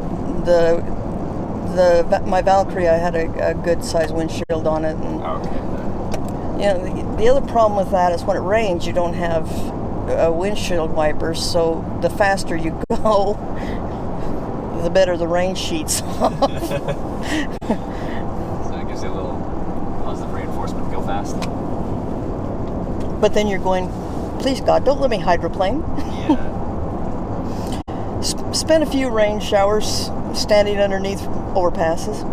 my Valkyrie, I had a good size windshield on it, and Oh, okay. the other problem with that is when it rains, you don't have windshield wipers, so the faster you go, the better the rain sheets off. So it gives you a little positive reinforcement. Go fast. But then you're going, please God, don't let me hydroplane. Yeah. Spent a few rain showers standing underneath overpasses.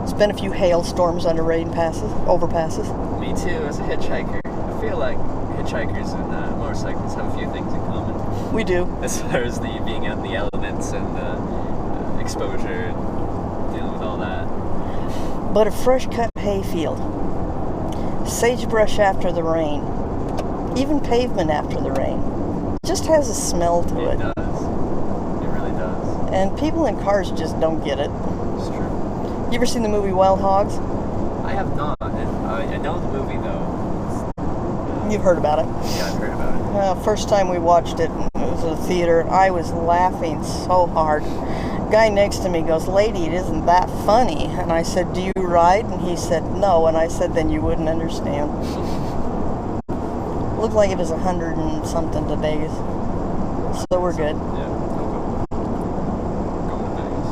Spent a few hailstorms under overpasses. Me too. As a hitchhiker, I feel like hitchhikers and motorcyclists have a few things in common. We do. As far as the being out in the elements and exposure, and dealing with all that. But a fresh cut hayfield, sagebrush after the rain, even pavement after the rain, just has a smell to It it. does. It really does. And people in cars just don't get it. It's true. You ever seen the movie Wild Hogs? I have not. I know the movie though. You've heard about it. Yeah, I've heard about it. First time we watched it, it was at a theater. I was laughing so hard. Guy next to me goes, "Lady, it isn't that funny." And I said, "Do you ride?" And he said, "No." And I said, "Then you wouldn't understand." Looked like it was 100 and something to Vegas. So we're good. Yeah. Going to Vegas.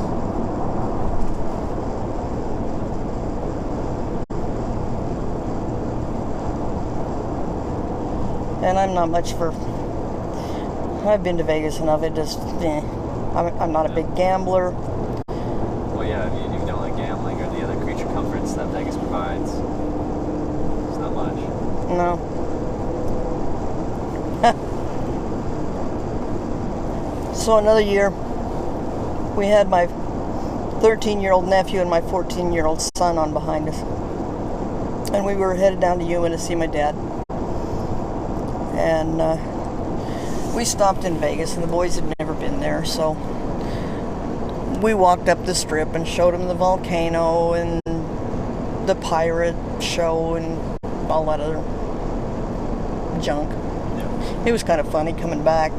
And I'm not much for... I've been to Vegas enough. It just... I'm not a big gambler. Well, yeah, if you don't like gambling or the other creature comforts that Vegas provides, it's not much. No. So another year, we had my 13-year-old nephew and my 14-year-old son on behind us. And we were headed down to Yuma to see my dad. And we stopped in Vegas, and the boys had never been there, so we walked up the strip and showed them the volcano and the pirate show and all that other junk. Yeah. It was kind of funny coming back.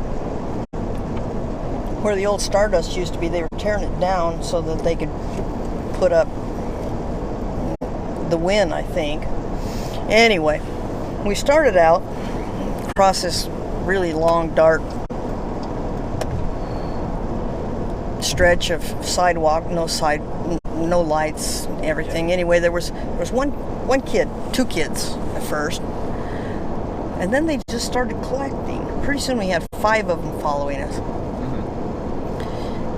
Where the old Stardust used to be, they were tearing it down so that they could put up the Wynn, I think. Anyway, we started out across this really long, dark stretch of sidewalk, no lights, everything. Anyway, there was one kid, two kids at first, and then they just started collecting. Pretty soon we had 5 of them following us.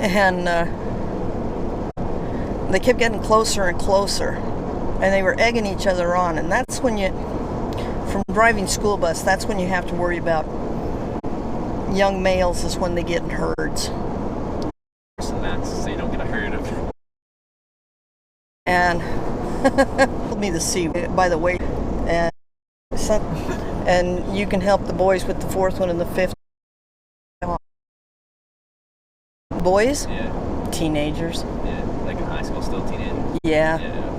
And they kept getting closer and closer, and they were egging each other on. And that's when from driving school bus, that's when you have to worry about young males, is when they get in herds. And that's so you don't get a herd of. And told me the C, by the way, and you can help the boys with the 4th one and the 5th. Boys? Yeah. Teenagers. Yeah. Like in high school, still teenagers. Yeah. Yeah.